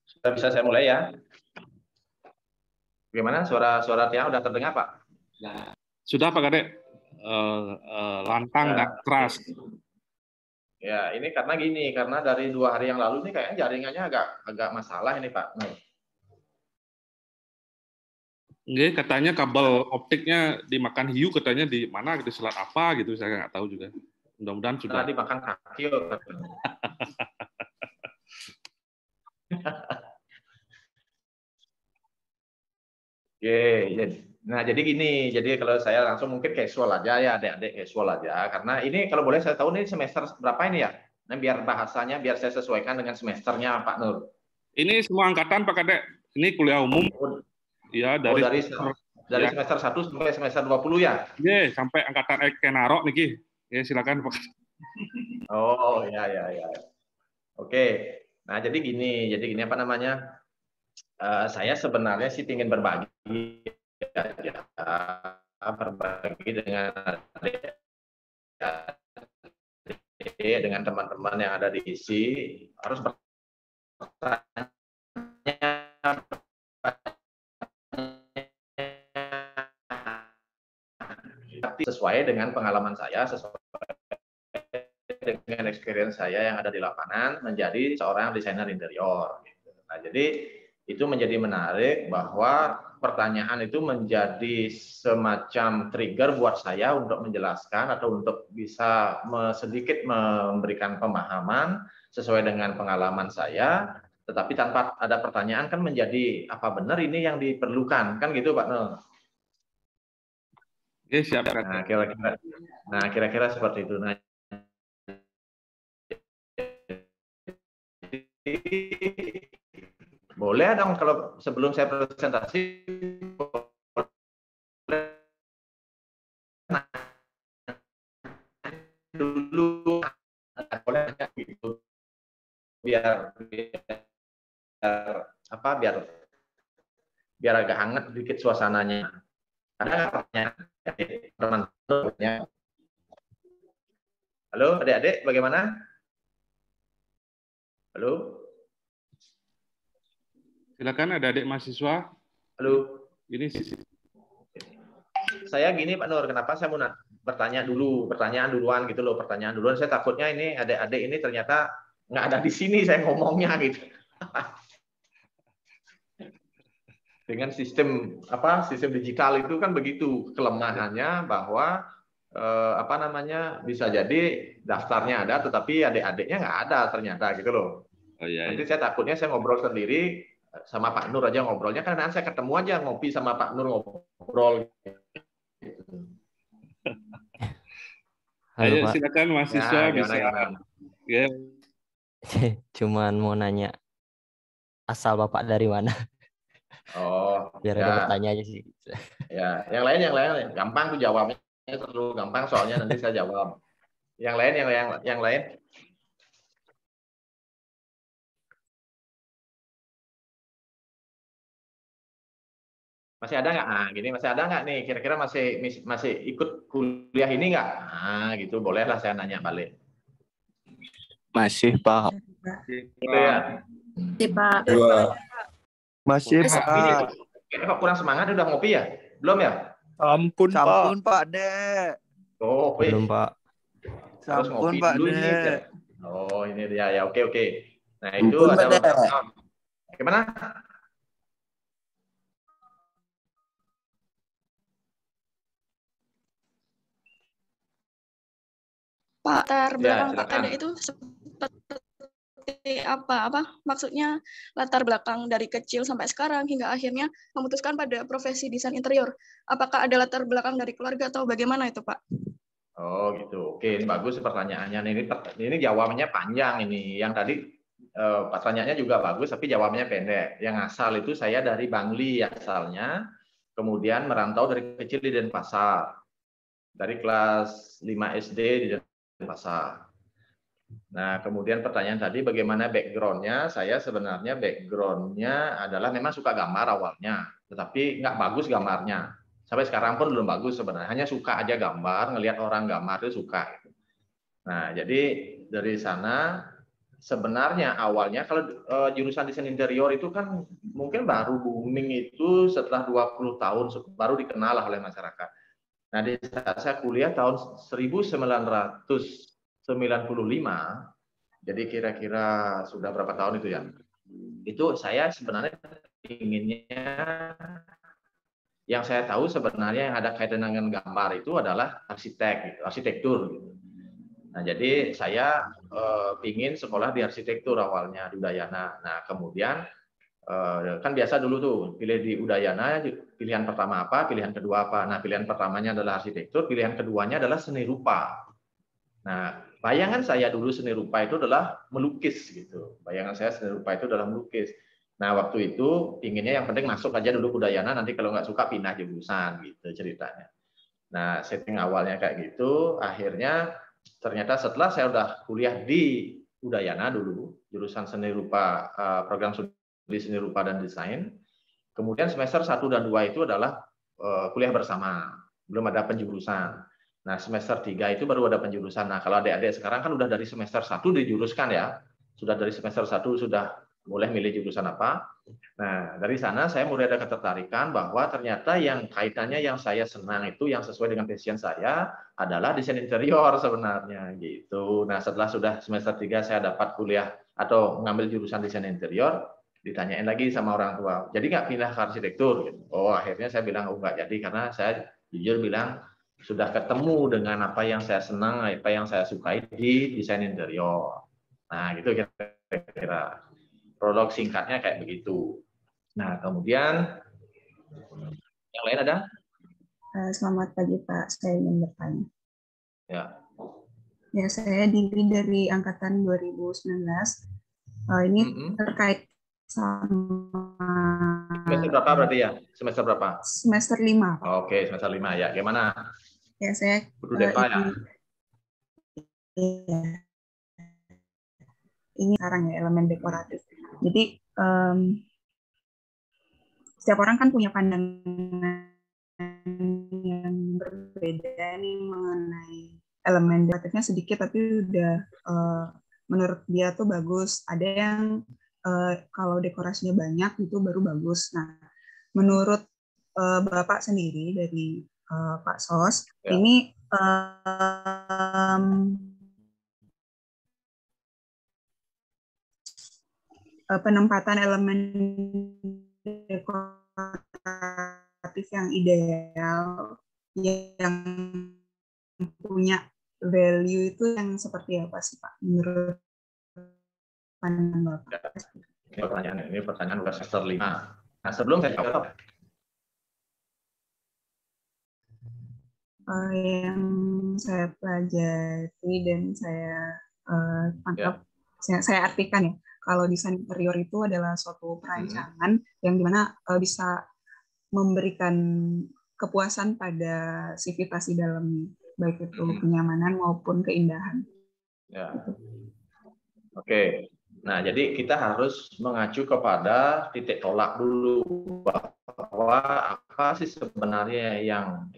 sudah bisa saya mulai ya. Bagaimana suara Tiang udah terdengar Pak? Sudah Pak Kadek, lantang dan keras. Ya, ini karena dari 2 hari yang lalu ini kayaknya jaringannya agak masalah ini Pak. Nggih, katanya kabel optiknya dimakan hiu, katanya di mana, di selat apa gitu, saya nggak tahu juga. Mudah-mudahan sudah. Tadi makan kaki. Oke, nah jadi gini, jadi kalau saya langsung mungkin casual aja ya, adik-adik casual aja, karena ini kalau boleh saya tahu ini semester berapa ini ya? Nah, biar bahasanya biar saya sesuaikan dengan semesternya Pak Nur. Ini semua angkatan Pak Kadek, ini kuliah umum. Ya, dari semester 1 sampai semester 20 ya? Iya, sampai angkatan Kenarok niki. Ya, silakan Pak. Oh, ya. Oke. Nah, jadi gini apa namanya? Saya sebenarnya sih ingin berbagi dengan teman-teman yang ada di ISI, harus bertanya sesuai dengan pengalaman saya, sesuai dengan experience saya yang ada di lapangan menjadi seorang desainer interior. Nah, jadi itu menjadi menarik bahwa pertanyaan itu menjadi semacam trigger buat saya untuk menjelaskan atau untuk bisa sedikit memberikan pemahaman sesuai dengan pengalaman saya, tetapi tanpa ada pertanyaan kan menjadi apa benar ini yang diperlukan, kan gitu Pak Nur? Oke, siap. Nah, kira-kira seperti itu. Nah, boleh dong kalau sebelum saya presentasi dulu boleh gitu biar agak hangat sedikit suasananya. Ada pertanyaan? Halo adik-adik, bagaimana? Halo? Silakan ada adik mahasiswa. Halo? Ini saya gini Pak Nur, kenapa saya mau pertanyaan duluan gitu loh, pertanyaan duluan. Saya takutnya ini adik-adik ini ternyata nggak ada di sini saya ngomongnya gitu. Dengan sistem digital itu kan begitu kelemahannya bahwa bisa jadi daftarnya ada tetapi adik-adiknya nggak ada ternyata gitu loh. Oh, iya. Nanti saya takutnya saya ngobrol sendiri sama Pak Nur aja ngobrolnya, kan nanti saya ketemu aja ngopi sama Pak Nur ngobrol. Halo, Pak. Silakan mahasiswa ya, bisa. Ya. Cuman mau nanya asal Bapak dari mana? Oh, biar ada bertanya aja sih. Ya, yang lain gampang tuh jawabnya, terlalu gampang soalnya nanti saya jawab. Yang lain. Masih ada nggak? Nah, gini masih ada nggak nih? Kira-kira masih ikut kuliah ini nggak? Nah, gitu bolehlah saya nanya balik. Masih Pak. Gitu ya? Masih Pak. Masih Pak. Kok kurang semangat udah ngopi ya? Belum ya? Ampun Pak Dek. Oh, belum Pak. Harus ngopi Pak dulu ini. Oh, ini dia ya. Oke. Nah, itu Ampun, ada gimana? Pak, latar belakang Pak Kadek itu seperti apa? Maksudnya latar belakang dari kecil sampai sekarang hingga akhirnya memutuskan pada profesi desain interior. Apakah ada latar belakang dari keluarga atau bagaimana itu Pak? Oh gitu. Oke, ini bagus pertanyaannya. Ini jawabannya panjang ini. Yang tadi pertanyaannya juga bagus, tapi jawabannya pendek. Yang asal itu saya dari Bangli asalnya, kemudian merantau dari kecil di Denpasar. Dari kelas 5 SD di Denpasar. Nah, kemudian pertanyaan tadi bagaimana background-nya? Saya sebenarnya background-nya adalah memang suka gambar awalnya, tetapi nggak bagus gambarnya. Sampai sekarang pun belum bagus sebenarnya, hanya suka aja gambar, ngelihat orang gambar itu suka. Nah, jadi dari sana sebenarnya awalnya kalau jurusan desain interior itu kan mungkin baru booming itu setelah 20 tahun baru dikenal oleh masyarakat. Nah, di saat saya kuliah tahun 1995, jadi kira-kira sudah berapa tahun itu ya? Itu saya sebenarnya inginnya, yang saya tahu sebenarnya yang ada kaitan dengan gambar itu adalah arsitektur. Nah, jadi saya ingin sekolah di arsitektur awalnya di Udayana. Nah, kemudian kan biasa dulu tuh pilih di Udayana, pilihan pertama apa, pilihan kedua apa. Nah, pilihan pertamanya adalah arsitektur, pilihan keduanya adalah seni rupa. Nah, bayangan saya dulu seni rupa itu adalah melukis gitu. Bayangan saya seni rupa itu adalah melukis. Nah, waktu itu inginnya yang penting masuk aja dulu ke Udayana, nanti kalau nggak suka pindah jurusan gitu ceritanya. Nah, setting awalnya kayak gitu, akhirnya ternyata setelah saya udah kuliah di Udayana dulu, jurusan seni rupa, program studi seni rupa dan desain, kemudian semester 1 dan 2 itu adalah kuliah bersama, belum ada penjurusan. Nah, semester 3 itu baru ada penjurusan. Nah, kalau adik-adik sekarang kan udah dari semester 1 dijuruskan ya. Sudah dari semester 1 sudah boleh milih jurusan apa. Nah, dari sana saya mulai ada ketertarikan bahwa ternyata yang kaitannya yang saya senang itu yang sesuai dengan passion saya adalah desain interior sebenarnya gitu. Nah, setelah sudah semester 3 saya dapat kuliah atau mengambil jurusan desain interior, ditanyain lagi sama orang tua, jadi nggak pindah ke arsitektur? Oh, akhirnya saya bilang, oh nggak jadi, karena saya jujur bilang sudah ketemu dengan apa yang saya senang, apa yang saya sukai di desain interior. Nah, gitu kira-kira prolog singkatnya kayak begitu. Nah, kemudian yang lain ada? Selamat pagi Pak, saya ingin bertanya. Ya. Ya, saya diri dari angkatan 2019. Ini terkait sama semester berapa berarti ya? Semester berapa? Semester 5. Oke, semester 5 ya. Gimana? Ya, saya ini sekarang ya elemen dekoratif. Jadi setiap orang kan punya pandangan yang berbeda nih mengenai elemen dekoratifnya sedikit, tapi udah menurut dia tuh bagus. Ada yang kalau dekorasinya banyak itu baru bagus. Nah, menurut Bapak sendiri dari Pak Sos, ya. Ini penempatan elemen dekoratif yang ideal, yang punya value itu yang seperti apa sih Pak menurut pandangan Bapak? Ini pertanyaan udah semester 5. Nah, sebelum saya jawab, yang saya pelajari dan saya tangkap, saya artikan ya, kalau desain interior itu adalah suatu perancangan yang dimana bisa memberikan kepuasan pada sivitas di dalamnya, baik itu kenyamanan maupun keindahan. Ya. Oke. Nah, jadi kita harus mengacu kepada titik tolak dulu, bahwa apa sih sebenarnya yang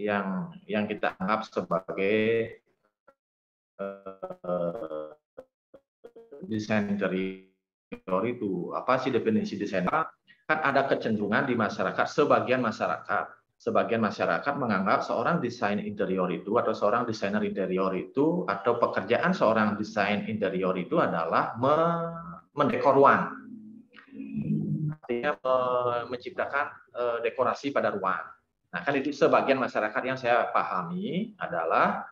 kita anggap sebagai desain interior itu. Apa sih definisi desain? Kan ada kecenderungan di masyarakat, sebagian masyarakat menganggap seorang desain interior itu atau seorang desainer interior itu atau pekerjaan seorang desain interior itu adalah mendekor ruang. Artinya menciptakan dekorasi pada ruang. Nah, kan itu sebagian masyarakat yang saya pahami adalah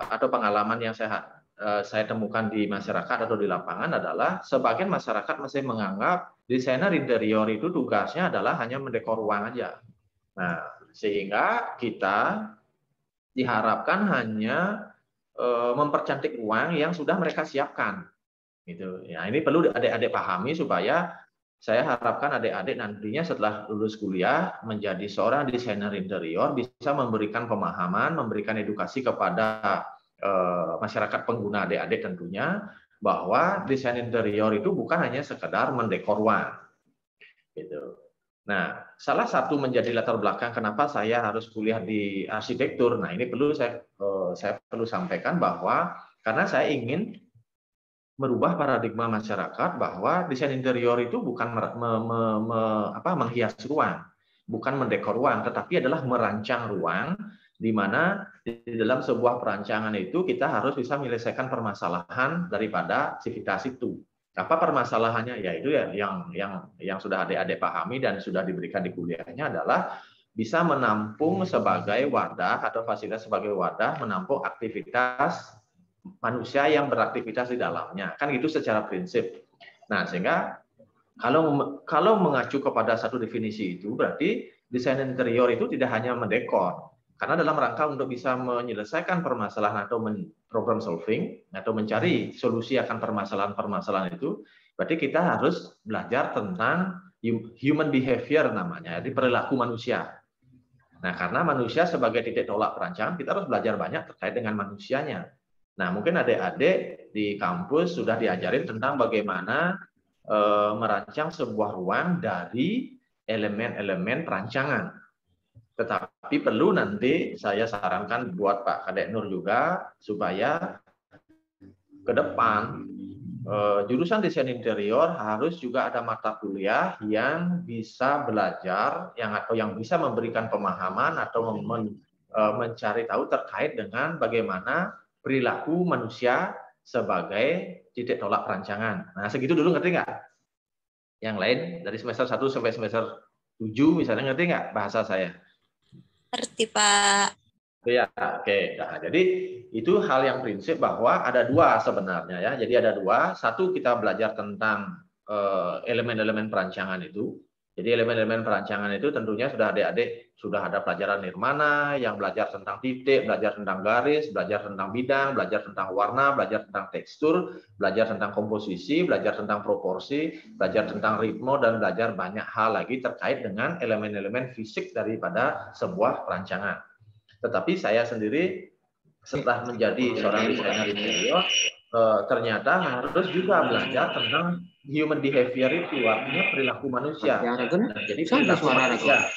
atau pengalaman yang saya temukan di masyarakat atau di lapangan adalah sebagian masyarakat masih menganggap desainer interior itu tugasnya adalah hanya mendekor ruang aja. Nah, sehingga kita diharapkan hanya mempercantik ruang yang sudah mereka siapkan. Gitu. Ya, ini perlu adik-adik pahami supaya saya harapkan adik-adik nantinya setelah lulus kuliah menjadi seorang desainer interior bisa memberikan pemahaman, memberikan edukasi kepada masyarakat pengguna adik-adik tentunya bahwa desain interior itu bukan hanya sekedar mendekor ruang. Gitu. Nah, salah satu menjadi latar belakang kenapa saya harus kuliah di arsitektur. Nah, ini perlu saya perlu sampaikan bahwa karena saya ingin merubah paradigma masyarakat bahwa desain interior itu bukan menghias ruang, bukan mendekor ruang, tetapi adalah merancang ruang, di mana di dalam sebuah perancangan itu kita harus bisa menyelesaikan permasalahan daripada sivitas itu. Apa permasalahannya? Yaitu yang sudah adik-adik pahami dan sudah diberikan di kuliahnya adalah bisa menampung sebagai wadah atau fasilitas sebagai wadah menampung aktivitas manusia yang beraktivitas di dalamnya, kan gitu secara prinsip. Nah, sehingga kalau mengacu kepada satu definisi itu, berarti desain interior itu tidak hanya mendekor, karena dalam rangka untuk bisa menyelesaikan permasalahan atau problem solving atau mencari solusi akan permasalahan-permasalahan itu, berarti kita harus belajar tentang human behavior namanya, jadi perilaku manusia. Nah, karena manusia sebagai titik tolak perancangan, kita harus belajar banyak terkait dengan manusianya. Nah, mungkin adik-adik di kampus sudah diajarin tentang bagaimana merancang sebuah ruang dari elemen-elemen perancangan. Tetapi perlu nanti saya sarankan buat Pak Kadek Nur juga, supaya ke depan jurusan desain interior harus juga ada mata kuliah yang bisa belajar, yang bisa memberikan pemahaman atau mencari tahu terkait dengan bagaimana perilaku manusia sebagai titik tolak perancangan. Nah, segitu dulu, ngerti nggak? Yang lain dari semester 1 sampai semester 7 misalnya, ngerti nggak bahasa saya? Ngerti, Pak. Ya, oke. Nah, jadi itu hal yang prinsip bahwa ada dua sebenarnya ya. Jadi ada dua. Satu, kita belajar tentang elemen-elemen perancangan itu. Jadi elemen-elemen perancangan itu tentunya sudah adik-adik sudah ada pelajaran nirmana, yang belajar tentang titik, belajar tentang garis, belajar tentang bidang, belajar tentang warna, belajar tentang tekstur, belajar tentang komposisi, belajar tentang proporsi, belajar tentang ritme, dan belajar banyak hal lagi terkait dengan elemen-elemen fisik daripada sebuah perancangan. Tetapi saya sendiri setelah menjadi seorang desainer interior, ternyata harus juga belajar tentang human behavior itu, artinya perilaku manusia. Nah, jadi perilaku manusia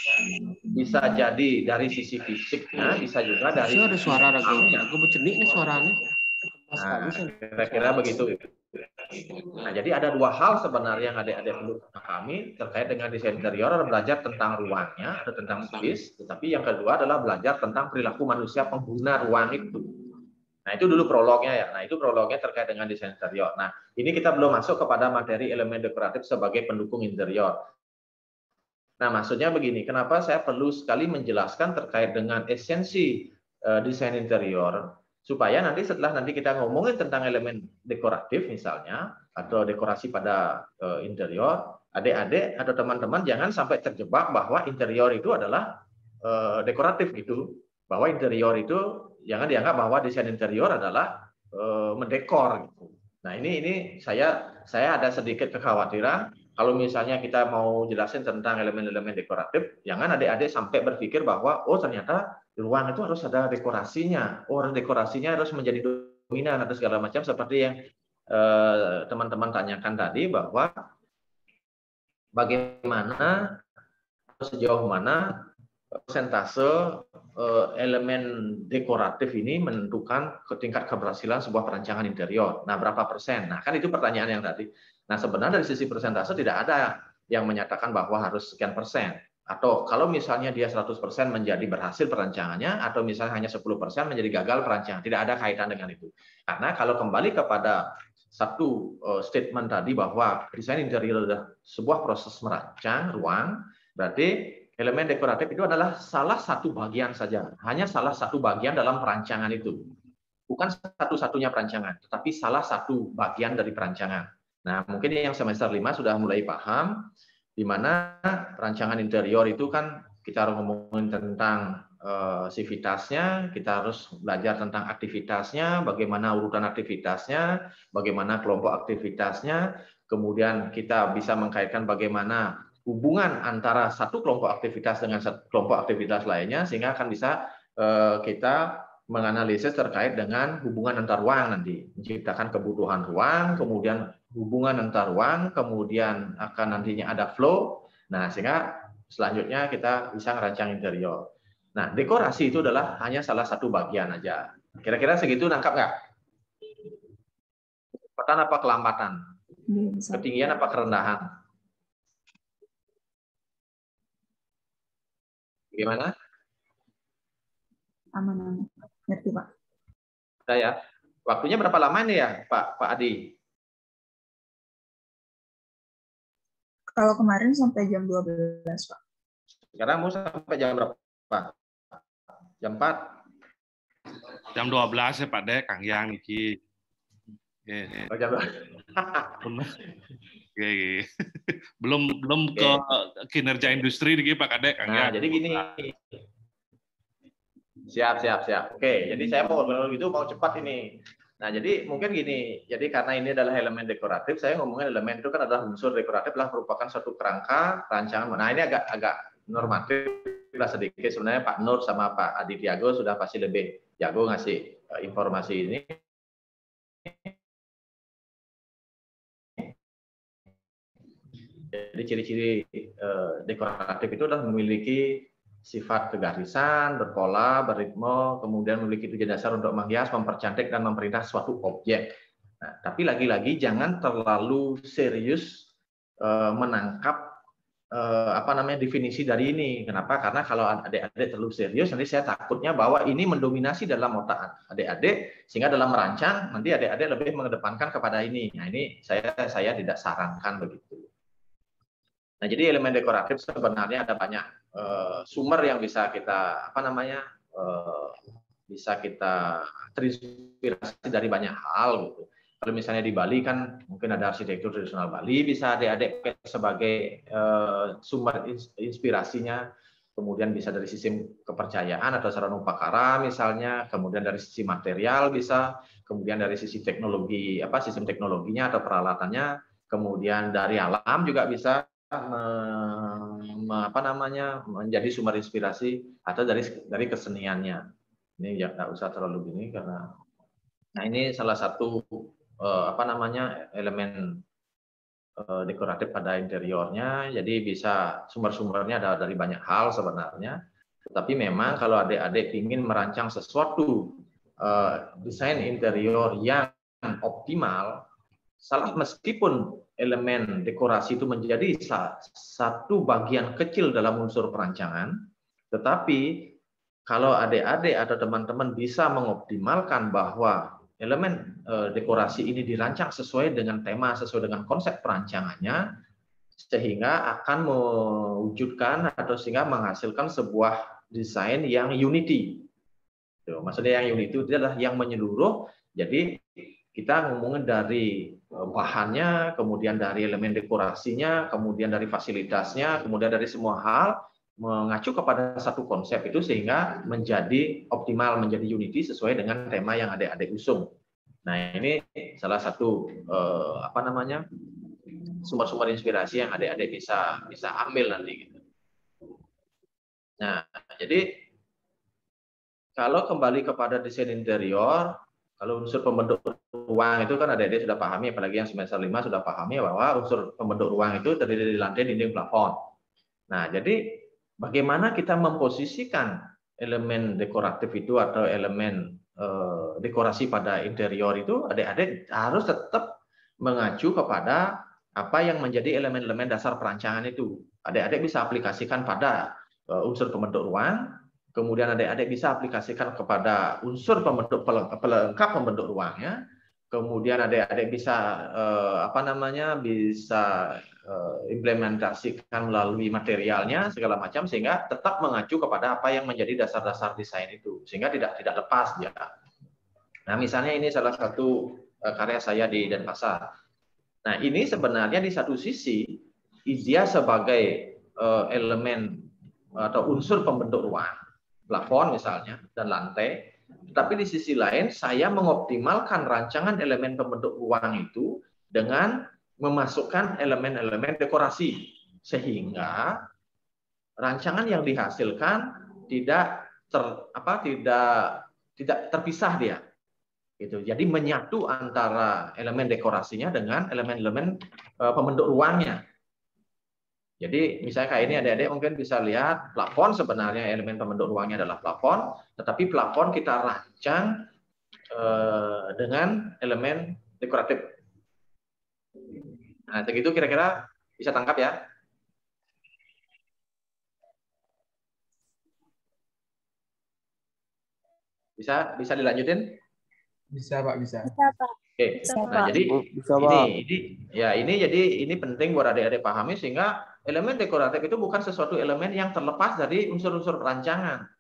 bisa jadi dari sisi fisiknya, bisa juga dari suara suaranya. Nah, kira-kira begitu. Nah, jadi ada dua hal sebenarnya yang adik-adik perlu pahami terkait dengan desain interior, adalah belajar tentang ruangnya atau tentang space, tetapi yang kedua adalah belajar tentang perilaku manusia pengguna ruang itu. Nah, itu dulu prolognya ya. Nah, itu prolognya terkait dengan desain interior. Nah, ini kita belum masuk kepada materi elemen dekoratif sebagai pendukung interior. Nah, maksudnya begini, kenapa saya perlu sekali menjelaskan terkait dengan esensi desain interior, supaya nanti setelah kita ngomongin tentang elemen dekoratif misalnya, atau dekorasi pada interior, adik-adik atau teman-teman jangan sampai terjebak bahwa interior itu adalah dekoratif gitu. Bahwa interior itu jangan dianggap bahwa desain interior adalah mendekor gitu. Nah, ini saya ada sedikit kekhawatiran kalau misalnya kita mau jelasin tentang elemen-elemen dekoratif, jangan adik-adik sampai berpikir bahwa oh ternyata di ruang itu harus ada dekorasinya. Oh, dekorasinya harus menjadi dominan atau segala macam, seperti yang teman-teman tanyakan tadi, bahwa bagaimana sejauh mana persentase elemen dekoratif ini menentukan tingkat keberhasilan sebuah perancangan interior. Nah, berapa persen? Nah, kan itu pertanyaan yang tadi. Nah, sebenarnya dari sisi persentase tidak ada yang menyatakan bahwa harus sekian persen. Atau kalau misalnya dia 100% menjadi berhasil perancangannya, atau misalnya hanya 10% menjadi gagal perancangan. Tidak ada kaitan dengan itu. Karena kalau kembali kepada satu statement tadi bahwa desain interior adalah sebuah proses merancang ruang, berarti elemen dekoratif itu adalah salah satu bagian saja. Hanya salah satu bagian dalam perancangan itu. Bukan satu-satunya perancangan, tetapi salah satu bagian dari perancangan. Nah, mungkin yang semester 5 sudah mulai paham, di mana perancangan interior itu kan kita harus ngomongin tentang sivitasnya, kita harus belajar tentang aktivitasnya, bagaimana urutan aktivitasnya, bagaimana kelompok aktivitasnya, kemudian kita bisa mengkaitkan bagaimana hubungan antara satu kelompok aktivitas dengan kelompok aktivitas lainnya, sehingga akan bisa kita menganalisis terkait dengan hubungan antar ruang nanti, menciptakan kebutuhan ruang, kemudian hubungan antar ruang, kemudian akan nantinya ada flow. Nah, sehingga selanjutnya kita bisa merancang interior. Nah, dekorasi itu adalah hanya salah satu bagian aja. Kira-kira segitu, nangkap nggak? Kecepatan apa kelambatan? Bisa. Ketinggian apa kerendahan? Gimana? Aman. Ngerti, Pak. Udah ya. Waktunya berapa lama ini ya, Pak Adi? Kalau kemarin sampai jam 12, Pak. Sekarang mau sampai jam berapa? Jam 4? Jam 12 ya Pak Dek, Kang Yang iki. Oh, jam 12. Belum ke kinerja industri nih Pak Kadek, Kang Nah, Yang. jadi gini. Siap. Oke, jadi saya mau cepat ini. Nah, jadi mungkin gini, jadi karena ini adalah elemen dekoratif, saya ngomongin elemen itu kan adalah unsur dekoratif, adalah merupakan suatu kerangka rancangan. Nah, ini agak normatif lah sedikit. Sebenarnya Pak Nur sama Pak Adi Tiago sudah pasti lebih jago ngasih informasi ini. Jadi ciri-ciri dekoratif itu adalah memiliki sifat kegarisan, berpola, berritme, kemudian memiliki tujuan dasar untuk menghias, mempercantik, dan memperindah suatu objek. Nah, tapi lagi-lagi jangan terlalu serius menangkap definisi dari ini. Kenapa? Karena kalau adik-adik terlalu serius, nanti saya takutnya bahwa ini mendominasi dalam otak adik-adik, sehingga dalam merancang nanti adik-adik lebih mengedepankan kepada ini. Nah, ini saya tidak sarankan begitu. Nah, jadi elemen dekoratif sebenarnya ada banyak sumber yang bisa kita bisa kita terinspirasi dari banyak hal gitu. Kalau misalnya di Bali kan mungkin ada arsitektur tradisional Bali, bisa adik-adik sebagai sumber inspirasinya. Kemudian bisa dari sistem kepercayaan atau saranupakara misalnya, kemudian dari sisi material bisa, kemudian dari sisi teknologi sistem teknologinya atau peralatannya, kemudian dari alam juga bisa menjadi sumber inspirasi atau dari keseniannya. Ini ya nggak usah terlalu gini karena ini salah satu elemen dekoratif pada interiornya. Jadi bisa sumber-sumbernya ada dari banyak hal sebenarnya. Tetapi memang kalau adik-adik ingin merancang sesuatu desain interior yang optimal, meskipun elemen dekorasi itu menjadi satu bagian kecil dalam unsur perancangan, tetapi kalau adik-adik atau teman-teman bisa mengoptimalkan bahwa elemen dekorasi ini dirancang sesuai dengan tema, sesuai dengan konsep perancangannya, sehingga akan mewujudkan atau sehingga menghasilkan sebuah desain yang unity. Maksudnya yang unity itu adalah yang menyeluruh. Jadi kita ngomongin dari bahannya, kemudian dari elemen dekorasinya, kemudian dari fasilitasnya, kemudian dari semua hal mengacu kepada satu konsep itu sehingga menjadi optimal, menjadi unity sesuai dengan tema yang adik-adik usung. Nah, ini salah satu sumber-sumber inspirasi yang adik-adik bisa ambil nanti gitu. Nah, jadi kalau kembali kepada desain interior, kalau unsur pembentuk ruang itu kan adik-adik sudah pahami, apalagi yang semester 5 sudah pahami bahwa unsur pembentuk ruang itu terdiri dari lantai, dinding, plafon. Nah, jadi bagaimana kita memposisikan elemen dekoratif itu atau elemen dekorasi pada interior itu, adik-adik harus tetap mengacu kepada apa yang menjadi elemen-elemen dasar perancangan itu. Adik-adik bisa aplikasikan pada unsur pembentuk ruang, kemudian adik-adik bisa aplikasikan kepada unsur pelengkap pembentuk ruangnya, kemudian adik-adik bisa implementasikan melalui materialnya segala macam sehingga tetap mengacu kepada apa yang menjadi dasar-dasar desain itu sehingga tidak lepas ya. Nah, misalnya ini salah satu karya saya di Denpasar. Nah, ini sebenarnya di satu sisi dia sebagai elemen atau unsur pembentuk ruang, plafon misalnya dan lantai, tapi di sisi lain saya mengoptimalkan rancangan elemen pembentuk ruang itu dengan memasukkan elemen-elemen dekorasi sehingga rancangan yang dihasilkan tidak terpisah dia. Gitu. Jadi menyatu antara elemen dekorasinya dengan elemen-elemen pembentuk ruangnya. Jadi misalnya kayak ini adik-adik mungkin bisa lihat plafon sebenarnya elemen pembentuk ruangnya adalah plafon, tetapi plafon kita rancang dengan elemen dekoratif Nah, segitu kira-kira bisa tangkap ya? Bisa dilanjutin? Bisa, Pak, bisa. Bisa, Pak. Oke. Bisa, Nah, Pak. jadi Bisa, Pak. ini penting buat adik-adik pahami sehingga elemen dekoratif itu bukan sesuatu elemen yang terlepas dari unsur-unsur perancangan.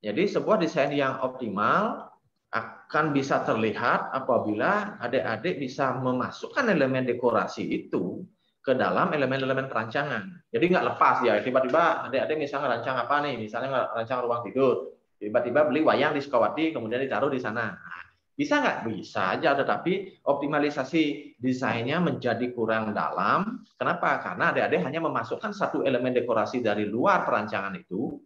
Jadi sebuah desain yang optimal akan bisa terlihat apabila adik-adik bisa memasukkan elemen dekorasi itu ke dalam elemen-elemen perancangan. Jadi nggak lepas ya, tiba-tiba adik-adik misalnya ngerancang apa nih, misalnya ngerancang ruang tidur, tiba-tiba beli wayang di Sukawati kemudian ditaruh di sana. Bisa nggak? Bisa aja, tetapi optimalisasi desainnya menjadi kurang dalam. Kenapa? Karena adik-adik hanya memasukkan satu elemen dekorasi dari luar perancangan itu,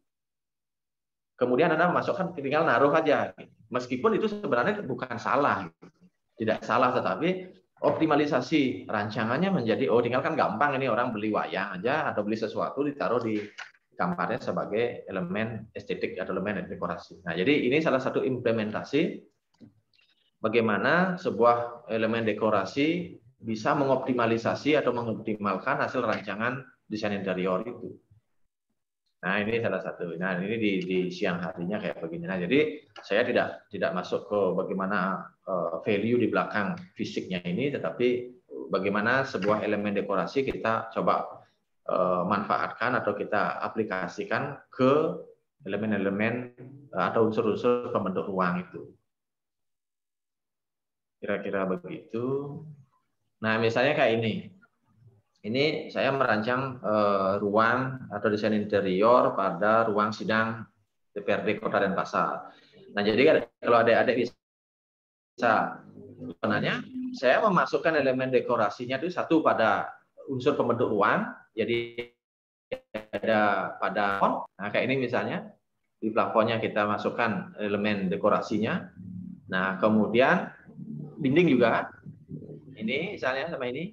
kemudian Anda memasukkan, tinggal naruh aja. Meskipun itu sebenarnya bukan salah. Tidak salah, tetapi optimalisasi rancangannya menjadi, oh tinggal kan gampang ini orang beli wayang aja atau beli sesuatu ditaruh di kamarnya sebagai elemen estetik atau elemen dekorasi. Nah, jadi ini salah satu implementasi bagaimana sebuah elemen dekorasi bisa mengoptimalisasi atau mengoptimalkan hasil rancangan desain interior itu. Nah, ini salah satu. Nah, ini di siang harinya kayak begini. Nah, jadi saya tidak masuk ke bagaimana value di belakang fisiknya ini, tetapi bagaimana sebuah elemen dekorasi kita coba manfaatkan atau kita aplikasikan ke elemen-elemen atau unsur-unsur pembentuk ruang itu. Kira-kira begitu. Nah, misalnya kayak ini. Ini saya merancang ruang atau desain interior pada ruang sidang DPRD Kota Denpasar. Nah, jadi kalau adik-adik bisa sebenarnya saya memasukkan elemen dekorasinya itu satu pada unsur pembentuk ruang, jadi ada pada plafon. Nah, kayak ini misalnya di plafonnya kita masukkan elemen dekorasinya. Nah, kemudian dinding juga. Ini misalnya sama ini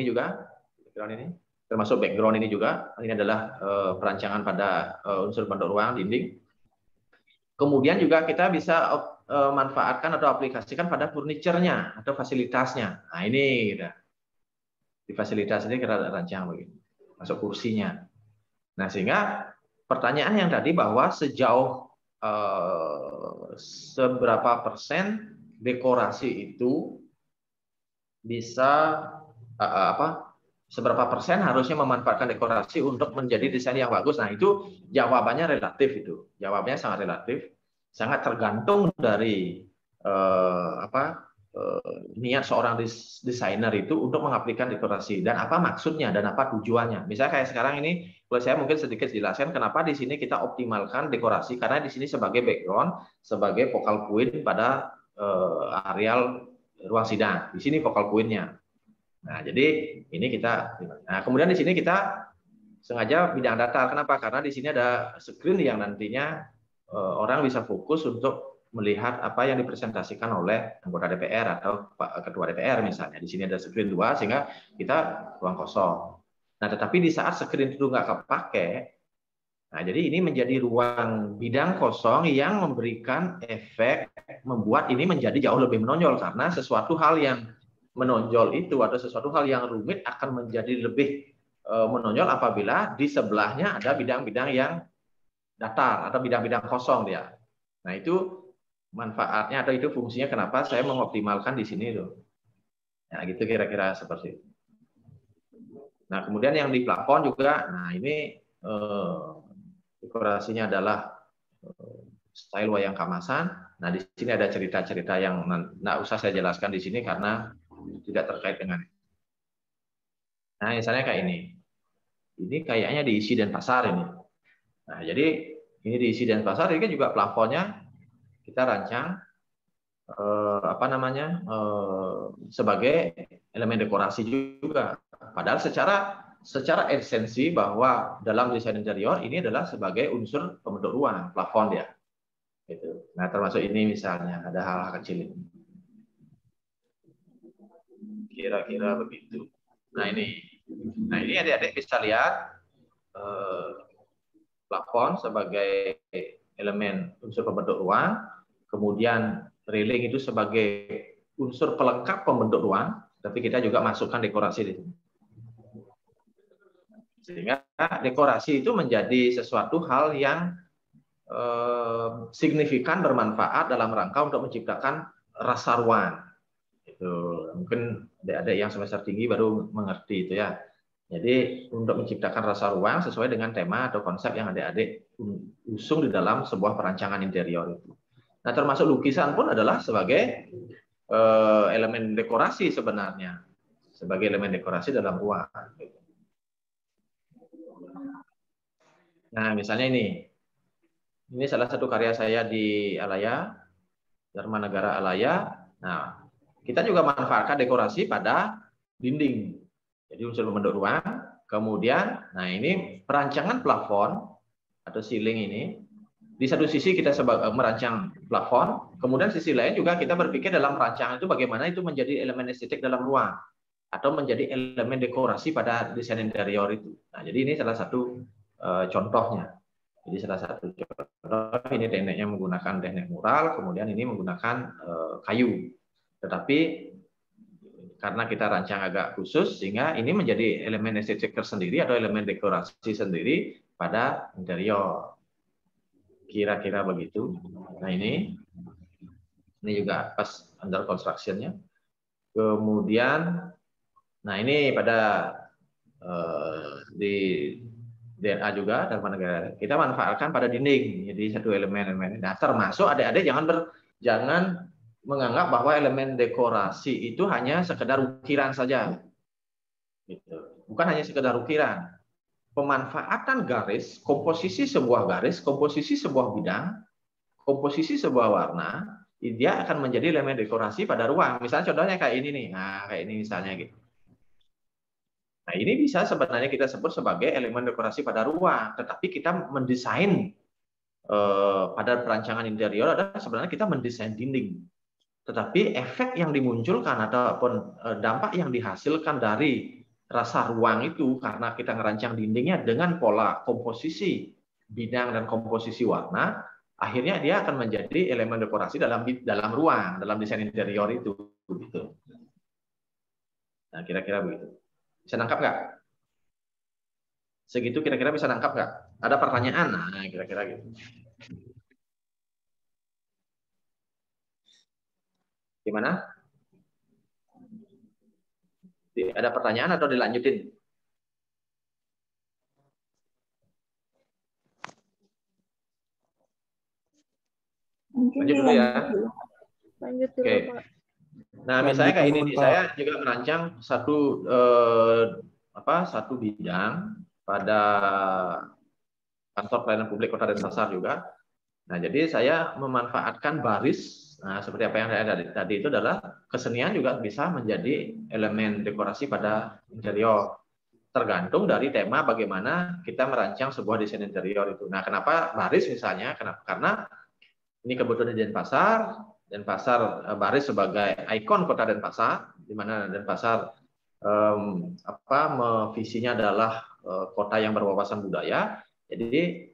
juga. Ini termasuk background ini juga. Ini adalah perancangan pada unsur bentuk ruang dinding. Kemudian juga kita bisa manfaatkan atau aplikasikan pada furniturnya atau fasilitasnya. Nah, ini di fasilitas ini kita rancang begini, masuk kursinya. Nah, sehingga pertanyaan yang tadi bahwa sejauh seberapa persen dekorasi itu bisa seberapa persen harusnya memanfaatkan dekorasi untuk menjadi desain yang bagus. Nah, itu jawabannya relatif itu. Jawabannya sangat relatif, sangat tergantung dari niat seorang desainer itu untuk mengaplikasikan dekorasi dan apa maksudnya dan apa tujuannya. Misalnya kayak sekarang ini, kalau saya mungkin sedikit jelaskan kenapa di sini kita optimalkan dekorasi, karena di sini sebagai background, sebagai focal point pada areal ruang sidang. Di sini focal point-nya. Nah, jadi ini kita. Nah, kemudian di sini kita sengaja bidang datar. Kenapa? Karena di sini ada screen yang nantinya orang bisa fokus untuk melihat apa yang dipresentasikan oleh anggota DPR atau ketua DPR misalnya. Di sini ada screen 2 sehingga kita ruang kosong. Nah, tetapi di saat screen itu nggak kepakai, nah jadi ini menjadi ruang bidang kosong yang memberikan efek membuat ini menjadi jauh lebih menonjol karena sesuatu hal yang menonjol itu atau sesuatu hal yang rumit akan menjadi lebih menonjol apabila di sebelahnya ada bidang-bidang yang datar atau bidang-bidang kosong dia. Nah, itu manfaatnya atau itu fungsinya kenapa saya mengoptimalkan di sini loh. Nah, gitu kira-kira seperti itu. Nah, kemudian yang di plafon juga, nah ini dekorasinya adalah style wayang kamasan. Nah, di sini ada cerita-cerita yang nggak usah saya jelaskan di sini karena tidak terkait dengan. Nah, misalnya kayak ini. Ini kayaknya diisi Denpasar ini. Nah, jadi ini diisi Denpasar, ini kan juga plafonnya kita rancang sebagai elemen dekorasi juga. Padahal secara esensi bahwa dalam desain interior ini adalah sebagai unsur pembentuk ruang, plafon dia. Gitu. Nah, termasuk ini misalnya ada hal-hal kecil ini. Kira-kira begitu. Nah, ini adik-adik bisa lihat plafon sebagai elemen unsur pembentuk ruang, kemudian railing itu sebagai unsur pelengkap pembentuk ruang, tapi kita juga masukkan dekorasi di sini. Sehingga dekorasi itu menjadi sesuatu hal yang signifikan, bermanfaat dalam rangka untuk menciptakan rasa ruang. Itu mungkin adik-adik yang semester tinggi baru mengerti itu ya. Jadi untuk menciptakan rasa ruang sesuai dengan tema atau konsep yang adik-adik usung di dalam sebuah perancangan interior itu. Nah, termasuk lukisan pun adalah sebagai elemen dekorasi sebenarnya, sebagai elemen dekorasi dalam ruang. Nah, misalnya ini salah satu karya saya di Alaya, Dharma Negara Alaya. Nah, kita juga manfaatkan dekorasi pada dinding. Jadi unsur pembentuk ruang. Kemudian, nah ini perancangan plafon atau ceiling ini. Di satu sisi kita merancang plafon, kemudian sisi lain juga kita berpikir dalam perancangan itu bagaimana itu menjadi elemen estetik dalam ruang atau menjadi elemen dekorasi pada desain interior itu. Nah, jadi ini salah satu contohnya. Jadi salah satu contoh ini tekniknya menggunakan teknik mural, kemudian ini menggunakan kayu. Tetapi karena kita rancang agak khusus, sehingga ini menjadi elemen estetik tersendiri atau elemen dekorasi sendiri pada interior. Kira-kira begitu. Nah ini juga pas under construction-nya. Kemudian, nah ini pada di DNA juga Dharma Negara kita manfaatkan pada dinding, jadi satu elemen-elemen. Nah, termasuk adik-adik jangan menganggap bahwa elemen dekorasi itu hanya sekedar ukiran saja, gitu. Bukan hanya sekedar ukiran. Pemanfaatan garis, komposisi sebuah garis, komposisi sebuah bidang, komposisi sebuah warna, dia akan menjadi elemen dekorasi pada ruang. Misalnya contohnya kayak ini nih, nah kayak ini misalnya gitu. Nah, ini bisa sebenarnya kita sebut sebagai elemen dekorasi pada ruang, tetapi kita mendesain pada perancangan interior adalah sebenarnya kita mendesain dinding. Tetapi efek yang dimunculkan ataupun dampak yang dihasilkan dari rasa ruang itu karena kita ngerancang dindingnya dengan pola komposisi bidang dan komposisi warna, akhirnya dia akan menjadi elemen dekorasi dalam ruang, dalam desain interior itu. Gitu. Nah, kira-kira begitu. Bisa nangkap nggak? Segitu kira-kira bisa nangkap nggak? Ada pertanyaan? Nah, kira-kira gitu. Gimana? Ada pertanyaan atau dilanjutin? Lanjut dulu ya. Lanjut dulu, Pak. Nah, misalnya kayak ini, saya juga merancang satu bidang pada kantor pelayanan publik Kota Denpasar juga. Nah, jadi saya memanfaatkan baris. Nah, seperti apa yang saya tadi itu adalah kesenian juga bisa menjadi elemen dekorasi pada interior. Tergantung dari tema bagaimana kita merancang sebuah desain interior itu. Nah, kenapa baris misalnya? Karena ini kebetulan di Denpasar baris sebagai ikon Kota Denpasar, di mana Denpasar visinya adalah kota yang berwawasan budaya. Jadi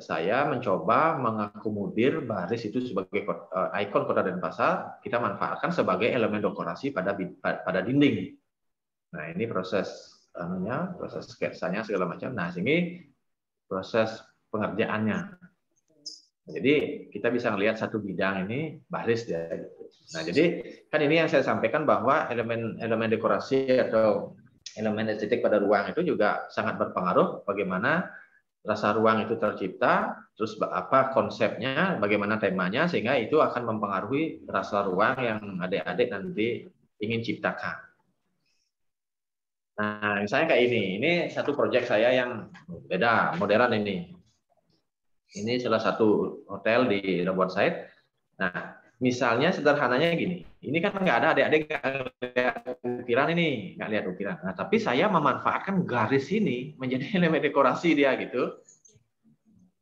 saya mencoba mengakomodir baris itu sebagai ikon Kota Denpasar, kita manfaatkan sebagai elemen dekorasi pada dinding. Nah, ini proses proses sketsanya segala macam. Nah, sini proses pengerjaannya. Jadi kita bisa melihat satu bidang ini baris dia. Nah, jadi kan ini yang saya sampaikan bahwa elemen dekorasi atau elemen estetik pada ruang itu juga sangat berpengaruh bagaimana rasa ruang itu tercipta, terus apa konsepnya, bagaimana temanya, sehingga itu akan mempengaruhi rasa ruang yang adik-adik nanti ingin ciptakan. Nah, misalnya kayak ini satu proyek saya yang beda, modern ini. Ini salah satu hotel di Labuan Said. Nah, misalnya sederhananya gini, ini kan nggak ada adik-adik lihat ukiran ini, nggak lihat ukiran. Nah, tapi saya memanfaatkan garis ini menjadi elemen dekorasi dia gitu.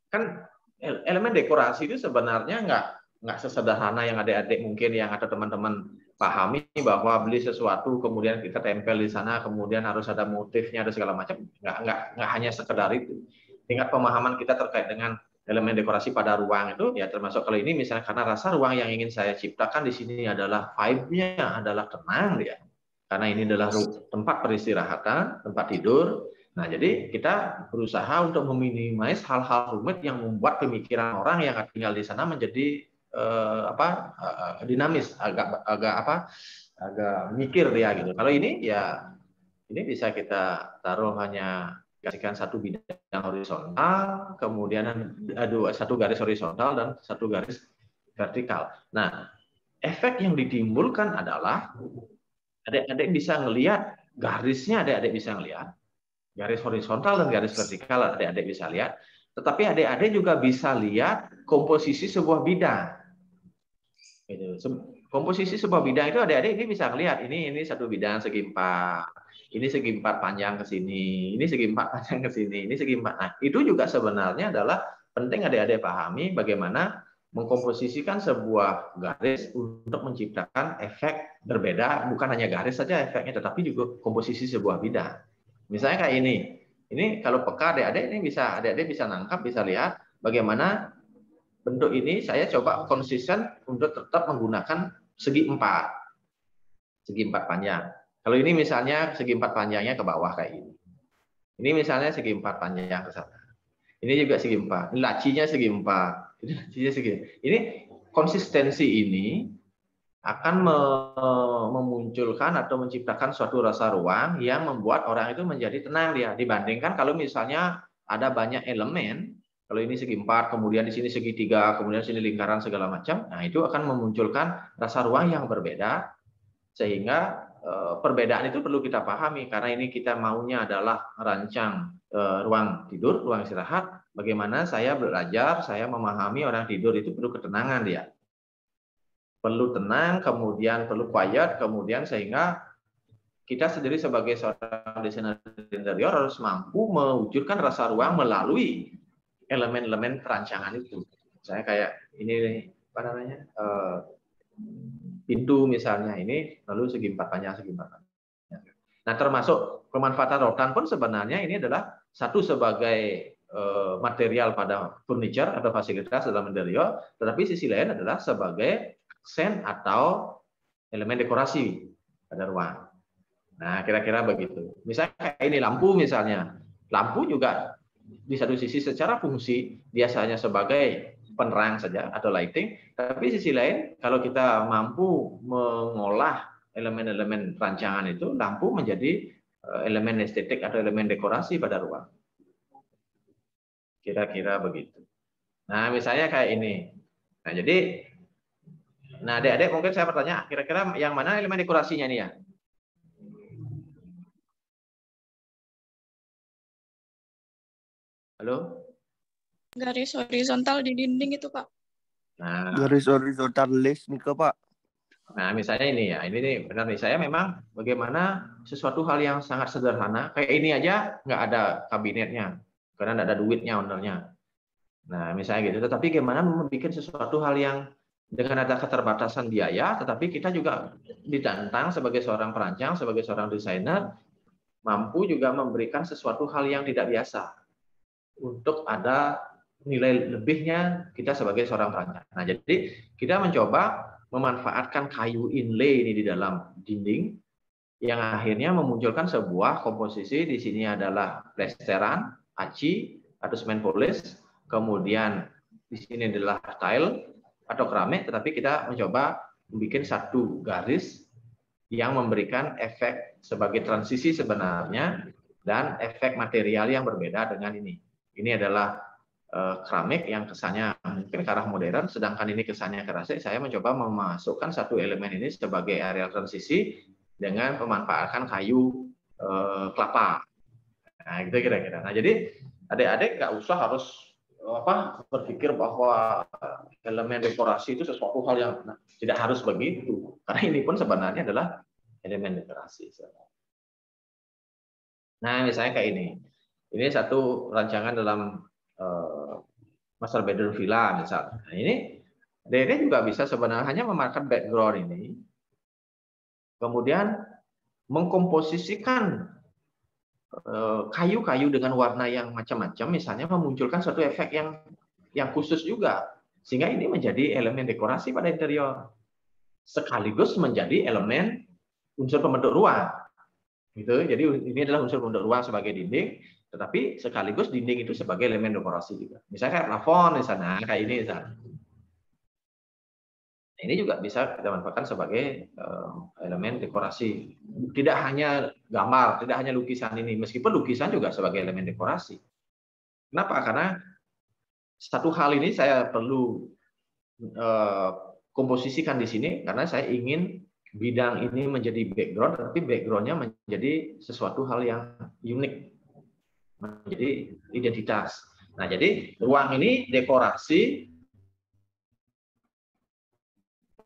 Kan elemen dekorasi itu sebenarnya nggak sesederhana yang adik-adik mungkin yang atau teman-teman pahami bahwa beli sesuatu kemudian kita tempel di sana, kemudian harus ada motifnya ada segala macam. Nggak hanya sekedar itu. Tingkat pemahaman kita terkait dengan elemen dekorasi pada ruang itu ya termasuk kalau ini misalnya karena rasa ruang yang ingin saya ciptakan di sini adalah vibe-nya adalah tenang ya. Karena ini adalah tempat peristirahatan, tempat tidur. Nah, jadi kita berusaha untuk meminimais hal-hal rumit yang membuat pemikiran orang yang tinggal di sana menjadi dinamis, agak mikir dia gitu. Kalau ini ya ini bisa kita taruh hanya kasihkan satu bidang horizontal, kemudian satu garis horizontal dan satu garis vertikal. Nah, efek yang ditimbulkan adalah adik-adik bisa ngelihat garisnya, adik-adik bisa ngelihat garis horizontal dan garis vertikal, adik-adik bisa lihat. Tetapi adik-adik juga bisa lihat komposisi sebuah bidang. Komposisi sebuah bidang itu adik-adik ini bisa ngelihat ini satu bidang segi 4, ini segi 4 panjang ke sini, ini segi 4 panjang ke sini, ini segi 4. Nah, itu juga sebenarnya adalah penting adik-adik pahami bagaimana mengkomposisikan sebuah garis untuk menciptakan efek berbeda, bukan hanya garis saja efeknya, tetapi juga komposisi sebuah bidang. Misalnya kayak ini kalau peka adik-adik ini bisa adik-adik bisa nangkap, bisa lihat bagaimana bentuk ini saya coba konsisten untuk tetap menggunakan segi 4 panjang. Kalau ini misalnya segi 4 panjangnya ke bawah kayak ini. Ini misalnya segi 4 panjang ke sana. Ini juga segi 4. Ini lacinya segi 4. Ini lacinya segi. Ini konsistensi ini akan memunculkan atau menciptakan suatu rasa ruang yang membuat orang itu menjadi tenang dia. Dibandingkan kalau misalnya ada banyak elemen, kalau ini segi 4, kemudian di sini segi 3, kemudian sini lingkaran segala macam, nah itu akan memunculkan rasa ruang yang berbeda, sehingga perbedaan itu perlu kita pahami, karena ini kita maunya adalah merancang ruang tidur, ruang istirahat, bagaimana saya belajar, saya memahami orang tidur itu perlu ketenangan dia. Perlu tenang, kemudian perlu quiet, kemudian sehingga kita sendiri sebagai seorang desainer interior harus mampu mewujudkan rasa ruang melalui elemen-elemen perancangan itu. Saya kayak ini apa namanya pintu misalnya ini lalu segi 4 panjang, segi 4 panjang. Nah, termasuk pemanfaatan rotan pun sebenarnya ini adalah satu sebagai material pada furniture atau fasilitas dalam interior, tetapi sisi lain adalah sebagai aksen atau elemen dekorasi pada ruang. Nah, kira-kira begitu. Misalnya kayak ini lampu misalnya. Lampu juga di satu sisi secara fungsi biasanya sebagai penerang saja atau lighting, tapi sisi lain kalau kita mampu mengolah elemen-elemen perancangan itu, lampu menjadi elemen estetik atau elemen dekorasi pada ruang. Kira-kira begitu. Nah, misalnya kayak ini. Nah, jadi adik-adik mungkin saya bertanya, kira-kira yang mana elemen dekorasinya nih ya? Halo? Garis horizontal di dinding itu, Pak. Nah, garis horizontal list nih ke Pak. Nah, misalnya ini ya, ini nih benar nih, saya memang bagaimana sesuatu hal yang sangat sederhana, kayak ini aja nggak ada kabinetnya, karena nggak ada duitnya ownernya. Nah, misalnya gitu, tetapi gimana membuat sesuatu hal yang dengan ada keterbatasan biaya, tetapi kita juga ditantang sebagai seorang perancang, sebagai seorang desainer, mampu juga memberikan sesuatu hal yang tidak biasa untuk ada nilai lebihnya kita sebagai seorang perancang. Nah, jadi kita mencoba memanfaatkan kayu inlay ini di dalam dinding yang akhirnya memunculkan sebuah komposisi. Di sini adalah plesteran, aci atau semen polish, kemudian di sini adalah tile atau keramik, tetapi kita mencoba membuat satu garis yang memberikan efek sebagai transisi sebenarnya dan efek material yang berbeda dengan ini. Ini adalah keramik yang kesannya mungkin ke arah modern, sedangkan ini kesannya keras. Saya mencoba memasukkan satu elemen ini sebagai area transisi dengan pemanfaatkan kayu kelapa. Nah, gitu kira-kira. Nah, jadi adik-adik nggak usah harus berpikir bahwa elemen dekorasi itu sesuatu hal yang tidak harus begitu. Karena ini pun sebenarnya adalah elemen dekorasi. Nah, misalnya kayak ini. Ini satu rancangan dalam master bedroom villa misalnya. Nah, ini adik-adik juga bisa sebenarnya hanya memakai background ini, kemudian mengkomposisikan kayu-kayu dengan warna yang macam-macam, misalnya memunculkan suatu efek yang khusus juga, sehingga ini menjadi elemen dekorasi pada interior, sekaligus menjadi elemen unsur pembentuk ruang. Gitu. Jadi ini adalah unsur pembentuk ruang sebagai dinding, tetapi sekaligus dinding itu sebagai elemen dekorasi juga. Misalnya kayak plafon misalnya, kayak ini misalnya. Ini juga bisa kita manfaatkan sebagai elemen dekorasi. Tidak hanya gambar, tidak hanya lukisan ini, meskipun lukisan juga sebagai elemen dekorasi. Kenapa? Karena satu hal ini saya perlu komposisikan di sini karena saya ingin bidang ini menjadi background, tapi backgroundnya menjadi sesuatu hal yang unik, menjadi identitas. Nah, jadi ruang ini dekorasi,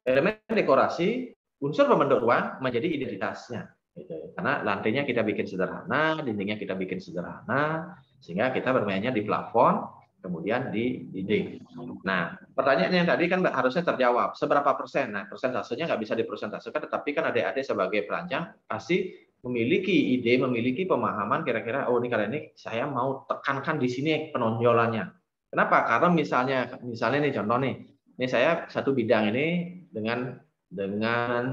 elemen dekorasi, unsur pembentuk ruang menjadi identitasnya. Gitu. Karena lantainya kita bikin sederhana, dindingnya kita bikin sederhana, sehingga kita bermainnya di plafon, kemudian di dinding. Nah, pertanyaannya yang tadi kan harusnya terjawab. Seberapa persen? Nah, persentasenya nggak bisa dipresentasikan, tetapi kan adik-adik sebagai perancang pasti memiliki ide, memiliki pemahaman kira-kira, oh ini kali ini saya mau tekankan di sini penonjolannya. Kenapa? Karena misalnya nih contoh nih, ini saya satu bidang ini dengan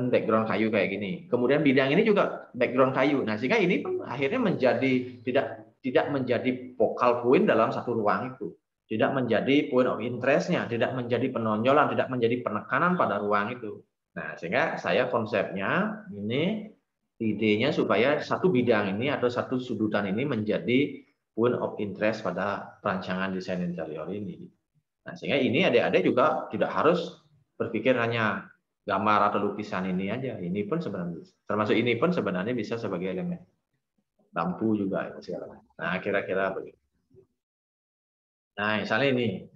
background kayu kayak gini. Kemudian bidang ini juga background kayu. Nah, sehingga ini pun akhirnya menjadi tidak menjadi focal point dalam satu ruang itu. Tidak menjadi point of interest-nya, tidak menjadi penonjolan, tidak menjadi penekanan pada ruang itu. Nah, sehingga saya konsepnya ini idenya supaya satu bidang ini atau satu sudutan ini menjadi point of interest pada perancangan desain interior ini. Nah, sehingga ini adik-adik juga tidak harus berpikir hanya gambar atau lukisan ini aja. Ini pun sebenarnya termasuk ini pun sebenarnya bisa sebagai elemen. Lampu juga segala. Nah, kira-kira begitu. Nah, misalnya ini.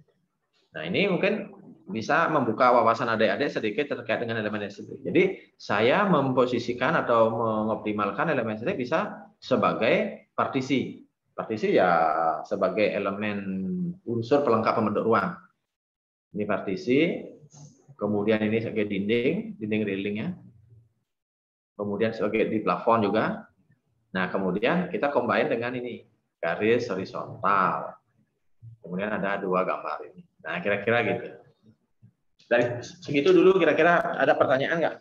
Nah, ini mungkin bisa membuka wawasan adik-adik sedikit terkait dengan elemen estetik. Jadi, saya memposisikan atau mengoptimalkan elemen estetik bisa sebagai partisi. Partisi ya sebagai elemen unsur pelengkap pembentuk ruang. Ini partisi. Kemudian ini sebagai dinding railingnya. Kemudian sebagai di plafon juga. Nah, kemudian kita combine dengan ini, garis horizontal. Kemudian ada dua gambar ini. Nah, kira-kira gitu. Dari segitu dulu, kira-kira ada pertanyaan nggak?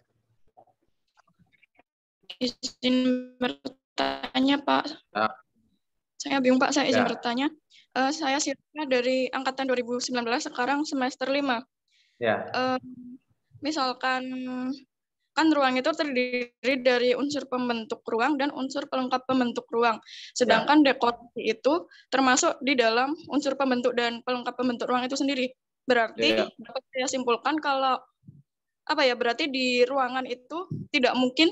Izin bertanya, Pak. Nah. Saya bingung, Pak. Saya izin Ya. bertanya. Saya siswa dari angkatan 2019, sekarang semester 5. Ya. Misalkan kan ruang itu terdiri dari unsur pembentuk ruang dan unsur pelengkap pembentuk ruang. Sedangkan dekorasi itu termasuk di dalam unsur pembentuk dan pelengkap pembentuk ruang itu sendiri. Berarti dapat saya simpulkan kalau berarti di ruangan itu tidak mungkin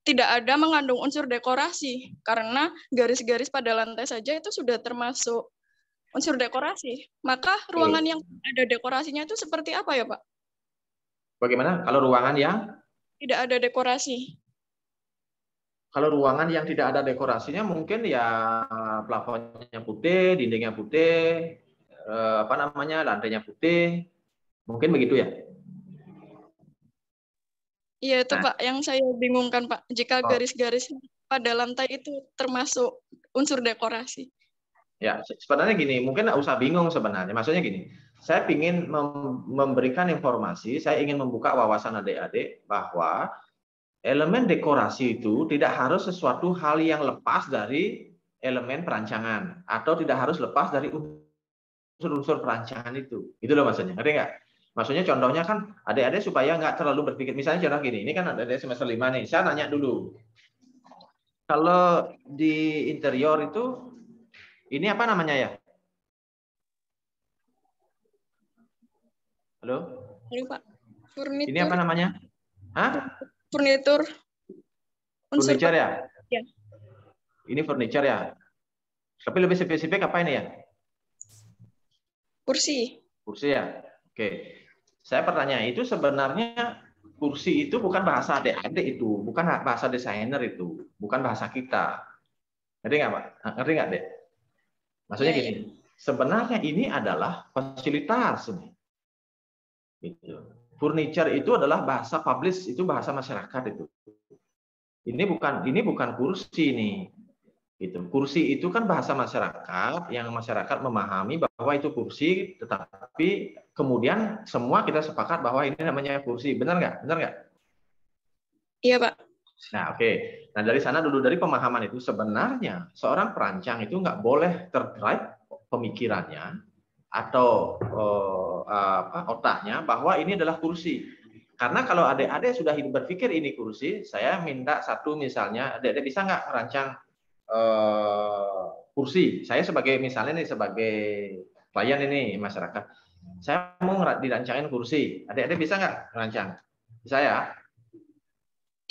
tidak ada mengandung unsur dekorasi karena garis-garis pada lantai saja itu sudah termasuk unsur dekorasi. Maka ruangan yang ada dekorasinya itu seperti apa ya, Pak? Bagaimana kalau ruangan yang tidak ada dekorasi? Kalau ruangan yang tidak ada dekorasinya mungkin ya plafonnya putih, dindingnya putih, lantainya putih, mungkin begitu ya? Iya itu Pak yang saya bingungkan Pak. Jika garis-garis pada lantai itu termasuk unsur dekorasi. Ya sebenarnya gini, mungkin nggak usah bingung sebenarnya. Maksudnya gini, saya ingin memberikan informasi, saya ingin membuka wawasan adik-adik bahwa elemen dekorasi itu tidak harus sesuatu hal yang lepas dari elemen perancangan atau tidak harus lepas dari unsur-unsur perancangan itu. Itu loh maksudnya. Ngerti nggak? Maksudnya contohnya kan adik-adik supaya nggak terlalu berpikir. Misalnya contoh gini, ini kan adik-adik semester 5 nih. Saya nanya dulu. Kalau di interior itu ini apa namanya ya? Halo? Halo Pak. Furnitur. Ini apa namanya? Hah? Furnitur. Furniture ya? Ya. Ini furniture ya? Tapi lebih spesifik apa ini ya? Kursi. Kursi ya? Oke. Saya pertanyaan, itu sebenarnya kursi itu bukan bahasa adik-adik itu, bukan bahasa desainer itu, bukan bahasa kita. Ngerti nggak, Pak? Ngerti nggak, Dek? Maksudnya gini, sebenarnya ini adalah fasilitas ini. Gitu. Furniture itu adalah bahasa publish, itu bahasa masyarakat itu. Ini bukan kursi nih. Gitu. Kursi itu kan bahasa masyarakat yang masyarakat memahami bahwa itu kursi, tetapi kemudian semua kita sepakat bahwa ini namanya kursi. Benar nggak? Benar nggak? Iya, Pak. Nah, oke. Nah, dari sana dulu, dari pemahaman itu sebenarnya seorang perancang itu nggak boleh terdrive pemikirannya atau otaknya bahwa ini adalah kursi. Karena kalau adik-adik sudah berpikir ini kursi, saya minta satu misalnya, adik-adik bisa nggak merancang kursi? Saya sebagai misalnya nih sebagai klien ini masyarakat, saya mau dirancangin kursi. Adik-adik bisa nggak merancang? Bisa ya?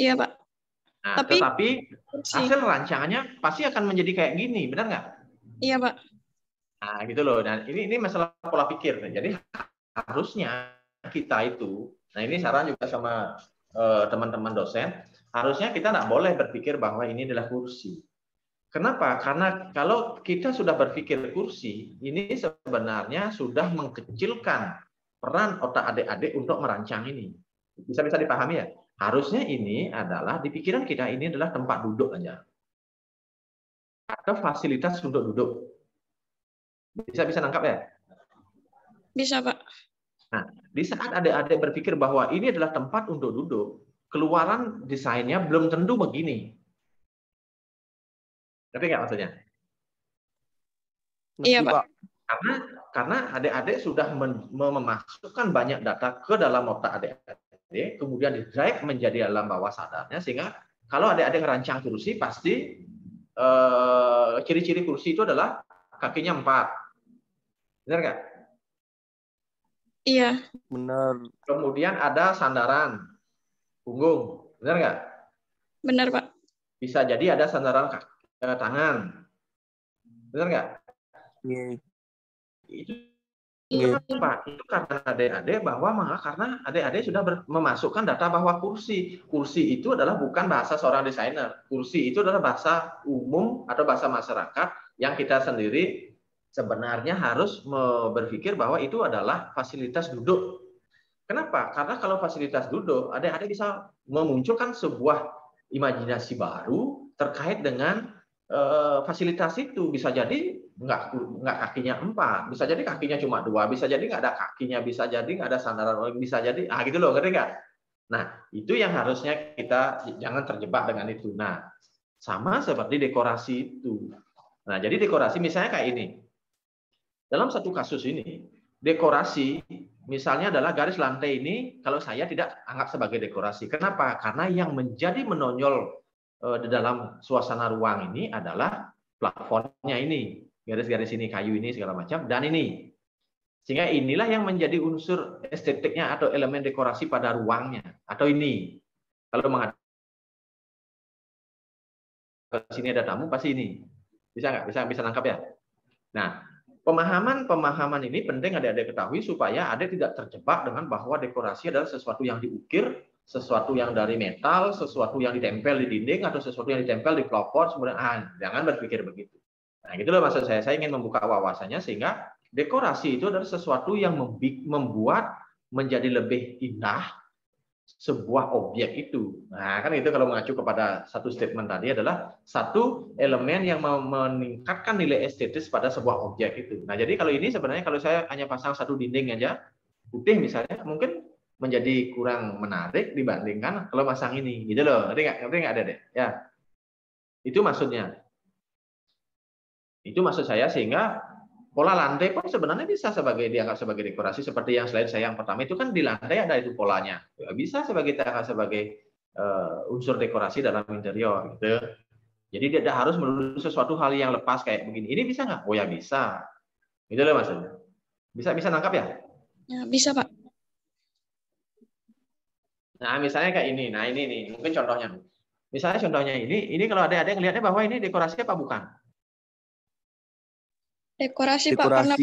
Iya, Pak. Nah, Tapi tetapi kursi. hasil rancangannya pasti akan menjadi kayak gini, benar nggak? Iya, Pak. Nah, gitu loh. Dan ini masalah pola pikir. Jadi harusnya kita itu, nah ini saran juga sama teman-teman dosen, harusnya kita nggak boleh berpikir bahwa ini adalah kursi. Kenapa? Karena kalau kita sudah berpikir kursi, ini sebenarnya sudah mengkecilkan peran otak adik-adik untuk merancang ini. Bisa-bisa dipahami ya? Harusnya ini adalah di pikiran kita ini adalah tempat duduk aja. Atau fasilitas untuk duduk. Bisa nangkap ya? Bisa, Pak. Nah, di saat adik-adik berpikir bahwa ini adalah tempat untuk duduk, keluaran desainnya belum tentu begini. Tapi nggak maksudnya? Iya, Pak. Karena adik-adik sudah memasukkan banyak data ke dalam otak adik-adik, kemudian di-drive menjadi alam bawah sadarnya, sehingga kalau adik-adik ngerancang kursi, pasti ciri-ciri kursi itu adalah kakinya 4. Benar nggak? Iya. Benar. Kemudian ada sandaran punggung. Benar nggak? Benar, Pak. Bisa jadi ada sandaran tangan. Benar nggak? Iya. Itu Iya. kenapa? Itu karena adik-adik karena adik-adik sudah memasukkan data bahwa kursi itu adalah bukan bahasa seorang desainer. Kursi itu adalah bahasa umum atau bahasa masyarakat yang kita sendiri sebenarnya harus berpikir bahwa itu adalah fasilitas duduk. Kenapa? Karena kalau fasilitas duduk, adik-adik bisa memunculkan sebuah imajinasi baru terkait dengan fasilitas itu. Bisa jadi nggak kakinya 4, bisa jadi kakinya cuma 2, bisa jadi nggak ada kakinya, bisa jadi nggak ada sandaran, bisa jadi gitu loh, ngerti nggak? Nah, itu yang harusnya kita jangan terjebak dengan itu. Nah, sama seperti dekorasi itu. Nah, jadi dekorasi misalnya kayak ini. Dalam satu kasus ini, dekorasi misalnya adalah garis lantai ini, kalau saya tidak anggap sebagai dekorasi. Kenapa? Karena yang menjadi menonjol di dalam suasana ruang ini adalah plafonnya ini, garis-garis ini, kayu ini, segala macam, dan ini. Sehingga inilah yang menjadi unsur estetiknya atau elemen dekorasi pada ruangnya. Atau ini. Kalau menghadap ke sini ada tamu, pasti ini. Bisa nggak? Bisa nangkap ya? Nah, pemahaman ini penting adik-adik ketahui supaya adik tidak terjebak dengan bahwa dekorasi adalah sesuatu yang diukir, sesuatu yang dari metal, sesuatu yang ditempel di dinding, atau sesuatu yang ditempel di plafon. Jangan berpikir begitu. Nah, gitu loh maksud saya. Saya ingin membuka wawasannya sehingga dekorasi itu adalah sesuatu yang membuat menjadi lebih indah sebuah objek itu. Nah, kan itu kalau mengacu kepada satu statement tadi adalah satu elemen yang meningkatkan nilai estetis pada sebuah objek itu. Nah, jadi kalau ini sebenarnya kalau saya hanya pasang satu dinding aja, putih misalnya, mungkin menjadi kurang menarik dibandingkan kalau pasang ini. Gitu loh. Ngerti nggak ada deh? Ya. Itu maksudnya. Itu maksud saya sehingga pola lantai pun sebenarnya bisa dianggap sebagai dekorasi seperti yang slide saya yang pertama itu kan di lantai ada itu polanya. Bisa dianggap sebagai unsur dekorasi dalam interior gitu. Jadi tidak harus melulu sesuatu hal yang lepas kayak begini. Ini bisa nggak? Oh ya bisa. Gitu loh maksudnya. Bisa nangkap ya? Ya, bisa, Pak. Nah, misalnya kayak ini. Nah, ini nih, mungkin contohnya. Misalnya contohnya ini kalau ada yang ngelihatnya bahwa ini dekorasi apa bukan? Dekorasi, Pak. Karena...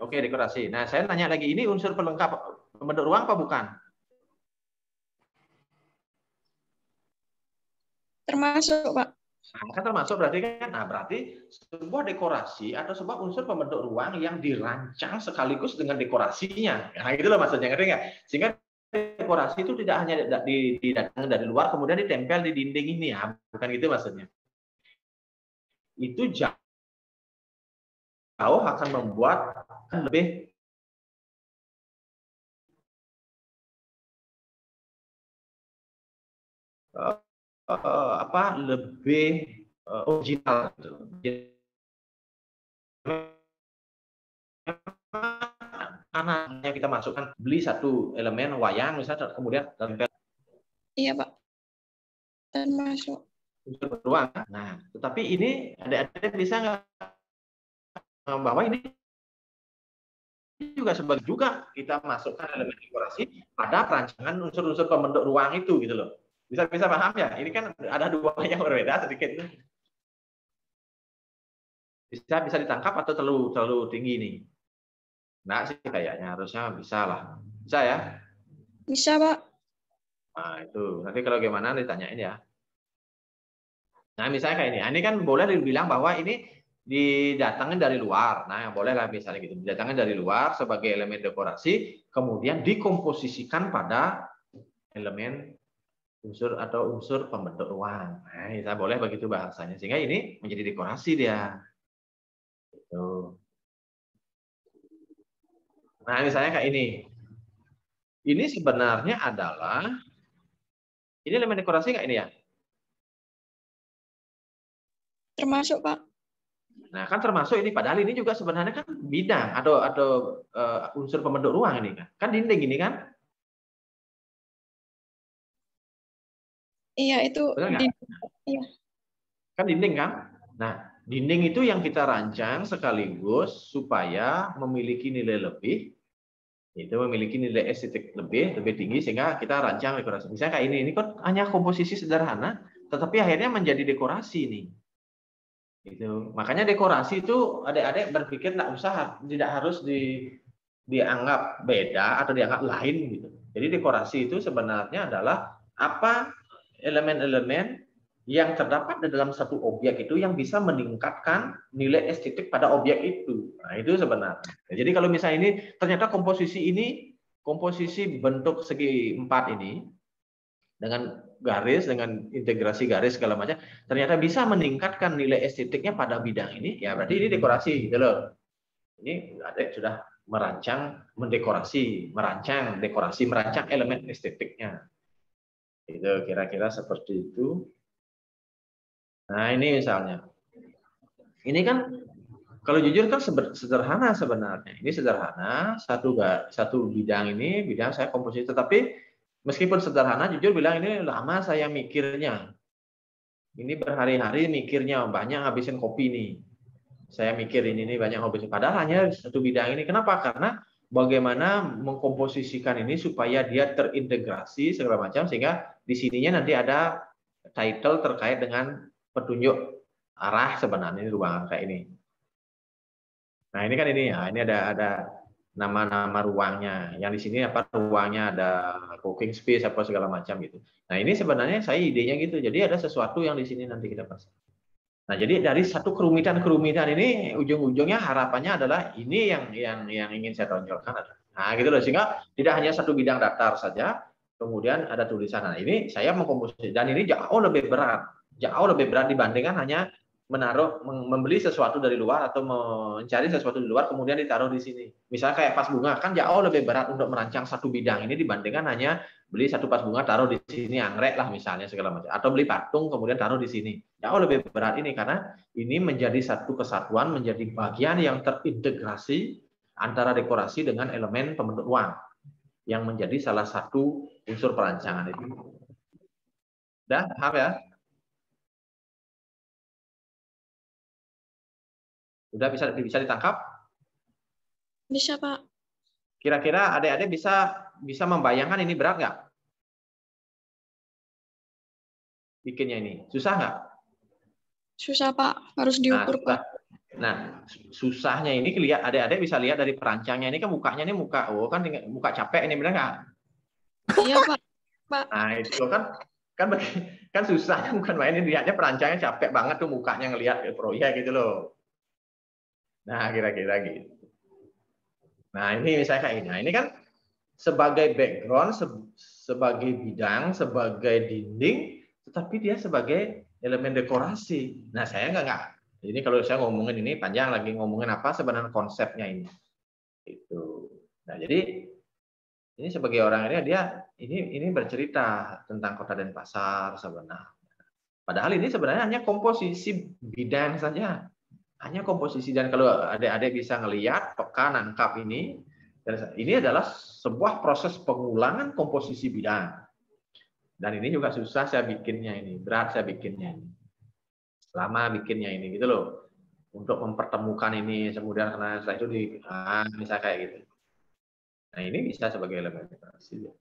Oke, dekorasi. Nah, saya tanya lagi, ini unsur pelengkap pembentuk ruang apa bukan? Termasuk, Pak. Nah, kan termasuk berarti kan. Nah, berarti sebuah dekorasi atau sebuah unsur pembentuk ruang yang dirancang sekaligus dengan dekorasinya. Nah, itu loh maksudnya, ngerti nggak? Sehingga dekorasi itu tidak hanya didatangkan dari luar kemudian ditempel di dinding ini ya, bukan gitu maksudnya. Itu jauh akan membuat lebih lebih original. Anaknya kita masukkan, beli satu elemen wayang misalnya, kemudian tempel. Iya Pak, termasuk. Unsur ruang. Nah, tetapi ini adik-adik bisa nggak bahwa ini juga sebagai juga kita masukkan elemen dekorasi pada perancangan unsur-unsur pembentuk ruang itu gitu loh. Bisa paham ya? Ini kan ada dua yang berbeda sedikit. Bisa ditangkap atau terlalu tinggi nih? Nah sih kayaknya harusnya bisa lah. Bisa ya? Bisa Pak. Nah itu nanti kalau gimana ditanyain ya. Nah misalnya kayak ini. Ini kan boleh dibilang bahwa ini didatangin dari luar. Nah, boleh lah misalnya gitu. Didatangin dari luar sebagai elemen dekorasi, kemudian dikomposisikan pada elemen unsur atau unsur pembentuk ruang. Nah, kita boleh begitu bahasanya. Sehingga ini menjadi dekorasi dia. Gitu. Nah, misalnya kayak ini. Ini sebenarnya adalah, ini elemen dekorasi nggak ini ya? Termasuk Pak. Nah, kan termasuk ini, padahal ini juga sebenarnya kan bidang atau unsur pembentuk ruang ini kan. Kan dinding ini kan? Iya, itu iya. Kan dinding kan? Nah, dinding itu yang kita rancang sekaligus supaya memiliki nilai lebih, itu memiliki nilai estetik lebih tinggi sehingga kita rancang dekorasi. Misalnya kayak ini kan hanya komposisi sederhana, tetapi akhirnya menjadi dekorasi nih. Gitu. Makanya dekorasi itu adik-adik berpikir tidak harus dianggap beda atau dianggap lain gitu. Jadi dekorasi itu sebenarnya adalah apa elemen-elemen yang terdapat di dalam satu objek itu yang bisa meningkatkan nilai estetik pada objek itu. Nah, itu sebenarnya. Jadi kalau misalnya ini ternyata komposisi bentuk segi 4 ini dengan garis, dengan integrasi garis segala macam, ternyata bisa meningkatkan nilai estetiknya pada bidang ini, ya berarti ini dekorasi gitu loh. Ini adik sudah merancang elemen estetiknya. Itu kira-kira seperti itu. Nah, ini misalnya. Ini kan kalau jujur kan sederhana sebenarnya. Ini sederhana, satu bidang ini, bidang saya komposisi, tetapi meskipun sederhana, jujur bilang ini lama saya mikirnya. Ini berhari-hari mikirnya, banyak ngabisin kopi nih. Saya mikir ini banyak ngabisin. Padahal hanya satu bidang ini. Kenapa? Karena bagaimana mengkomposisikan ini supaya dia terintegrasi segala macam, sehingga di sininya nanti ada title terkait dengan petunjuk arah sebenarnya ruangan kayak ini. Nah ini kan ini ya, ini ada nama-nama ruangnya. Yang di sini apa ruangnya ada cooking space apa segala macam gitu. Nah ini sebenarnya saya idenya gitu. Jadi ada sesuatu yang di sini nanti kita pasang. Nah jadi dari satu kerumitan ini ujung-ujungnya harapannya adalah ini yang ingin saya tonjolkan. Nah gitu loh, sehingga tidak hanya satu bidang datar saja. Kemudian ada tulisan. Nah ini saya mengkomposisi dan ini jauh lebih berat dibandingkan hanya membeli sesuatu dari luar atau mencari sesuatu di luar kemudian ditaruh di sini. Misalnya kayak vas bunga kan jauh lebih berat untuk merancang satu bidang ini dibandingkan hanya beli satu vas bunga taruh di sini anggrek lah misalnya segala macam, atau beli patung kemudian taruh di sini. Jauh lebih berat ini karena ini menjadi satu kesatuan, menjadi bagian yang terintegrasi antara dekorasi dengan elemen pembentuk ruang yang menjadi salah satu unsur perancangan itu. Dah, paham ya? Udah bisa ditangkap? Bisa, Pak. Kira-kira adik-adik bisa membayangkan ini berat nggak? Bikinnya ini. Susah nggak? Susah, Pak. Harus diukur, Pak. Nah, susahnya ini adik-adik bisa lihat dari perancangnya ini kan mukanya ini muka capek ini, benar nggak? Iya, Pak. Nah, itu kan susahnya bukan main, ini lihatnya perancangnya capek banget tuh mukanya ngelihat proyek gitu loh. Nah, kira-kira gitu. Nah, ini misalnya kayak ini. Nah, ini kan sebagai background, sebagai bidang, sebagai dinding, tetapi dia sebagai elemen dekorasi. Nah, saya enggak. Ini kalau saya ngomongin ini panjang lagi ngomongin apa sebenarnya konsepnya ini. Itu. Nah, jadi Ini sebagai orang ini dia ini bercerita tentang Kota Denpasar sebenarnya. Padahal ini sebenarnya hanya komposisi bidang saja. Hanya komposisi, dan kalau adik-adik bisa ngelihat, peka, nangkap ini adalah sebuah proses pengulangan komposisi bidang. Dan ini juga susah saya bikinnya ini, berat saya bikinnya ini. Lama bikinnya ini gitu loh. Untuk mempertemukan ini, kemudian karena setelah itu misalnya kayak gitu. Nah, ini bisa sebagai elemen dekorasi.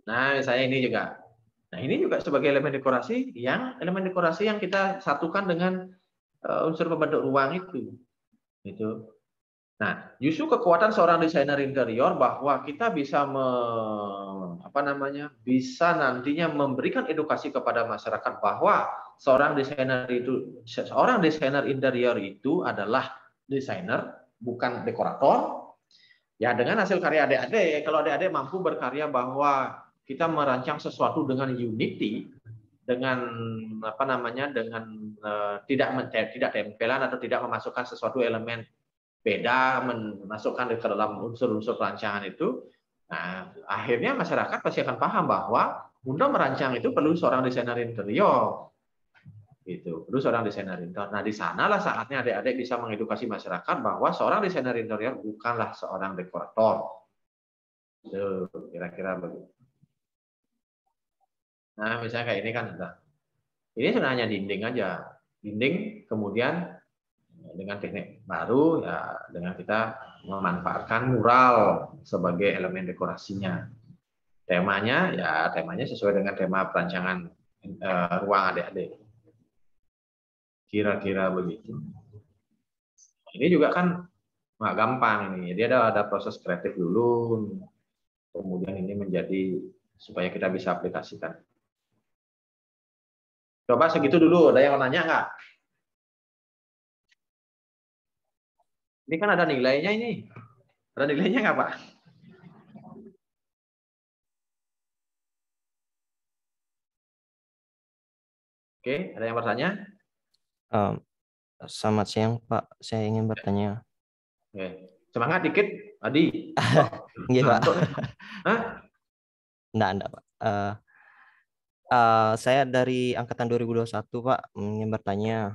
Nah, misalnya ini juga. Nah, ini juga sebagai elemen dekorasi yang kita satukan dengan unsur pembentuk ruang itu. Gitu. Nah, justru kekuatan seorang desainer interior bahwa kita bisa bisa nantinya memberikan edukasi kepada masyarakat bahwa seorang desainer interior itu adalah desainer, bukan dekorator. Ya, dengan hasil karya adik-adik, kalau adik-adik mampu berkarya bahwa kita merancang sesuatu dengan unity, dengan dengan tidak tempelan atau tidak memasukkan sesuatu elemen beda, memasukkan ke dalam unsur-unsur perancangan itu. Nah, akhirnya masyarakat pasti akan paham bahwa untuk merancang itu perlu seorang desainer interior. Gitu, perlu seorang desainer interior. Nah, di sanalah saatnya adik-adik bisa mengedukasi masyarakat bahwa seorang desainer interior bukanlah seorang dekorator. Itu kira-kira begitu. Nah, misalnya kayak ini kan, ini sebenarnya dinding aja, dinding, kemudian dengan teknik baru ya, dengan kita memanfaatkan mural sebagai elemen dekorasinya. Temanya sesuai dengan tema perancangan ruang adik-adik. Kira-kira begitu. Ini juga kan nggak gampang ini. Jadi ada proses kreatif dulu, kemudian ini menjadi supaya kita bisa aplikasikan. Coba segitu dulu. Ada yang mau nanya nggak? Ini kan ada nilainya ini. Ada nilainya nggak, Pak? Oke, ada yang bertanya? Selamat siang, Pak. Saya ingin bertanya. Oke. Semangat dikit, Adi. Iya, Pak. Hah? Enggak, Pak. Saya dari angkatan 2021, Pak, ingin bertanya.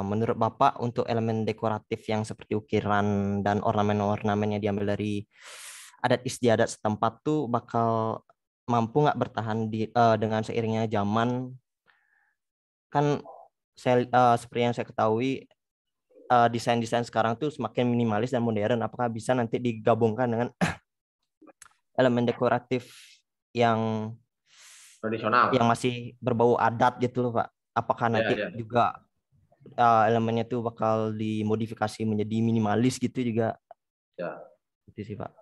Menurut Bapak untuk elemen dekoratif yang seperti ukiran dan ornamen-ornamen yang diambil dari adat istiadat setempat tuh bakal mampu nggak bertahan dengan seiringnya zaman? Kan seperti yang saya ketahui desain-desain sekarang tuh semakin minimalis dan modern. Apakah bisa nanti digabungkan dengan elemen dekoratif yang tradisional, yang masih berbau adat gitu loh, Pak? Apakah nanti juga elemennya tuh bakal dimodifikasi menjadi minimalis gitu juga? Ya. Itu sih, Pak.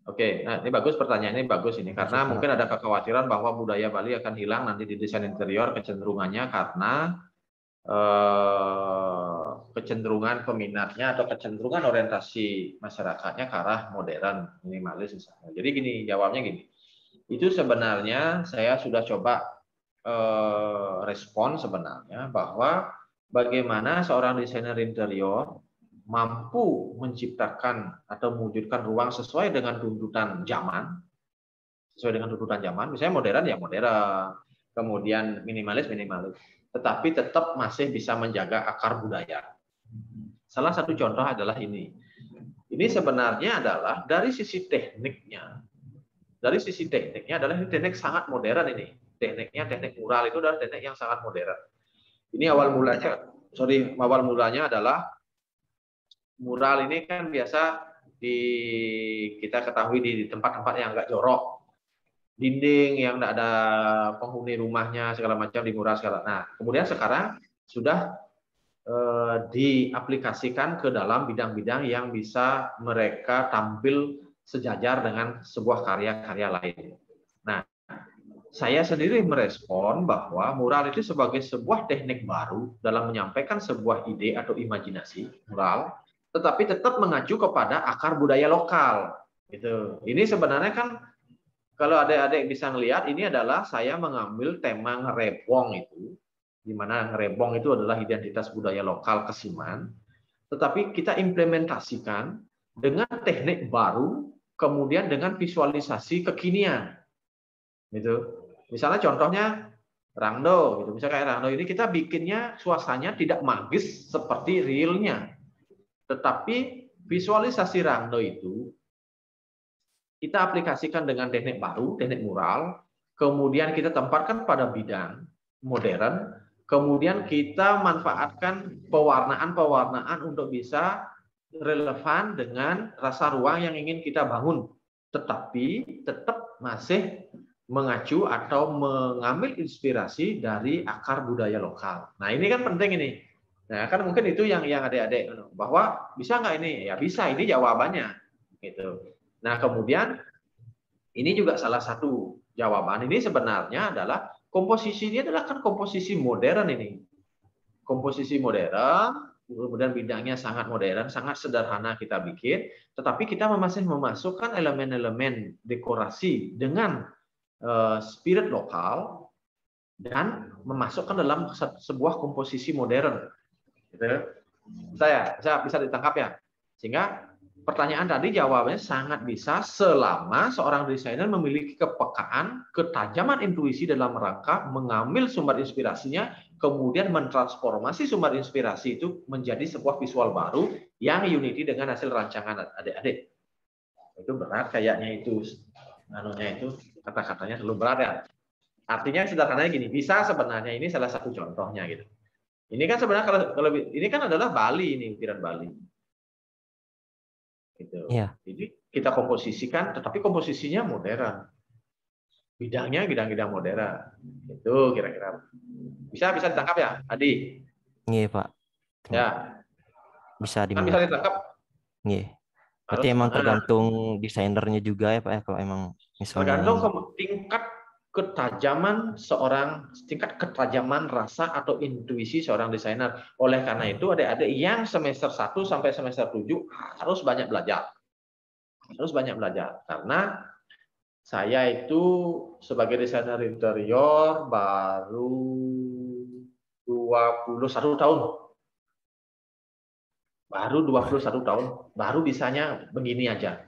Oke, nah ini bagus, pertanyaannya bagus ini, karena mungkin ada kekhawatiran bahwa budaya Bali akan hilang nanti di desain interior, kecenderungannya karena kecenderungan peminatnya atau kecenderungan orientasi masyarakatnya ke arah modern, minimalis misalnya. Jadi gini, jawabnya gini. Itu sebenarnya saya sudah coba respon sebenarnya bahwa bagaimana seorang desainer interior mampu menciptakan atau mewujudkan ruang sesuai dengan tuntutan zaman, misalnya modern ya modern, kemudian minimalis, tetapi tetap masih bisa menjaga akar budaya. Salah satu contoh adalah ini. Ini sebenarnya adalah dari sisi tekniknya adalah ini teknik sangat modern ini. Teknik mural itu adalah teknik yang sangat modern. Ini awal mulanya adalah mural ini kan biasa kita ketahui di tempat-tempat yang agak jorok, dinding yang tidak ada penghuni rumahnya segala macam di mural segala. Nah, kemudian sekarang sudah diaplikasikan ke dalam bidang-bidang yang bisa mereka tampil sejajar dengan sebuah karya-karya lain. Nah, saya sendiri merespon bahwa mural itu sebagai sebuah teknik baru dalam menyampaikan sebuah ide atau imajinasi mural, tetapi tetap mengacu kepada akar budaya lokal. Gitu. Ini sebenarnya kan kalau adik-adik bisa melihat, ini adalah saya mengambil tema ngerebong itu, di mana ngerebong itu adalah identitas budaya lokal Kesiman, tetapi kita implementasikan dengan teknik baru, kemudian dengan visualisasi kekinian. Gitu. Misalnya contohnya Rangdo, gitu. Misalnya kayak Rangdo ini kita bikinnya suasananya tidak magis seperti realnya. Tetapi visualisasi Rangdo itu kita aplikasikan dengan teknik baru, teknik mural, kemudian kita tempatkan pada bidang modern, kemudian kita manfaatkan pewarnaan-pewarnaan untuk bisa relevan dengan rasa ruang yang ingin kita bangun, tetapi tetap masih mengacu atau mengambil inspirasi dari akar budaya lokal. Nah ini kan penting ini. Nah kan mungkin itu yang adik-adik bahwa bisa nggak ini? Ya bisa, ini jawabannya. Gitu. Nah kemudian ini juga salah satu jawaban ini sebenarnya adalah komposisi ini adalah kan komposisi modern ini. Komposisi modern, kemudian bidangnya sangat modern, sangat sederhana kita bikin, tetapi kita masih memasukkan elemen-elemen dekorasi dengan spirit lokal dan memasukkan dalam sebuah komposisi modern. Gitu. Bisa ditangkap ya. Sehingga pertanyaan tadi jawabannya sangat bisa selama seorang desainer memiliki kepekaan, ketajaman intuisi dalam rangka mengambil sumber inspirasinya, kemudian mentransformasi sumber inspirasi itu menjadi sebuah visual baru yang unity dengan hasil rancangan adik-adik. Itu berat kayaknya itu. Kata-katanya terlalu berat ya. Artinya sederhananya gini, bisa sebenarnya ini salah satu contohnya gitu. Ini kan sebenarnya kalau ini kan adalah Bali ini, ukiran Bali. Gitu. Iya. Jadi kita komposisikan, tetapi komposisinya modern. Bidangnya bidang-bidang modern. Itu kira-kira. Bisa ditangkap ya, Adi? Iya, Pak. Ya. Bisa Kan bisa ditangkap. Iya. Berarti emang tergantung desainernya juga ya Pak ya, kalau emang misalnya tergantung tingkat ketajaman tingkat ketajaman rasa atau intuisi seorang desainer. Oleh karena itu adik-adik yang semester 1 sampai semester 7 harus banyak belajar. Harus banyak belajar karena saya itu sebagai desainer interior baru 21 tahun. Baru 21 tahun, baru bisanya begini aja.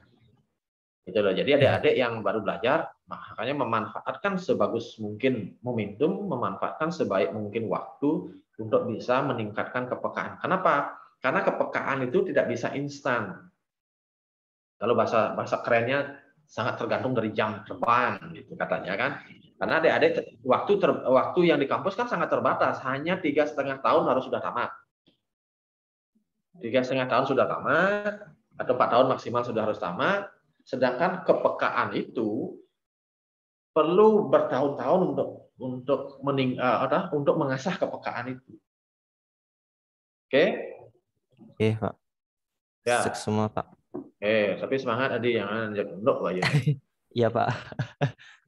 Gitu loh. Jadi adik-adik yang baru belajar, makanya memanfaatkan sebagus mungkin momentum, memanfaatkan sebaik mungkin waktu untuk bisa meningkatkan kepekaan. Kenapa? Karena kepekaan itu tidak bisa instan. Kalau bahasa kerennya sangat tergantung dari jam terbang, gitu katanya kan. Karena adik-adik waktu yang di kampus kan sangat terbatas, hanya 3,5 tahun harus sudah tamat. 3,5 tahun sudah tamat, atau 4 tahun maksimal sudah harus tamat. Sedangkan kepekaan itu perlu bertahun-tahun untuk mengasah kepekaan itu. Oke? Oke, Pak. Ya. Sukses semua, Pak. Tapi semangat Adi, jangan jatuh aja. Iya, Pak.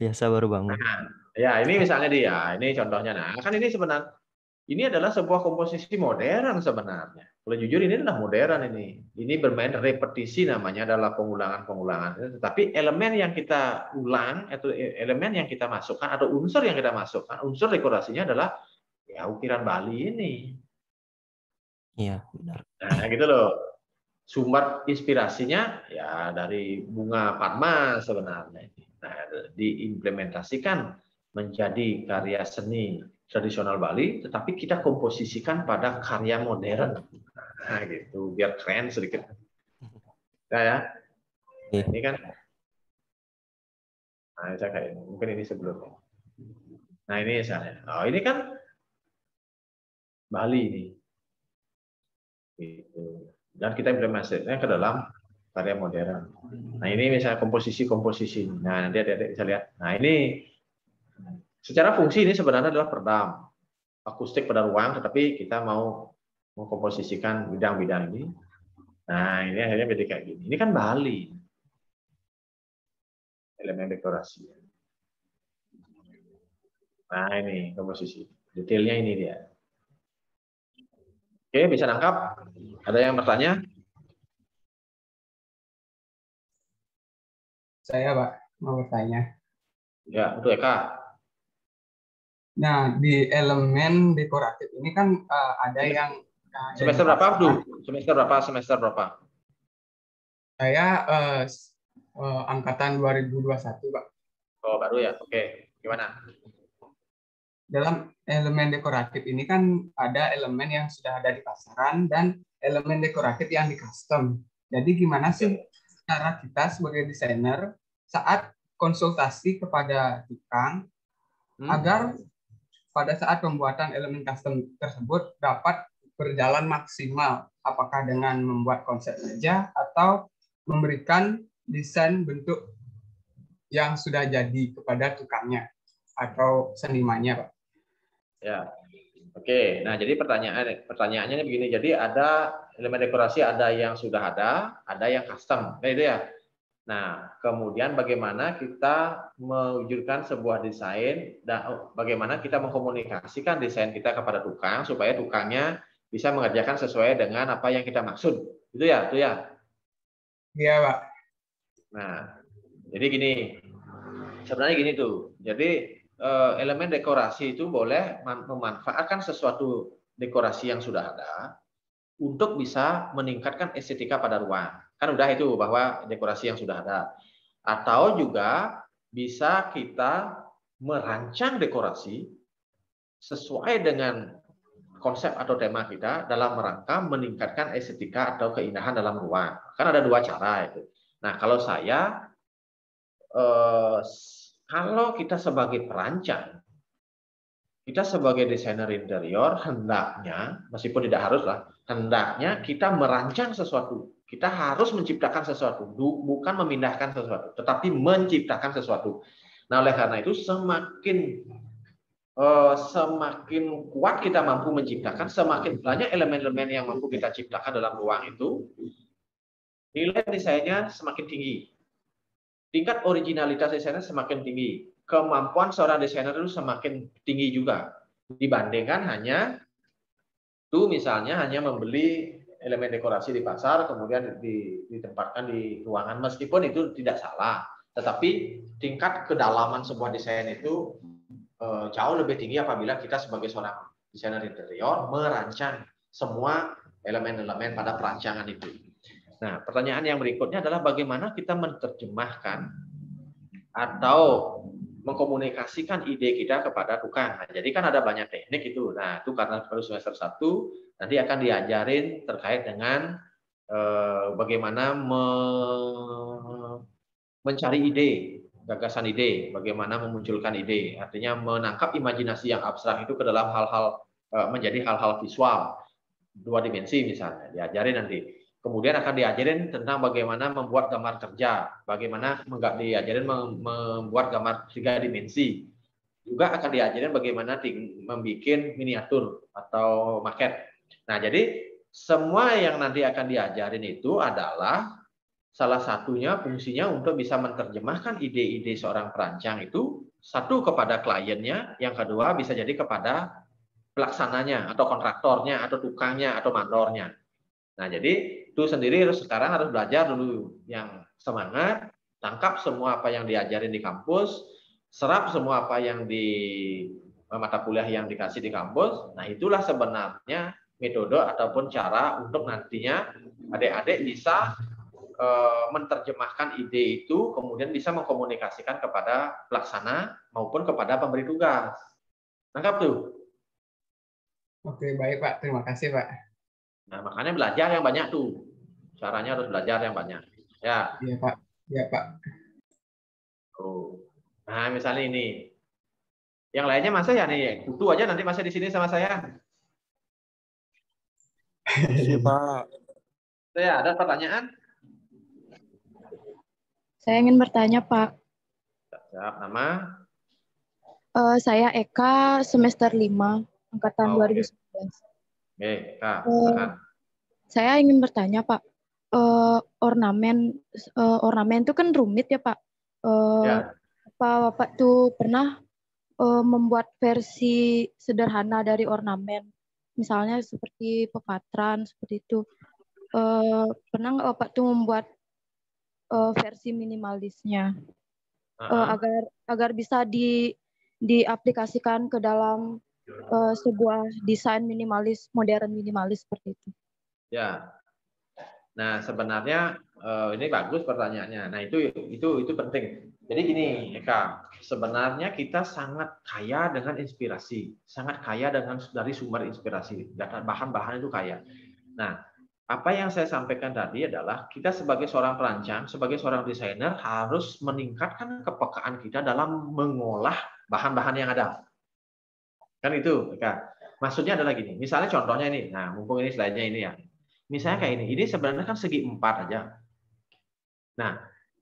Biasa baru bangun. Nah, ya, ini misalnya dia, ini contohnya. Nah, kan ini sebenarnya ini adalah sebuah komposisi modern sebenarnya. Kalau jujur ini adalah modern ini. Ini bermain repetisi namanya adalah pengulangan-pengulangan. Tetapi elemen yang kita ulang atau elemen yang kita masukkan atau unsur yang kita masukkan, unsur dekorasinya adalah ya ukiran Bali ini. Iya, benar. Nah, gitu loh. Sumber inspirasinya ya dari bunga Padma sebenarnya. Nah, diimplementasikan menjadi karya seni tradisional Bali, tetapi kita komposisikan pada karya modern. Nah, gitu, biar keren sedikit. Nah, ya. Nah, ini kan, nah, saya kayak mungkin ini sebelumnya. Nah, ini misalnya. Oh, ini kan Bali ini. Gitu. Dan kita implementasinya ke dalam karya modern. Nah, ini misalnya komposisi-komposisi. Nah, nanti adik-adik bisa lihat. Nah, ini secara fungsi ini sebenarnya adalah peredam akustik pada ruang, tetapi kita mau mengkomposisikan bidang-bidang ini. Nah, ini akhirnya jadi kayak gini. Ini kan Bali. Elemen dekorasi. Nah, ini komposisi. Detailnya ini dia. Oke, bisa nangkap? Ada yang bertanya? Saya, Pak, mau bertanya. Ya, untuk Eka. Nah, di elemen dekoratif ini kan ada yang semester berapa, Du? Semester berapa? Saya angkatan 2021, Pak. Oh, baru ya? Oke. Gimana? Dalam elemen dekoratif ini kan ada elemen yang sudah ada di pasaran dan elemen dekoratif yang di custom. Jadi gimana sih cara kita sebagai desainer saat konsultasi kepada tukang agar pada saat pembuatan elemen custom tersebut dapat berjalan maksimal? Apakah dengan membuat konsep saja atau memberikan desain bentuk yang sudah jadi kepada tukangnya atau senimannya, Pak? Ya, oke. Nah, jadi pertanyaannya begini. Jadi ada elemen dekorasi, ada yang sudah ada yang custom. Nah, itu ya. Nah, kemudian bagaimana kita mewujudkan sebuah desain dan bagaimana kita mengkomunikasikan desain kita kepada tukang supaya tukangnya bisa mengerjakan sesuai dengan apa yang kita maksud. Itu ya, itu ya. Iya, Pak. Nah, jadi gini. Sebenarnya gini tuh. Jadi elemen dekorasi itu boleh memanfaatkan sesuatu dekorasi yang sudah ada untuk bisa meningkatkan estetika pada ruang. Kan udah itu bahwa dekorasi yang sudah ada. Atau juga bisa kita merancang dekorasi sesuai dengan konsep atau tema kita dalam rangka meningkatkan estetika atau keindahan dalam ruang. Kan ada dua cara itu. Nah, kalau saya kalau kita sebagai perancang, kita sebagai desainer interior, hendaknya, meskipun tidak harus lah, hendaknya kita merancang sesuatu. Kita harus menciptakan sesuatu, bukan memindahkan sesuatu, tetapi menciptakan sesuatu. Nah, oleh karena itu semakin kuat kita mampu menciptakan, semakin banyak elemen-elemen yang mampu kita ciptakan dalam ruang itu, nilai desainnya semakin tinggi. Tingkat originalitas desainer semakin tinggi. Kemampuan seorang desainer itu semakin tinggi juga. Dibandingkan hanya itu misalnya hanya membeli elemen dekorasi di pasar, kemudian ditempatkan di ruangan. Meskipun itu tidak salah. Tetapi tingkat kedalaman sebuah desain itu jauh lebih tinggi apabila kita sebagai seorang desainer interior merancang semua elemen-elemen pada perancangan itu. Nah, pertanyaan yang berikutnya adalah bagaimana kita menerjemahkan atau mengkomunikasikan ide kita kepada tukang. Nah, jadi kan ada banyak teknik itu. Nah, itu karena baru semester 1 nanti akan diajarin terkait dengan bagaimana mencari ide, gagasan ide, bagaimana memunculkan ide. Artinya menangkap imajinasi yang abstrak itu ke dalam hal-hal menjadi hal-hal visual 2 dimensi misalnya. Diajarin nanti. Kemudian akan diajarin tentang bagaimana membuat gambar kerja, bagaimana diajarin membuat gambar 3 dimensi. Juga akan diajarin bagaimana membuat miniatur atau maket. Nah, jadi semua yang nanti akan diajarin itu adalah salah satunya fungsinya untuk bisa menerjemahkan ide-ide seorang perancang itu, satu kepada kliennya, yang kedua bisa jadi kepada pelaksananya atau kontraktornya atau tukangnya atau mandornya. Nah, jadi itu sendiri sekarang harus belajar dulu yang semangat, tangkap semua apa yang diajarin di kampus, serap semua apa yang di mata kuliah yang dikasih di kampus. Nah, itulah sebenarnya metode ataupun cara untuk nantinya adik-adik bisa menerjemahkan ide itu, kemudian bisa mengkomunikasikan kepada pelaksana maupun kepada pemberi tugas. Tangkap tuh. Oke, baik Pak. Terima kasih Pak. Nah, makanya belajar yang banyak tuh. Caranya harus belajar yang banyak. Ya. Iya, Pak. Iya, Pak. Oh. Nah, misalnya ini. Yang lainnya masa ya nih, Putu aja nanti masa di sini sama saya. Iya, Pak. Saya ada pertanyaan? Saya ingin bertanya, Pak. Siap, nama? Saya Eka, semester 5, angkatan 2019. Oke, Kak, silakan. Saya ingin bertanya, Pak. Ornamen itu kan rumit ya, Pak. Ya. Apa Bapak tuh pernah membuat versi sederhana dari ornamen? Misalnya seperti pepatran, seperti itu. Pernah nggak Bapak tuh membuat versi minimalisnya? Agar bisa diaplikasikan ke dalam sebuah desain minimalis, modern minimalis seperti itu. Ya. Nah, sebenarnya ini bagus pertanyaannya. Nah, itu penting. Jadi gini, Eka, sebenarnya kita sangat kaya dengan inspirasi, sangat kaya dari sumber inspirasi. Bahan-bahan itu kaya. Nah, apa yang saya sampaikan tadi adalah kita sebagai seorang perancang, sebagai seorang desainer harus meningkatkan kepekaan kita dalam mengolah bahan-bahan yang ada. Kan itu, Eka. Maksudnya adalah gini, misalnya contohnya ini, nah mumpung ini slide-nya ini ya. Misalnya kayak ini sebenarnya kan segi 4 aja. Nah,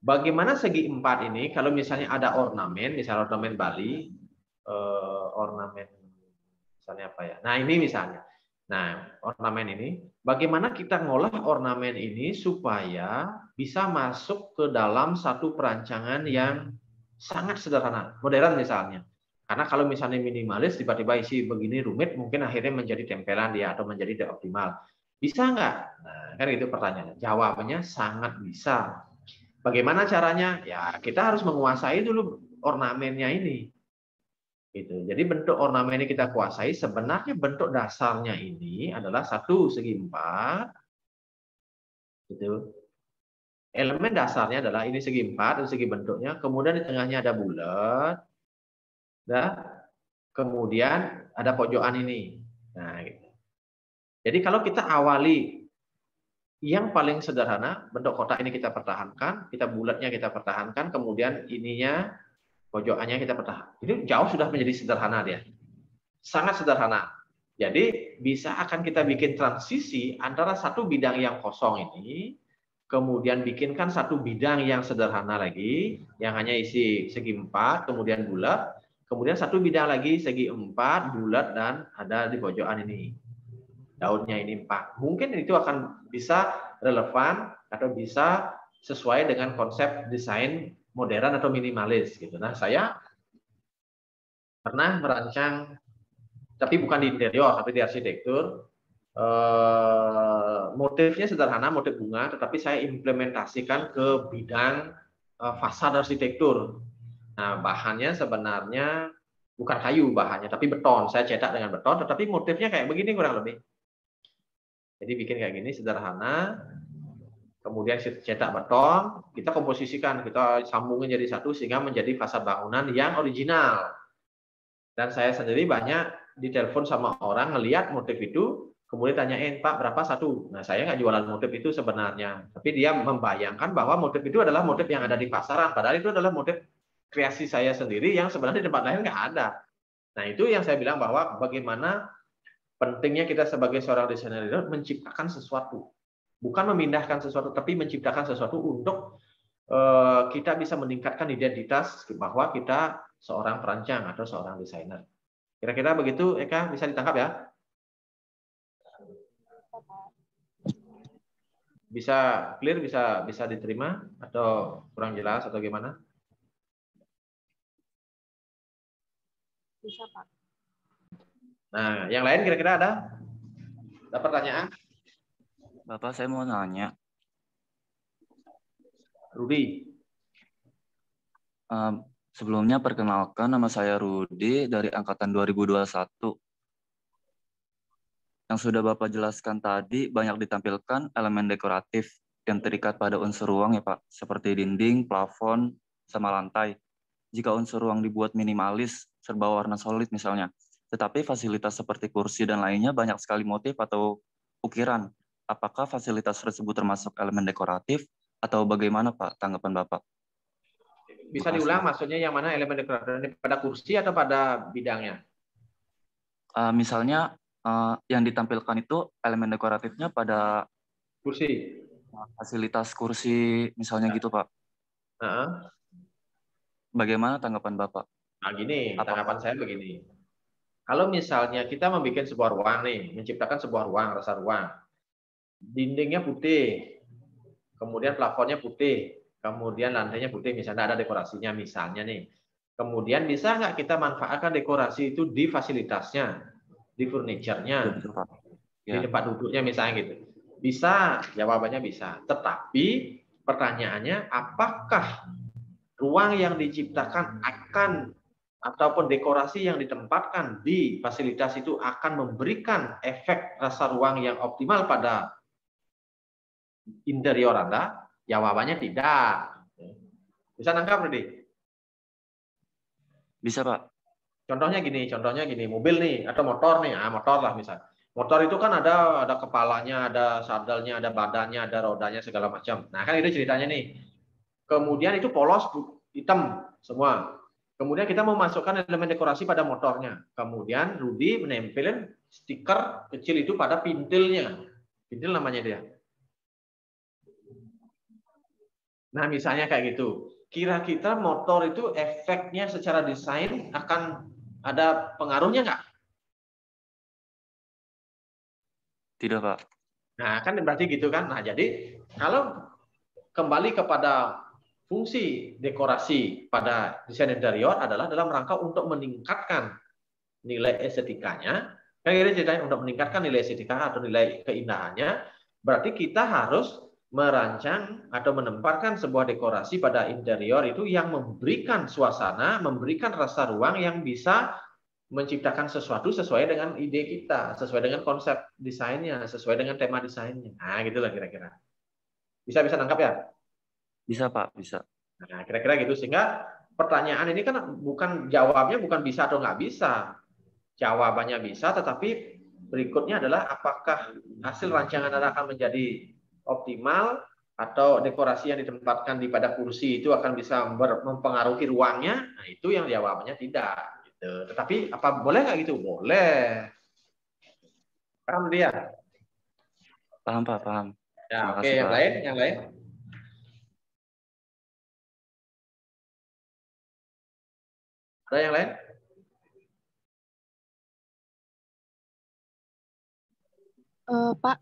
bagaimana segi 4 ini kalau misalnya ada ornamen, misalnya ornamen Bali, ornamen misalnya apa ya? Nah, ini misalnya. Nah, ornamen ini, bagaimana kita ngolah ornamen ini supaya bisa masuk ke dalam satu perancangan yang sangat sederhana, modern misalnya. Karena kalau misalnya minimalis, tiba-tiba isi begini rumit, mungkin akhirnya menjadi tempelan dia atau menjadi tidak optimal. Bisa nggak? Nah, kan itu pertanyaannya. Jawabannya sangat bisa. Bagaimana caranya? Ya, kita harus menguasai dulu ornamennya ini. Gitu. Jadi bentuk ornamen ini kita kuasai. Sebenarnya bentuk dasarnya ini adalah satu segi 4. Gitu. Elemen dasarnya adalah ini segi 4, ini segi bentuknya. Kemudian di tengahnya ada bulat. Nah, kemudian ada pojokan ini. Nah, gitu. Jadi kalau kita awali yang paling sederhana, bentuk kotak ini kita pertahankan, kita bulatnya kita pertahankan, kemudian ininya, pojokannya kita pertahankan. Ini jauh sudah menjadi sederhana dia. Sangat sederhana. Jadi bisa akan kita bikin transisi antara satu bidang yang kosong ini, kemudian bikinkan satu bidang yang sederhana lagi, yang hanya isi segi 4, kemudian bulat, kemudian satu bidang lagi segi 4, bulat, dan ada di pojokan ini. Daunnya ini 4. Mungkin itu akan bisa relevan atau bisa sesuai dengan konsep desain modern atau minimalis gitu. Nah, saya pernah merancang, tapi bukan di interior, tapi di arsitektur. Motifnya sederhana, motif bunga, tetapi saya implementasikan ke bidang fasad arsitektur. Nah, bahannya sebenarnya bukan kayu bahannya, tapi beton. Saya cetak dengan beton, tetapi motifnya kayak begini kurang lebih. Jadi bikin kayak gini sederhana, kemudian cetak beton, kita komposisikan, kita sambungin jadi satu sehingga menjadi fasad bangunan yang original. Dan saya sendiri banyak ditelepon sama orang ngelihat motif itu, kemudian tanyain, Pak berapa satu? Nah, saya nggak jualan motif itu sebenarnya, tapi dia membayangkan bahwa motif itu adalah motif yang ada di pasaran, padahal itu adalah motif kreasi saya sendiri yang sebenarnya di tempat lain nggak ada. Nah, itu yang saya bilang bahwa bagaimana pentingnya kita sebagai seorang desainer itu menciptakan sesuatu. Bukan memindahkan sesuatu, tapi menciptakan sesuatu untuk kita bisa meningkatkan identitas bahwa kita seorang perancang atau seorang desainer. Kira-kira begitu, Eka, bisa ditangkap ya? Bisa clear, bisa diterima, atau kurang jelas, atau gimana? Bisa, Pak. Nah, yang lain kira-kira ada pertanyaan? Bapak, saya mau nanya. Rudi. Sebelumnya perkenalkan, nama saya Rudi dari angkatan 2021. Yang sudah Bapak jelaskan tadi banyak ditampilkan elemen dekoratif yang terikat pada unsur ruang ya Pak, seperti dinding, plafon, sama lantai. Jika unsur ruang dibuat minimalis, serba warna solid misalnya, tetapi fasilitas seperti kursi dan lainnya banyak sekali motif atau ukiran. Apakah fasilitas tersebut termasuk elemen dekoratif atau bagaimana Pak tanggapan Bapak? Bisa diulang maksudnya yang mana elemen dekoratif, pada kursi atau pada bidangnya? Misalnya yang ditampilkan itu elemen dekoratifnya pada kursi, fasilitas kursi misalnya gitu Pak. Bagaimana tanggapan Bapak? Nah gini, tanggapan saya begini. Kalau misalnya kita membuat sebuah ruang nih, menciptakan sebuah ruang, rasa ruang, dindingnya putih, kemudian plafonnya putih, kemudian lantainya putih, misalnya ada dekorasinya misalnya nih. Kemudian bisa nggak kita manfaatkan dekorasi itu di fasilitasnya, di furniture-nya, di tempat duduknya misalnya gitu. Bisa, jawabannya bisa. Tetapi pertanyaannya, apakah ruang yang diciptakan akan ataupun dekorasi yang ditempatkan di fasilitas itu akan memberikan efek rasa ruang yang optimal pada interior Anda? Jawabannya tidak. Bisa nangkap, Rudy? Bisa, Pak. Contohnya gini, mobil nih atau motor nih, motor lah misal. Motor itu kan ada kepalanya, ada sadelnya, ada badannya, ada rodanya segala macam. Nah, kan itu ceritanya nih. Kemudian itu polos hitam semua. Kemudian kita memasukkan elemen dekorasi pada motornya. Kemudian Rudy menempelin stiker kecil itu pada pintilnya. Pintil namanya dia. Nah, misalnya kayak gitu. Kira-kira motor itu efeknya secara desain akan ada pengaruhnya nggak? Tidak, Pak. Nah, kan berarti gitu kan. Nah, jadi kalau kembali kepada fungsi dekorasi pada desain interior adalah dalam rangka untuk meningkatkan nilai estetikanya. Kan ini ceritanya untuk meningkatkan nilai estetika atau nilai keindahannya, berarti kita harus merancang atau menempatkan sebuah dekorasi pada interior itu yang memberikan suasana, memberikan rasa ruang yang bisa menciptakan sesuatu sesuai dengan ide kita, sesuai dengan konsep desainnya, sesuai dengan tema desainnya. Nah, gitulah kira-kira. Bisa nangkap ya? Bisa, Pak, bisa. Nah, kira-kira gitu. Sehingga pertanyaan ini kan jawabnya bukan bisa atau nggak bisa. Jawabannya bisa, tetapi berikutnya adalah apakah hasil rancangan Anda akan menjadi optimal atau dekorasi yang ditempatkan di pada kursi itu akan bisa mempengaruhi ruangnya. Nah, itu yang jawabannya tidak. Tetapi apa boleh nggak gitu? Boleh. Paham dia? Paham, Pak, paham. Ya, oke. Yang lain? Ada yang lain? Pak,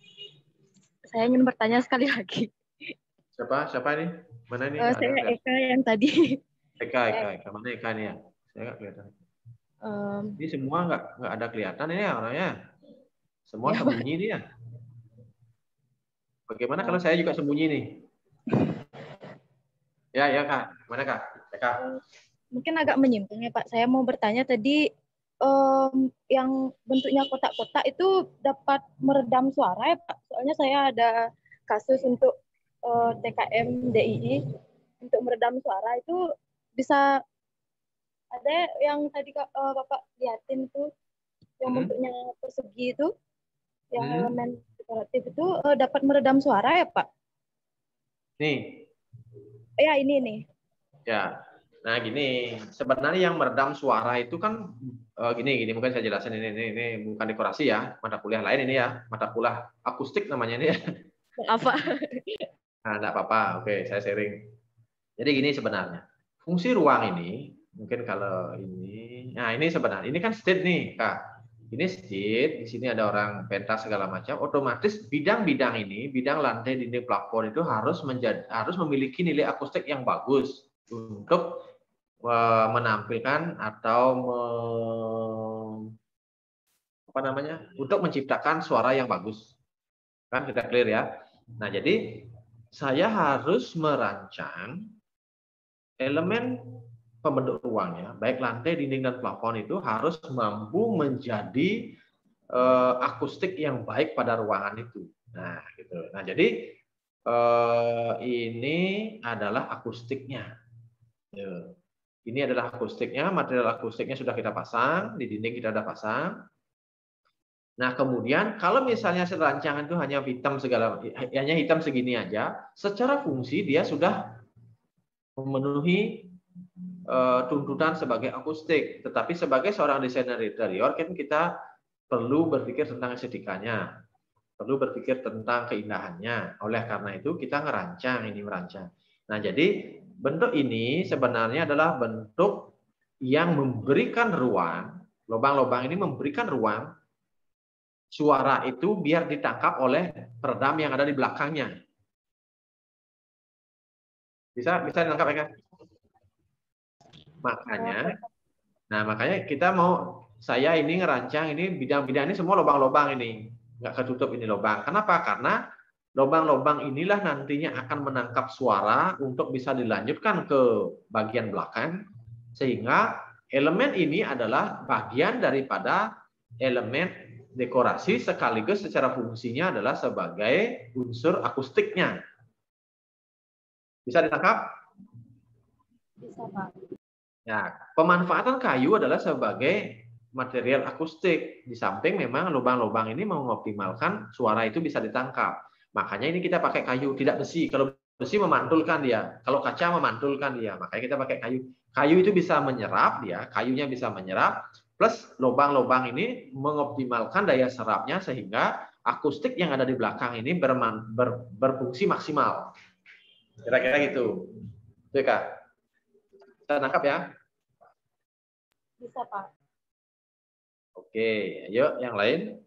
saya ingin bertanya sekali lagi. Siapa ini? Mana ini? Saya Eka yang tadi. Eka. Mana Eka ini ya? Saya nggak kelihatan. Ini semua nggak ada kelihatan ini ya orangnya. Semua ya, sembunyi dia. Bagaimana kalau saya juga sembunyi nih? Ya Kak. Mana Kak? Eka. Mungkin agak menyimpang ya Pak. Saya mau bertanya tadi yang bentuknya kotak-kotak itu dapat meredam suara ya Pak? Soalnya saya ada kasus untuk TKM DII untuk meredam suara itu bisa ada yang tadi Bapak lihatin tuh yang bentuknya persegi itu yang elemen dekoratif itu dapat meredam suara ya Pak? Nih. Ya ini nih. Ya. Nah gini, sebenarnya yang meredam suara itu kan gini mungkin saya jelasin ini bukan dekorasi ya, mata kuliah lain ini ya, mata kuliah akustik namanya ini ya. Apa? Nah, enggak apa-apa. Oke, saya sharing. Jadi gini sebenarnya. Fungsi ruang ini mungkin kalau ini, nah ini sebenarnya ini kan state nih, Kak. Ini state, di sini ada orang pentas segala macam, otomatis bidang-bidang ini, bidang lantai, dinding, plafon itu harus memiliki nilai akustik yang bagus untuk menampilkan atau untuk menciptakan suara yang bagus. Kan kita clear ya. Nah, jadi saya harus merancang elemen pembentuk ruangnya, baik lantai, dinding, dan plafon itu harus mampu menjadi akustik yang baik pada ruangan itu. Nah, gitu. Nah, jadi ini adalah akustiknya. Ini adalah akustiknya, material akustiknya sudah kita pasang, di dinding kita sudah pasang. Nah, kemudian kalau misalnya rancangan itu hanya hitam segini aja, secara fungsi dia sudah memenuhi tuntutan sebagai akustik. Tetapi sebagai seorang desainer interior kan kita perlu berpikir tentang estetikanya, perlu berpikir tentang keindahannya. Oleh karena itu kita merancang. Nah, jadi bentuk ini sebenarnya adalah bentuk yang memberikan ruang, lubang-lubang ini memberikan ruang suara itu biar ditangkap oleh peredam yang ada di belakangnya. Bisa ditangkap ya kan? Makanya saya ini ngerancang ini bidang-bidang ini semua lubang-lubang ini, nggak ketutup ini lubang. Kenapa? Karena lubang-lubang inilah nantinya akan menangkap suara untuk bisa dilanjutkan ke bagian belakang, sehingga elemen ini adalah bagian daripada elemen dekorasi sekaligus secara fungsinya adalah sebagai unsur akustiknya. Bisa ditangkap? Bisa, Pak. Ya, pemanfaatan kayu adalah sebagai material akustik. Di samping memang lubang-lubang ini mengoptimalkan suara itu bisa ditangkap. Makanya ini kita pakai kayu, tidak besi. Kalau besi memantulkan dia, kalau kaca memantulkan dia. Makanya kita pakai kayu. Kayu itu bisa menyerap dia, kayunya bisa menyerap, plus lubang-lubang ini mengoptimalkan daya serapnya sehingga akustik yang ada di belakang ini berfungsi maksimal. Kira-kira gitu. Itu Kak. Kita tangkap ya. Bisa, Pak. Oke, ayo yang lain.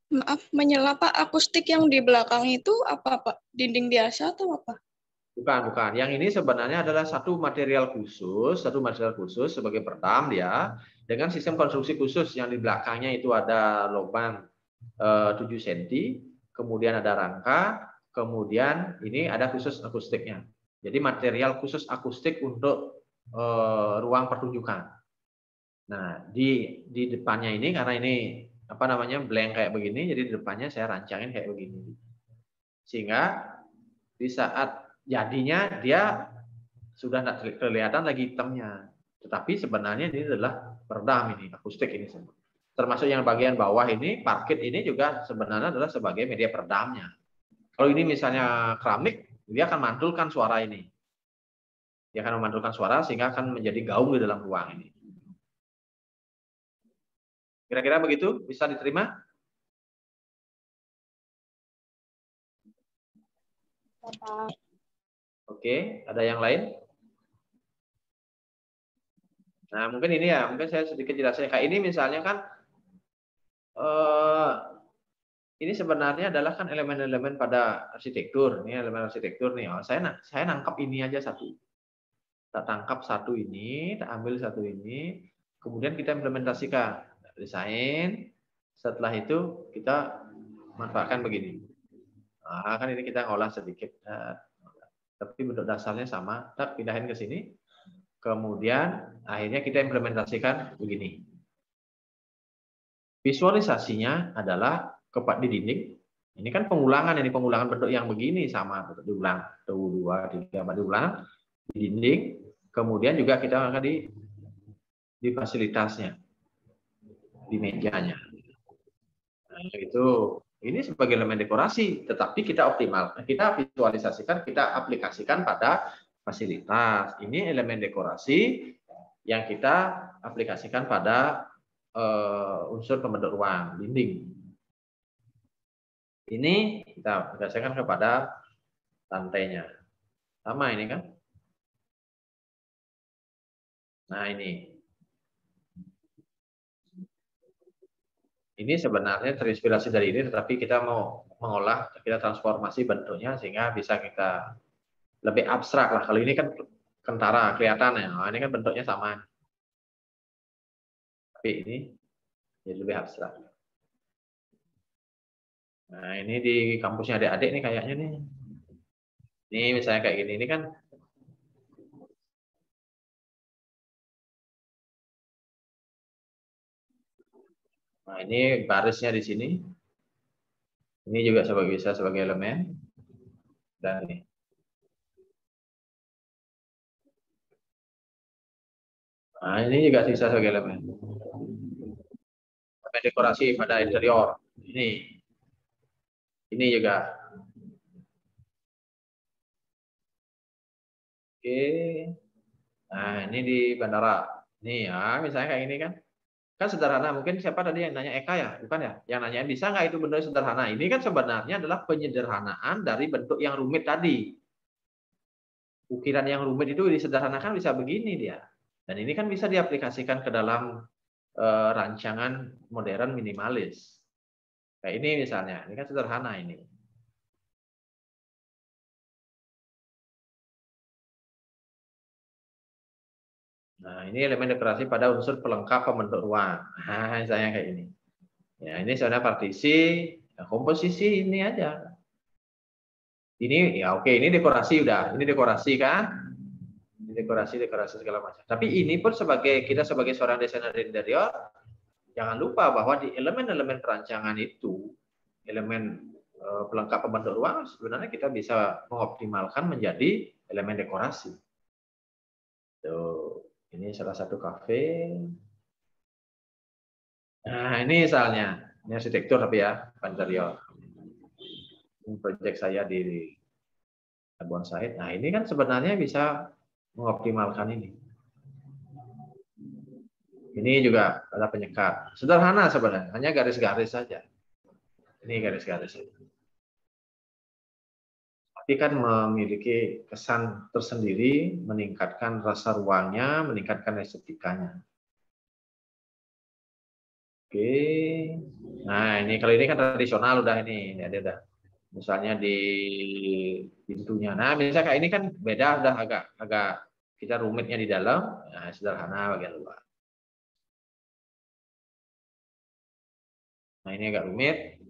Maaf, menyela Pak, akustik yang di belakang itu apa Pak? Dinding biasa atau apa? Bukan, bukan. Yang ini sebenarnya adalah satu material khusus sebagai peredam dia dengan sistem konstruksi khusus yang di belakangnya itu ada lubang 7 cm, kemudian ada rangka, kemudian ini ada khusus akustiknya. Jadi material khusus akustik untuk ruang pertunjukan. Nah, di depannya ini karena ini apa namanya blank kayak begini, jadi di depannya saya rancangin kayak begini. Sehingga di saat jadinya dia sudah tidak kelihatan lagi hitamnya. Tetapi sebenarnya ini adalah peredam ini, akustik ini semua. Termasuk yang bagian bawah ini, parket ini juga sebenarnya adalah sebagai media peredamnya. Kalau ini misalnya keramik, dia akan mantulkan suara ini. Dia akan memantulkan suara sehingga akan menjadi gaung di dalam ruang ini. Kira-kira begitu? Bisa diterima? Oke, ada yang lain? Nah, mungkin ini ya, mungkin saya sedikit jelasnya. Kayak ini misalnya kan, ini sebenarnya adalah kan elemen-elemen pada arsitektur. Ini elemen arsitektur nih. Oh, saya nangkap ini aja satu. Kita tangkap satu ini, kita ambil satu ini, kemudian kita implementasikan. Desain, setelah itu kita manfaatkan begini. Nah, kan ini kita ngolah sedikit, tapi bentuk dasarnya sama. Kita pindahin ke sini, kemudian akhirnya kita implementasikan begini. Visualisasinya adalah di dinding. Ini kan pengulangan, ini pengulangan bentuk yang begini sama bentuk diulang, 2, 3, 4 diulang di dinding. Kemudian juga kita akan di fasilitasnya. Di mejanya. Nah, itu ini sebagai elemen dekorasi, tetapi kita optimal, kita visualisasikan, kita aplikasikan pada fasilitas. Ini elemen dekorasi yang kita aplikasikan pada unsur pembentuk ruang, dinding. Ini kita aplikasikan kepada lantainya. Sama ini kan? Nah, ini sebenarnya terinspirasi dari ini, tetapi kita mau mengolah, kita transformasi bentuknya sehingga bisa kita lebih abstrak lah. Kalau ini kan kentara, kelihatan ya. Nah, ini kan bentuknya sama. Tapi ini jadi lebih abstrak. Nah, ini di kampusnya adik-adik nih kayaknya nih. Ini misalnya kayak gini, ini kan nah, ini barisnya di sini. Ini juga bisa sebagai elemen. Dan ini. Nah, ini juga bisa sebagai elemen. Elemen dekorasi pada interior. Ini juga. Oke. Nah, ini di bandara. Nih ya, misalnya kayak ini kan. Kan sederhana, mungkin siapa tadi yang nanya Eka ya? Bukan ya? Yang nanya bisa nggak itu bentuk sederhana? Ini kan sebenarnya adalah penyederhanaan dari bentuk yang rumit tadi. Ukiran yang rumit itu disederhanakan bisa begini dia. Dan ini kan bisa diaplikasikan ke dalam rancangan modern minimalis. Kayak ini misalnya, ini kan sederhana ini. Nah, ini elemen dekorasi pada unsur pelengkap pembentuk ruang. Nah, misalnya kayak ini. Ya, ini sebenarnya partisi, ya, komposisi ini aja. Ini ya oke, ini dekorasi udah. Ini dekorasi kan? Ini dekorasi segala macam. Tapi ini pun kita sebagai seorang desainer interior jangan lupa bahwa di elemen-elemen perancangan itu, elemen pelengkap pembentuk ruang sebenarnya kita bisa mengoptimalkan menjadi elemen dekorasi. Tuh, ini salah satu kafe. Nah, ini misalnya, ini arsitektur tapi ya, bukan interior. Ini proyek saya di Labuan Said. Nah, ini kan sebenarnya bisa mengoptimalkan ini. Ini juga ada penyekat. Sederhana sebenarnya, hanya garis-garis saja. Ini garis-garis saja. Tapi kan memiliki kesan tersendiri, meningkatkan rasa ruangnya, meningkatkan estetikanya. Oke. Nah, ini kalau ini kan tradisional udah ini ada udah. Misalnya di pintunya. Nah, misalnya kayak ini kan beda, udah agak kita rumitnya di dalam, nah, sederhana bagian luar. Nah, ini agak rumit.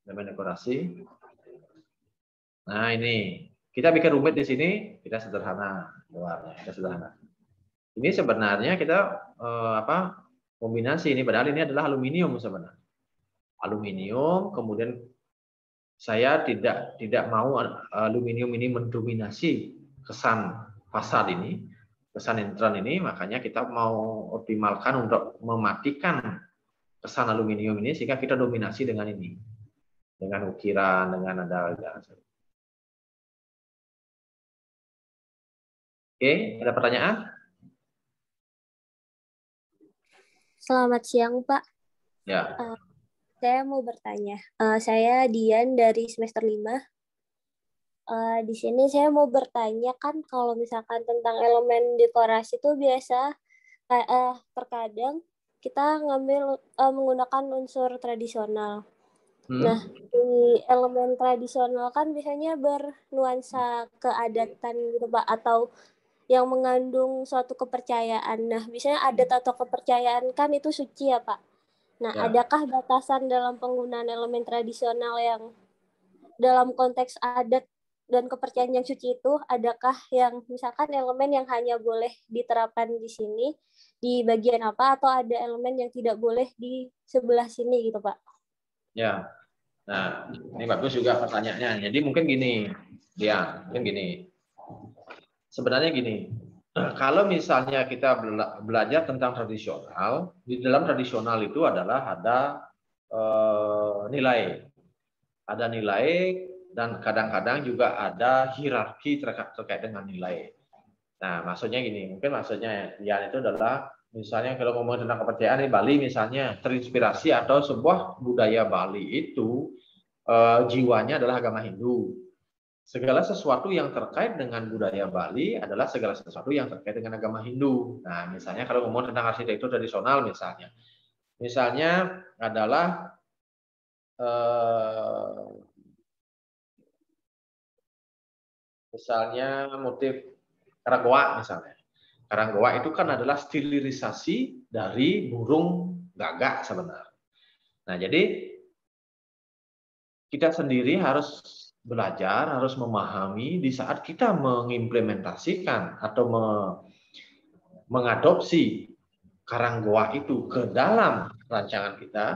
Elemen dekorasi. Nah, ini kita bikin rumit di sini, kita sederhana luarnya, kita sederhana. Ini sebenarnya kita kombinasi ini, padahal ini adalah aluminium sebenarnya. Aluminium, kemudian saya tidak mau aluminium ini mendominasi kesan fasad ini, kesan intern ini, makanya kita mau optimalkan untuk mematikan kesan aluminium ini sehingga kita dominasi dengan ini, dengan ukiran, dengan ada. Oke, ada pertanyaan? Selamat siang, Pak. Ya. Saya mau bertanya. Saya Dian dari semester 5. Di sini saya mau bertanya kan kalau misalkan tentang elemen dekorasi itu biasa terkadang kita menggunakan unsur tradisional. Nah, di elemen tradisional kan biasanya bernuansa keadatan gitu, Pak, atau yang mengandung suatu kepercayaan. Nah, biasanya adat atau kepercayaan kan itu suci ya, Pak. Nah, adakah batasan dalam penggunaan elemen tradisional yang dalam konteks adat dan kepercayaan yang suci itu, adakah yang misalkan elemen yang hanya boleh diterapkan di sini, di bagian apa, atau ada elemen yang tidak boleh di sebelah sini gitu, Pak? Ya, nah ini bagus juga pertanyaannya. Jadi mungkin gini, ya mungkin gini. Sebenarnya gini, kalau misalnya kita belajar tentang tradisional, di dalam tradisional itu adalah ada nilai, dan kadang-kadang juga ada hierarki terkait dengan nilai. Nah, maksudnya gini, mungkin maksudnya Dian itu adalah misalnya kalau ngomong tentang kepercayaan di Bali misalnya terinspirasi atau sebuah budaya Bali itu jiwanya adalah agama Hindu. Segala sesuatu yang terkait dengan budaya Bali adalah segala sesuatu yang terkait dengan agama Hindu. Nah, misalnya kalau ngomong tentang arsitektur tradisional misalnya adalah misalnya motif karanggoa misalnya. Karanggoa itu kan adalah stilisasi dari burung gagak sebenarnya. Nah, jadi kita sendiri harus belajar, harus memahami di saat kita mengimplementasikan atau mengadopsi karanggoa itu ke dalam rancangan kita.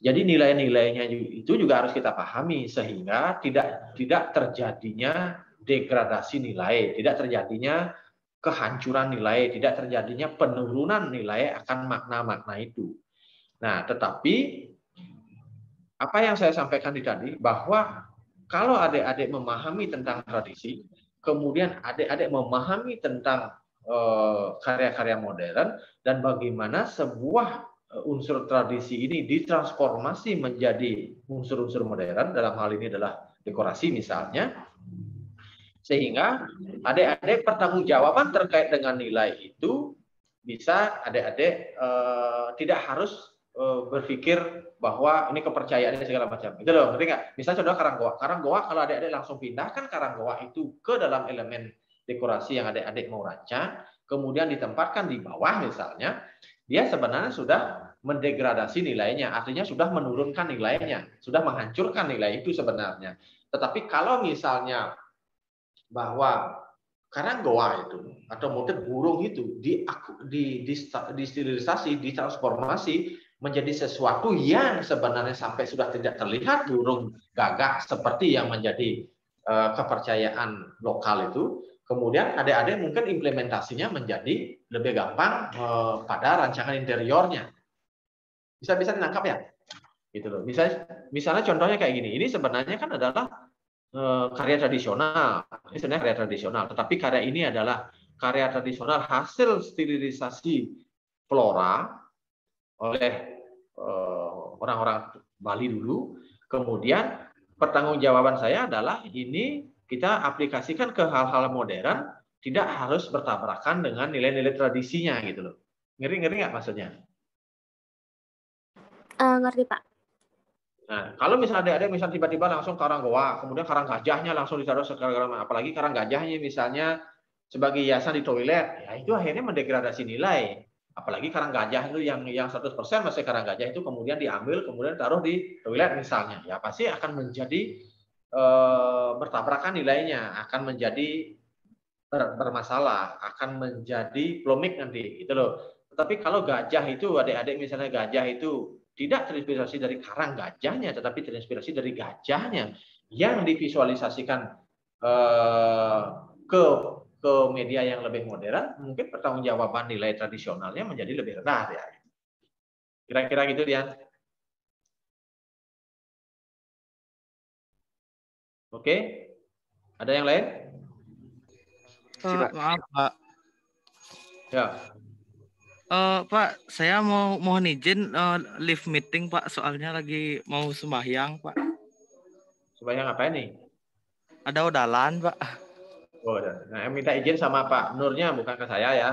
Jadi nilai-nilainya itu juga harus kita pahami sehingga tidak terjadinya degradasi nilai, tidak terjadinya kehancuran nilai, tidak terjadinya penurunan nilai akan makna-makna itu. Nah, tetapi apa yang saya sampaikan tadi bahwa kalau adik-adik memahami tentang tradisi, kemudian adik-adik memahami tentang karya-karya modern dan bagaimana sebuah unsur tradisi ini ditransformasi menjadi unsur-unsur modern, dalam hal ini adalah dekorasi misalnya, sehingga adik-adik pertanggungjawaban terkait dengan nilai itu bisa adik-adik tidak harus berpikir bahwa ini kepercayaan ini segala macam. Itu loh, ngerti nggak? Misalnya contoh karanggoa kalau adik-adik langsung pindahkan karanggoa itu ke dalam elemen dekorasi yang adik-adik mau rancang, kemudian ditempatkan di bawah misalnya, dia sebenarnya sudah mendegradasi nilainya, artinya sudah menurunkan nilainya, sudah menghancurkan nilai itu sebenarnya. Tetapi kalau misalnya bahwa karanggoa itu atau motif burung itu distilisasi, ditransformasi menjadi sesuatu yang sebenarnya sampai sudah tidak terlihat burung gagak seperti yang menjadi kepercayaan lokal itu, kemudian adik-adik mungkin implementasinya menjadi lebih gampang pada rancangan interiornya. Bisa ditangkap ya? Gitu loh. Misalnya contohnya kayak gini. Ini sebenarnya kan adalah karya tradisional. Ini sebenarnya karya tradisional, tetapi karya ini adalah karya tradisional hasil sterilisasi flora oleh orang-orang Bali dulu. Kemudian pertanggungjawaban saya adalah ini kita aplikasikan ke hal-hal modern, tidak harus bertabrakan dengan nilai-nilai tradisinya gitu loh. Ngeri nggak maksudnya? Ngerti Pak. Nah, kalau misalnya adik-adik misal tiba-tiba langsung karang goa, kemudian karang gajahnya langsung ditaruh segala, apalagi karang gajahnya misalnya sebagai hiasan di toilet, ya itu akhirnya mendegradasi nilai. Apalagi karang gajah itu yang 100% masih karang gajah itu kemudian diambil kemudian taruh di toilet misalnya, ya pasti akan menjadi bertabrakan nilainya, akan menjadi bermasalah, akan menjadi polemik nanti gitu loh. Tetapi kalau gajah itu adik-adik misalnya gajah itu tidak terinspirasi dari karang gajahnya, tetapi terinspirasi dari gajahnya yang divisualisasikan ke media yang lebih modern, mungkin pertanggungjawaban nilai tradisionalnya menjadi lebih rendah ya. Kira-kira gitu ya. Oke, ada yang lain? Maaf Pak. Ya. Pak, saya mohon izin live meeting Pak, soalnya lagi mau sembahyang Pak. Sembahyang apa ini? Ada udalan Pak. Oh, nah, minta izin sama Pak Nurnya, bukan ke saya ya.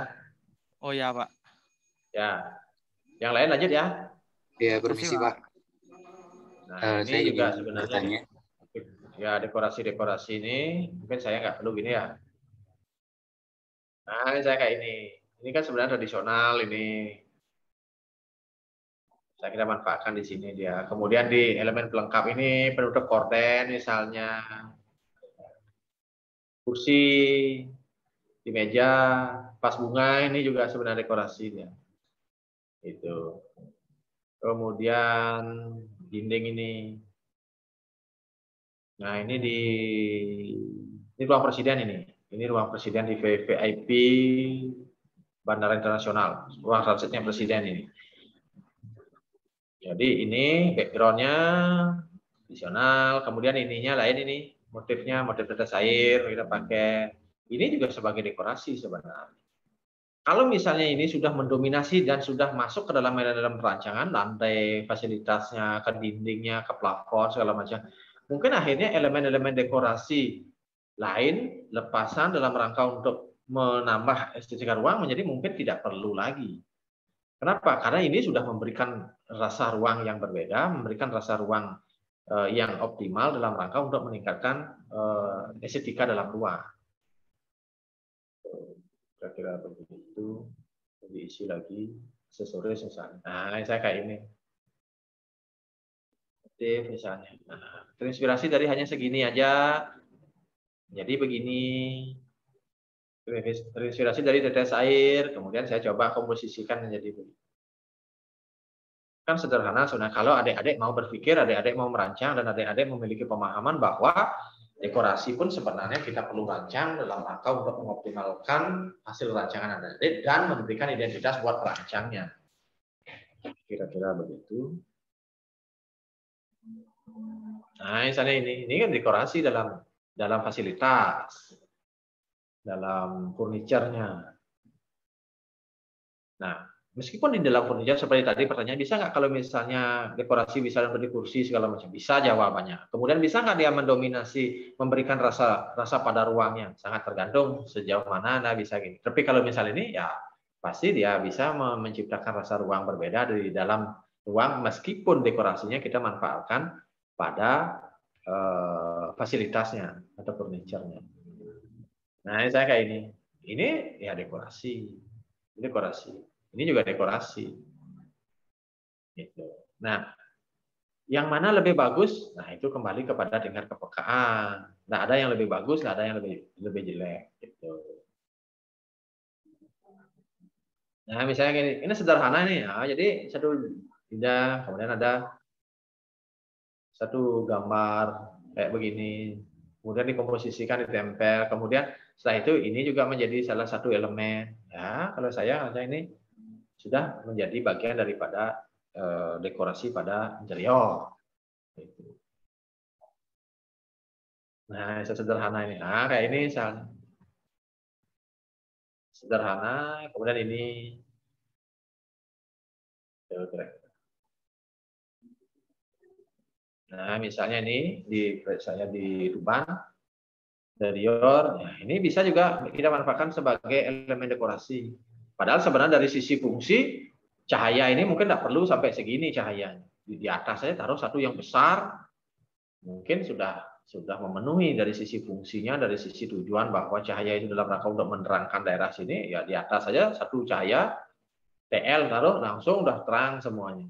Oh ya Pak. Ya, yang lain lanjut ya. Ya, permisi Pak. Nah, saya ini juga ingin sebenarnya bertanya. Ya, dekorasi-dekorasi ini mungkin saya nggak perlu gini ya. Nah, ini saya kayak ini. Ini kan sebenarnya tradisional ini. Saya kira manfaatkan di sini dia. Kemudian di elemen pelengkap ini penutup korden misalnya. Kursi di meja, vas bunga ini juga sebenarnya dekorasinya. Itu. Kemudian dinding ini. Nah, ini ruang presiden ini. Ini ruang presiden di VIP Bandara Internasional. Ruang transitnya presiden ini. Jadi ini background-nya tradisional. Kemudian ininya lain ini. Motifnya motif tetes air kita pakai. Ini juga sebagai dekorasi sebenarnya. Kalau misalnya ini sudah mendominasi dan sudah masuk ke dalam perancangan, lantai, fasilitasnya, ke dindingnya, ke plafon, segala macam, mungkin akhirnya elemen-elemen dekorasi lain, lepasan dalam rangka untuk menambah estetika ruang menjadi mungkin tidak perlu lagi. Kenapa? Karena ini sudah memberikan rasa ruang yang berbeda, memberikan rasa ruang yang optimal dalam rangka untuk meningkatkan estetika dalam ruang. Kira-kira begitu. Diisi lagi aksesoris misalnya. Nah, saya kayak ini. Motif misalnya. Nah, terinspirasi dari hanya segini aja. Jadi begini. Terinspirasi dari tetes air. Kemudian saya coba komposisikan menjadi begini. Kan sederhana sebenarnya. Kalau adik-adik mau berpikir, adik-adik mau merancang, dan adik-adik memiliki pemahaman bahwa dekorasi pun sebenarnya kita perlu rancang dalam rangka untuk mengoptimalkan hasil rancangan adik-adik dan memberikan identitas buat perancangnya. Kira-kira begitu. Nah, misalnya ini kan dekorasi dalam fasilitas, dalam furniture-nya. Nah, meskipun di dalam furniture seperti tadi pertanyaan, bisa nggak kalau misalnya dekorasi bisa seperti kursi segala macam? Bisa jawabannya. Kemudian bisa nggak dia mendominasi, memberikan rasa pada ruangnya? Sangat tergantung sejauh mana Anda bisa gini. Tapi kalau misalnya ini ya pasti dia bisa menciptakan rasa ruang berbeda dari dalam ruang meskipun dekorasinya kita manfaatkan pada fasilitasnya atau furniture-nya. Nah, ini saya kayak ini. Ini ya dekorasi. Dekorasi. Ini juga dekorasi. Gitu. Nah, yang mana lebih bagus? Nah, itu kembali kepada dengan kepekaan. Nah, ada yang lebih bagus, nggak ada yang lebih jelek. Gitu. Nah, misalnya gini, ini sederhana nih. Nah, jadi Pindah, kemudian ada satu gambar kayak begini, kemudian dikomposisikan, ditempel, kemudian setelah itu ini juga menjadi salah satu elemen. Ya, kalau saya ada ini sudah menjadi bagian daripada dekorasi pada interior. Nah, sederhana ini. Nah, kayak ini misalnya. Sederhana, kemudian ini. Nah, misalnya ini saya di Tuban, interior. Nah, ini bisa juga kita manfaatkan sebagai elemen dekorasi. Padahal sebenarnya dari sisi fungsi, cahaya ini mungkin tidak perlu sampai segini cahayanya. Di atas saya taruh satu yang besar, mungkin sudah memenuhi dari sisi fungsinya, dari sisi tujuan bahwa cahaya itu dalam rangka untuk menerangkan daerah sini, ya di atas saja satu cahaya TL taruh langsung udah terang semuanya.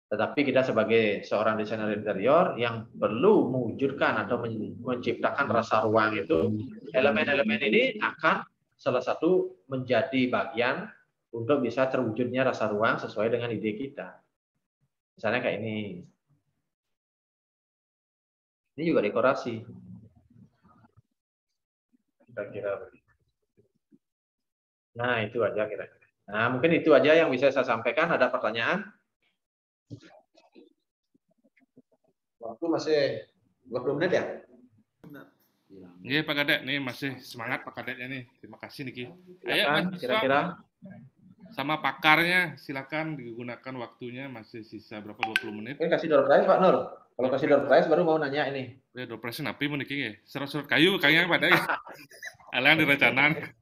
Tetapi kita sebagai seorang desainer interior yang perlu mewujudkan atau menciptakan rasa ruang itu, elemen-elemen ini akan salah satu menjadi bagian untuk bisa terwujudnya rasa ruang sesuai dengan ide kita. Misalnya kayak ini. Ini juga dekorasi. Kira-kira begitu. Nah, itu aja kira-kira. Nah, mungkin itu aja yang bisa saya sampaikan. Ada pertanyaan? Waktu masih 20 menit ya? Iya Pak Kadek, nih masih semangat Pak Kadeknya nih. Terima kasih Niki. Ayo Silakan, kira-kira. Sama pakarnya, silakan digunakan waktunya, masih sisa berapa 20 menit. Ini kasih door prize Pak Nur. Kalau kasih door prize baru mau nanya ini. Ya, door prize napi mau Niki ya? Serot-serot kayu kayaknya Pak Kadek. Alang direncanakan.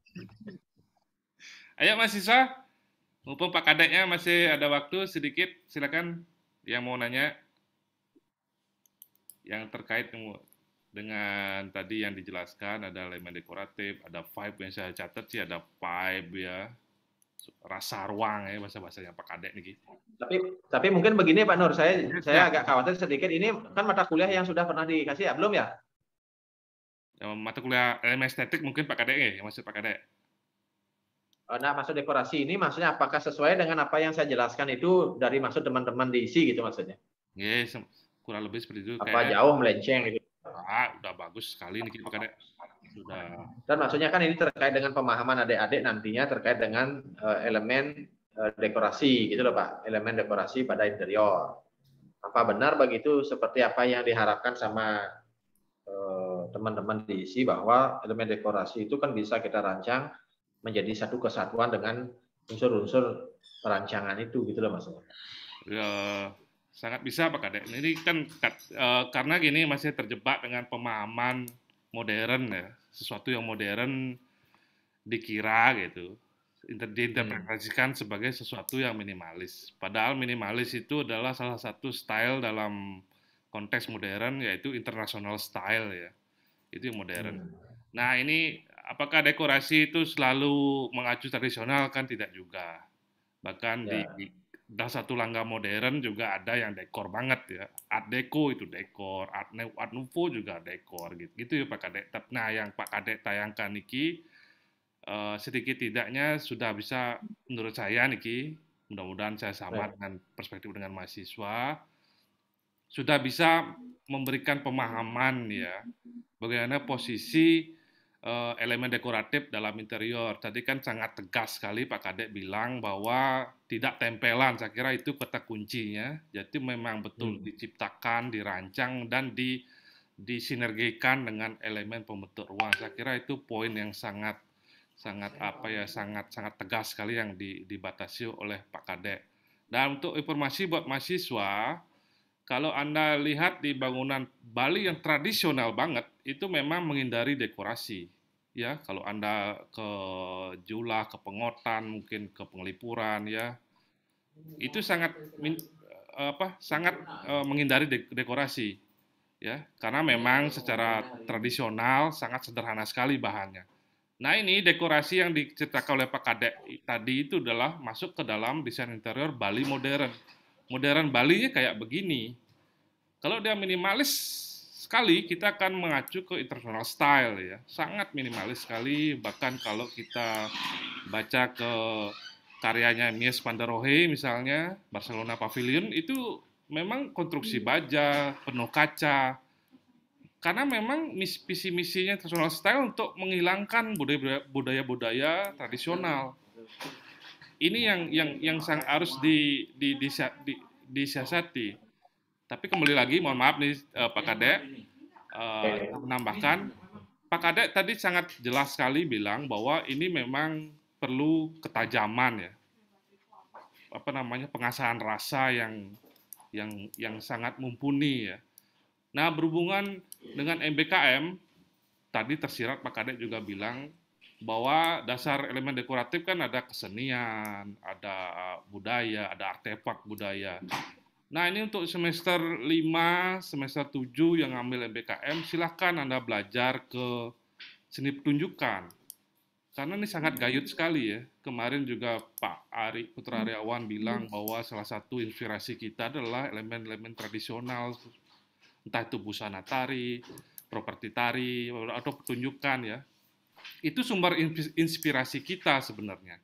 Ayo mahasiswa, mumpung Pak Kadeknya masih ada waktu sedikit, silakan yang mau nanya. Yang terkait dengan tadi yang dijelaskan, ada elemen dekoratif, ada vibe yang saya catat sih, ada vibe ya, rasa ruang ya bahasa-bahasanya Pak Kadek nih. Tapi mungkin begini Pak Nur, saya agak khawatir sedikit. Ini kan mata kuliah yang sudah pernah dikasih ya, belum ya? Mata kuliah elemen estetik mungkin Pak Kadek ya, yang maksud Pak Kadek. Nah, maksud dekorasi ini maksudnya apakah sesuai dengan apa yang saya jelaskan itu dari maksud teman-teman diisi gitu maksudnya? Yes, kurang lebih seperti itu. Apa kayak, jauh melenceng gitu? Udah bagus sekali nih Pak Kadek. Sudah. Dan maksudnya kan ini terkait dengan pemahaman adik-adik nantinya terkait dengan elemen dekorasi gitu loh Pak, elemen dekorasi pada interior. Apa benar begitu seperti apa yang diharapkan sama teman-teman diisi bahwa elemen dekorasi itu kan bisa kita rancang menjadi satu kesatuan dengan unsur-unsur perancangan itu gitu loh maksudnya. Ya, sangat bisa Pak Kadek. Ini kan karena gini masih terjebak dengan pemahaman modern ya, sesuatu yang modern dikira gitu, diinterpretasikan sebagai sesuatu yang minimalis. Padahal minimalis itu adalah salah satu style dalam konteks modern, yaitu international style ya, itu yang modern. Nah ini apakah dekorasi itu selalu mengacu tradisional? Kan tidak juga. Bahkan di dalam satu langgam modern juga ada yang dekor banget ya. Art Deco itu dekor, Art Nouveau juga dekor gitu ya Pak Kadek. Nah yang Pak Kadek tayangkan niki sedikit tidaknya sudah bisa menurut saya niki, mudah-mudahan saya sama dengan perspektif dengan mahasiswa, sudah bisa memberikan pemahaman ya bagaimana posisi elemen dekoratif dalam interior. Tadi kan sangat tegas sekali Pak Kadek bilang bahwa tidak tempelan. Saya kira itu kata kuncinya. Jadi memang betul diciptakan, dirancang, dan disinergikan dengan elemen pembentuk ruang. Saya kira itu poin yang sangat tegas sekali yang dibatasi oleh Pak Kadek. Dan untuk informasi buat mahasiswa, kalau Anda lihat di bangunan Bali yang tradisional banget, itu memang menghindari dekorasi. Ya, kalau Anda ke Jula, ke Pengotan, mungkin ke Penglipuran, ya, itu sangat menghindari dekorasi, ya, karena memang secara tradisional sangat sederhana sekali bahannya. Nah ini dekorasi yang diciptakan oleh Pak Kadek tadi itu adalah masuk ke dalam desain interior Bali modern. Modern Bali-nya kayak begini. Kalau dia minimalis sekali, kita akan mengacu ke international style ya. Sangat minimalis sekali, bahkan kalau kita baca ke karyanya Mies van der Rohe misalnya, Barcelona Pavilion, itu memang konstruksi baja, penuh kaca. Karena memang visi misinya tradisional style untuk menghilangkan budaya-budaya tradisional. Ini yang harus disiasati. Tapi kembali lagi, mohon maaf nih Pak Kadek, menambahkan, Pak Kadek tadi sangat jelas sekali bilang bahwa ini memang perlu ketajaman ya, pengasahan rasa yang sangat mumpuni ya. Nah, berhubungan dengan MBKM, tadi tersirat Pak Kadek juga bilang bahwa dasar elemen dekoratif kan ada kesenian, ada budaya, ada artefak budaya. Nah, ini untuk semester 5, semester 7 yang ambil MBKM, silahkan Anda belajar ke seni pertunjukan. Karena ini sangat gayut sekali ya. Kemarin juga Pak Ari Putra Aryawan bilang bahwa salah satu inspirasi kita adalah elemen-elemen tradisional, entah itu busana tari, properti tari, atau pertunjukan ya. Itu sumber inspirasi kita sebenarnya.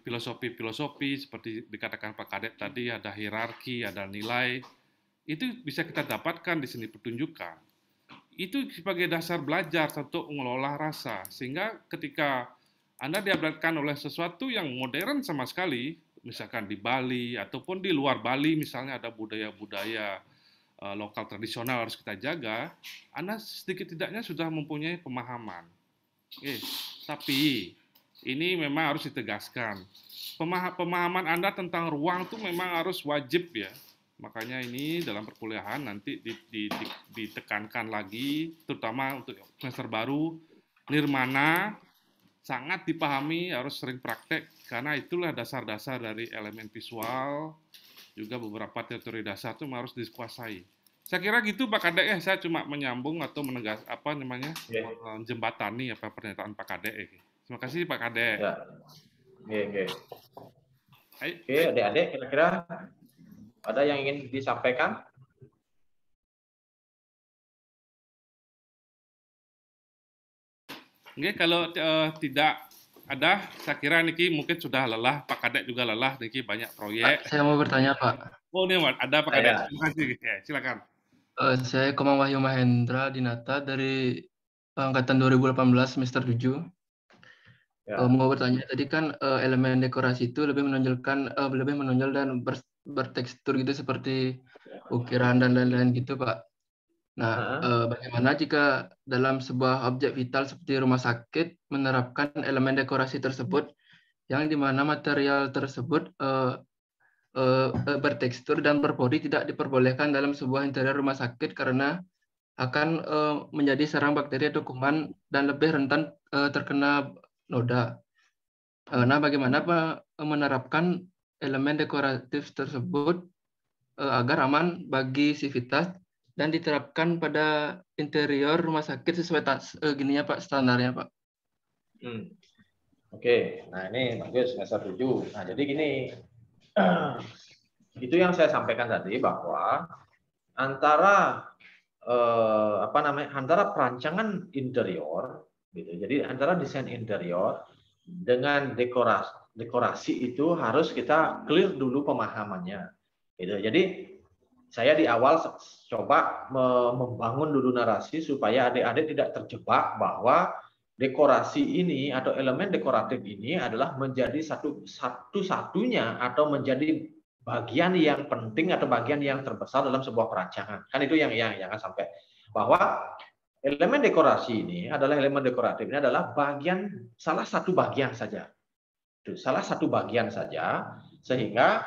Filosofi seperti dikatakan Pak Kadek tadi, ada hierarki, ada nilai. Itu bisa kita dapatkan di seni pertunjukan. Itu sebagai dasar belajar untuk mengelola rasa. Sehingga ketika Anda dihadapkan oleh sesuatu yang modern sama sekali, misalkan di Bali ataupun di luar Bali misalnya ada budaya-budaya lokal tradisional harus kita jaga, Anda sedikit tidaknya sudah mempunyai pemahaman. Tapi ini memang harus ditegaskan. Pemahaman Anda tentang ruang itu memang harus wajib ya. Makanya ini dalam perkuliahan nanti ditekankan lagi, terutama untuk semester baru, nirmana sangat dipahami, harus sering praktek, karena itulah dasar-dasar dari elemen visual, juga beberapa teori dasar itu harus dikuasai. Saya kira gitu Pak Kadek ya, saya cuma menyambung atau menegas jembatani pernyataan Pak Kadek ya. Terima kasih Pak Kadek. Ya. Oke, adik-adik kira-kira ada yang ingin disampaikan? Oke, kalau tidak ada, saya kira Niki mungkin sudah lelah, Pak Kadek juga lelah, Niki banyak proyek. Saya mau bertanya Pak. Oh ini ada Pak Kadek, terima kasih. Ya, silakan. Saya Komang Wahyu Mahendra Dinata dari angkatan 2018 semester 7. Ya. Mau bertanya, tadi kan elemen dekorasi itu lebih menonjol dan bertekstur gitu seperti ukiran dan lain-lain gitu Pak. Nah, bagaimana jika dalam sebuah objek vital seperti rumah sakit menerapkan elemen dekorasi tersebut yang dimana material tersebut bertekstur dan berpori tidak diperbolehkan dalam sebuah interior rumah sakit karena akan menjadi sarang bakteri atau kuman dan lebih rentan terkena noda. Nah, bagaimana menerapkan elemen dekoratif tersebut agar aman bagi sivitas dan diterapkan pada interior rumah sakit sesuai gininya Pak, standarnya Pak. Oke, nah ini bagus semester 7. Nah, jadi gini, itu yang saya sampaikan tadi bahwa antara antara perancangan interior gitu. Jadi antara desain interior dengan dekorasi itu harus kita clear dulu pemahamannya. Gitu. Jadi saya di awal coba membangun dulu narasi supaya adik-adik tidak terjebak bahwa dekorasi ini atau elemen dekoratif ini adalah menjadi satu-satunya atau menjadi bagian yang penting atau bagian yang terbesar dalam sebuah perancangan. Kan itu yang jangan sampai bahwa elemen dekorasi ini adalah salah satu bagian saja. Salah satu bagian saja sehingga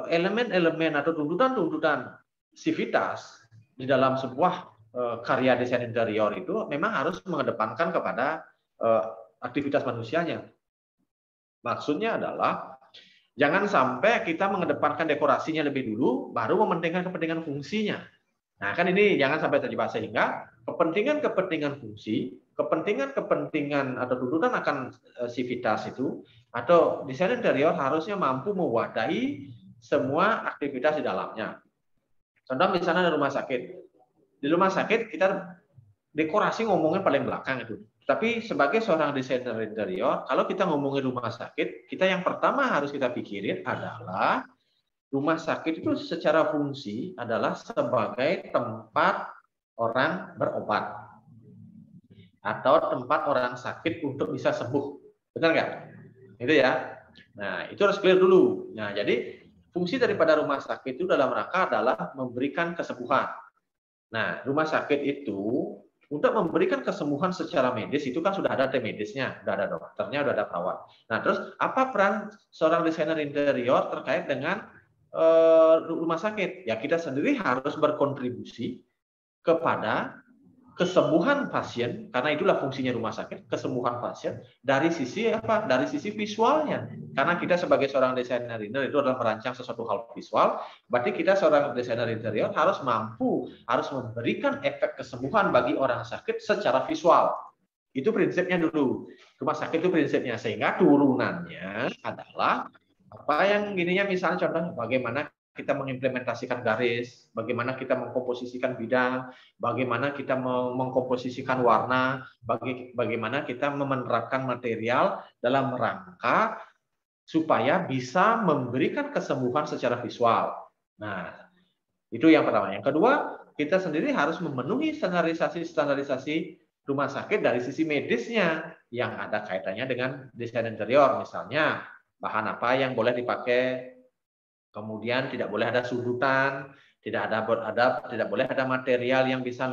elemen-elemen atau tuntutan-tuntutan sivitas di dalam sebuah karya desain interior itu memang harus mengedepankan kepada aktivitas manusianya. Maksudnya adalah jangan sampai kita mengedepankan dekorasinya lebih dulu, baru mementingkan kepentingan fungsinya. Nah, kan ini jangan sampai terjebak sehingga kepentingan fungsi, kepentingan atau tuntutan akan sivitas itu atau desain interior harusnya mampu mewadahi semua aktivitas di dalamnya. Contoh misalnya di rumah sakit. Di rumah sakit kita dekorasi ngomongnya paling belakang itu. Tapi sebagai seorang desainer interior, kalau kita ngomongin rumah sakit, kita yang pertama harus kita pikirin adalah rumah sakit itu secara fungsi adalah sebagai tempat orang berobat atau tempat orang sakit untuk bisa sembuh. Benar nggak? Itu ya. Nah, itu harus clear dulu. Nah, jadi fungsi daripada rumah sakit itu dalam rangka adalah memberikan kesembuhan. Nah, rumah sakit itu untuk memberikan kesembuhan secara medis itu kan sudah ada tim medisnya, sudah ada dokternya, sudah ada perawat. Nah, terus apa peran seorang desainer interior terkait dengan rumah sakit? Ya, kita sendiri harus berkontribusi kepada kesembuhan pasien, karena itulah fungsinya rumah sakit, kesembuhan pasien dari sisi apa? Dari sisi visualnya. Karena kita sebagai seorang desainer interior itu adalah merancang sesuatu hal visual, berarti kita seorang desainer interior harus memberikan efek kesembuhan bagi orang sakit secara visual. Itu prinsipnya dulu. Rumah sakit itu prinsipnya, sehingga turunannya adalah apa yang gininya, misalnya contoh bagaimana kita mengimplementasikan garis, bagaimana kita mengkomposisikan bidang, bagaimana kita mengkomposisikan warna, bagaimana kita menerapkan material dalam rangka supaya bisa memberikan kesembuhan secara visual. Nah, itu yang pertama. Yang kedua, kita sendiri harus memenuhi standarisasi rumah sakit dari sisi medisnya yang ada kaitannya dengan desain interior, misalnya bahan apa yang boleh dipakai. Kemudian tidak boleh ada sudutan, tidak boleh ada material yang bisa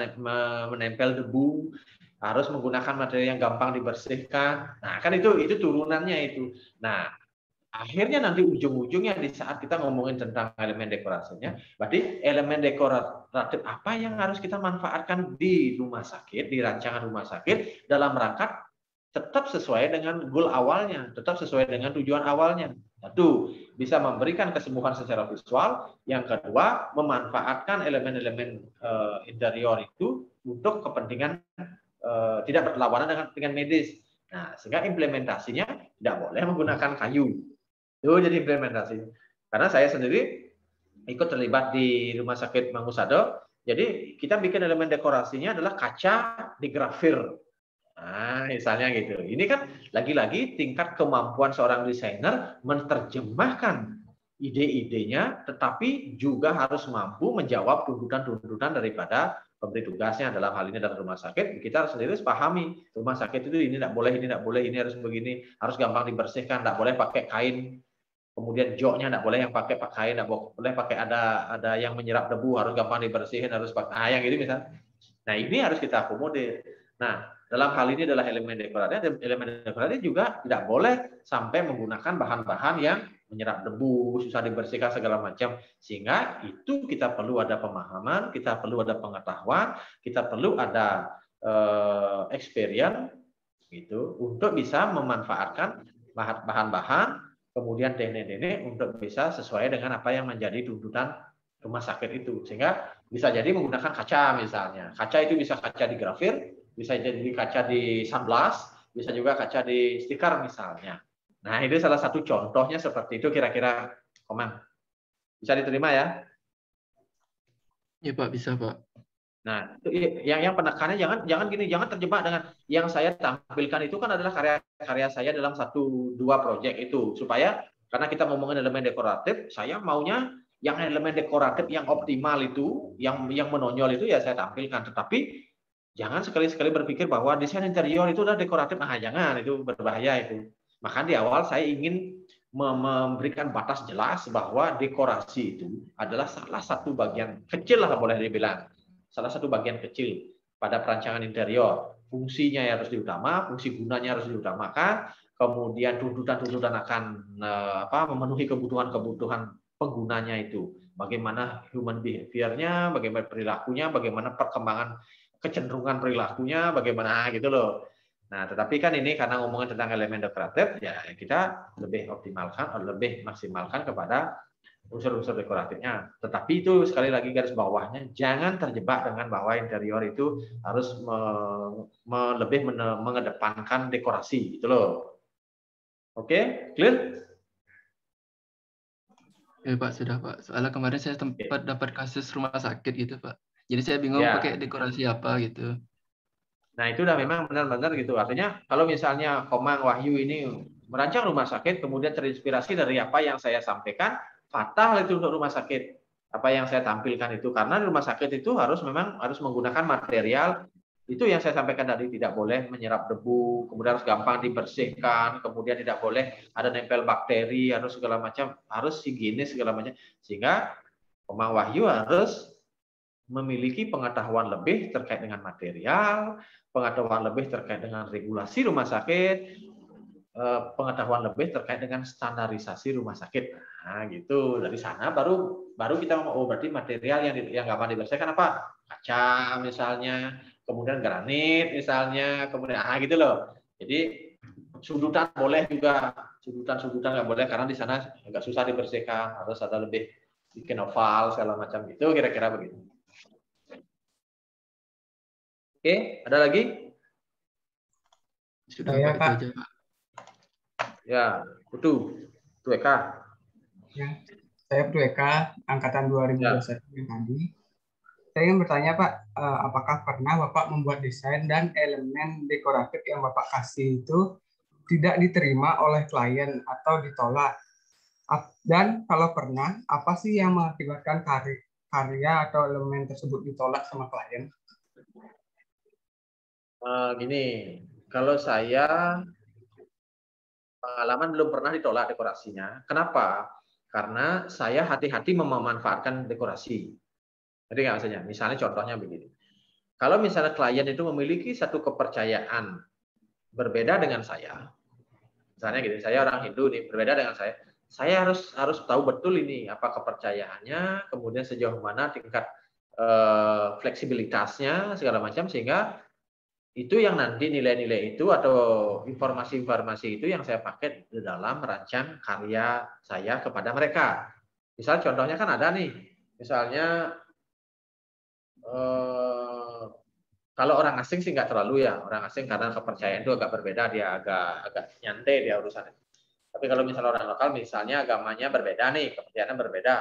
menempel debu, harus menggunakan material yang gampang dibersihkan. Nah, kan itu turunannya itu. Nah, akhirnya nanti ujung-ujungnya di saat kita ngomongin tentang elemen dekorasinya, berarti elemen dekoratif apa yang harus kita manfaatkan di rumah sakit, di rancangan rumah sakit dalam rangka tetap sesuai dengan goal awalnya, tetap sesuai dengan tujuan awalnya. Satu, bisa memberikan kesembuhan secara visual. Yang kedua, memanfaatkan elemen-elemen interior itu untuk kepentingan tidak berlawanan dengan medis. Nah, sehingga implementasinya tidak boleh menggunakan kayu. Itu jadi implementasi. Karena saya sendiri ikut terlibat di Rumah Sakit Manggusado, jadi kita bikin elemen dekorasinya adalah kaca digrafir. Nah, misalnya gitu. Ini kan lagi-lagi tingkat kemampuan seorang desainer menerjemahkan ide-idenya, tetapi juga harus mampu menjawab tuntutan-tuntutan daripada pemberi tugasnya. Dalam hal ini adalah rumah sakit, kita sendiri harus pahami rumah sakit itu ini tidak boleh, ini harus begini, harus gampang dibersihkan, tidak boleh pakai kain. Kemudian joknya tidak boleh yang pakai kain, tidak boleh pakai ada yang menyerap debu, harus gampang dibersihin, harus pakai yang ini misalnya. Nah, ini harus kita akomodir. Nah, dalam hal ini adalah elemen dekoratif. Elemen dekoratif juga tidak boleh sampai menggunakan bahan-bahan yang menyerap debu, susah dibersihkan segala macam. Sehingga itu kita perlu ada pemahaman, kita perlu ada pengetahuan, kita perlu ada experience gitu untuk bisa memanfaatkan bahan-bahan, kemudian teknik-teknik untuk bisa sesuai dengan apa yang menjadi tuntutan rumah sakit itu. Sehingga bisa jadi menggunakan kaca misalnya. Kaca itu bisa kaca digrafir, bisa jadi kaca di sunblast, bisa juga kaca di stiker misalnya. Nah, itu salah satu contohnya seperti itu kira-kira, Komang. Bisa diterima ya? Ya Pak, bisa Pak. Nah, yang penekannya jangan gini, jangan terjebak dengan yang saya tampilkan itu kan adalah karya-karya saya dalam 1-2 proyek itu. Supaya karena kita ngomongin elemen dekoratif, saya maunya yang elemen dekoratif yang optimal itu, yang menonjol itu ya saya tampilkan. Tetapi jangan sekali-sekali berpikir bahwa desain interior itu adalah dekoratif. Nah, jangan, itu berbahaya itu. Maka di awal saya ingin memberikan batas jelas bahwa dekorasi itu adalah salah satu bagian kecil lah boleh dibilang. Salah satu bagian kecil pada perancangan interior. Fungsinya harus diutama, fungsi gunanya harus diutamakan, kemudian tuntutan-tuntutan akan memenuhi kebutuhan-kebutuhan penggunanya itu. Bagaimana human behavior-nya, bagaimana perilakunya, bagaimana perkembangan kecenderungan perilakunya, bagaimana gitu loh. Nah, tetapi kan ini karena ngomongin tentang elemen dekoratif, ya kita lebih optimalkan atau lebih maksimalkan kepada unsur-unsur dekoratifnya. Tetapi itu sekali lagi garis bawahnya, jangan terjebak dengan bahwa interior itu harus lebih mengedepankan dekorasi, gitu loh. Oke, clear? Ya Pak, sudah Pak. Soalnya kemarin saya dapat kasus rumah sakit gitu Pak. Jadi saya bingung pakai dekorasi apa gitu. Nah, itu udah memang benar-benar gitu. Artinya kalau misalnya Komang Wahyu ini merancang rumah sakit, kemudian terinspirasi dari apa yang saya sampaikan, fatal itu untuk rumah sakit. Apa yang saya tampilkan itu. Karena rumah sakit itu memang harus menggunakan material, itu yang saya sampaikan tadi, tidak boleh menyerap debu, kemudian harus gampang dibersihkan, kemudian tidak boleh ada nempel bakteri, harus segala macam, harus higienis segala macam. Sehingga Komang Wahyu harus memiliki pengetahuan lebih terkait dengan material, pengetahuan lebih terkait dengan regulasi rumah sakit, pengetahuan lebih terkait dengan standarisasi rumah sakit. Nah, gitu. Dari sana baru kita ngomong, berarti material yang gampang dibersihkan apa? Kaca misalnya, kemudian granit misalnya, kemudian gitu loh. Jadi sudutan boleh juga, sudutan nggak boleh karena di sana agak susah dibersihkan, harus ada lebih bikin oval segala macam gitu, kira-kira begitu. Oke, ada lagi? Sudah ya, Pak. Ya, Putu Eka. Ya, saya Putu Eka, angkatan 2021 yang tadi. Saya ingin bertanya, Pak, apakah pernah Bapak membuat desain dan elemen dekoratif yang Bapak kasih itu tidak diterima oleh klien atau ditolak? Dan kalau pernah, apa sih yang mengakibatkan karya atau elemen tersebut ditolak sama klien? Gini, kalau saya pengalaman belum pernah ditolak dekorasinya. Kenapa? Karena saya hati-hati memanfaatkan dekorasi. Jadi nggak maksudnya. Misalnya contohnya begini. Kalau misalnya klien itu memiliki satu kepercayaan berbeda dengan saya, misalnya gini, saya orang Hindu nih, berbeda dengan saya harus tahu betul ini apa kepercayaannya, kemudian sejauh mana tingkat fleksibilitasnya segala macam, sehingga itu yang nanti nilai-nilai itu atau informasi-informasi itu yang saya pakai di dalam merancang karya saya kepada mereka. Misal contohnya kan ada nih, misalnya kalau orang asing sih nggak terlalu ya, orang asing karena kepercayaan itu agak berbeda, dia agak nyantai dia urusannya. Tapi kalau misalnya orang lokal, misalnya agamanya berbeda nih, kepercayaannya berbeda,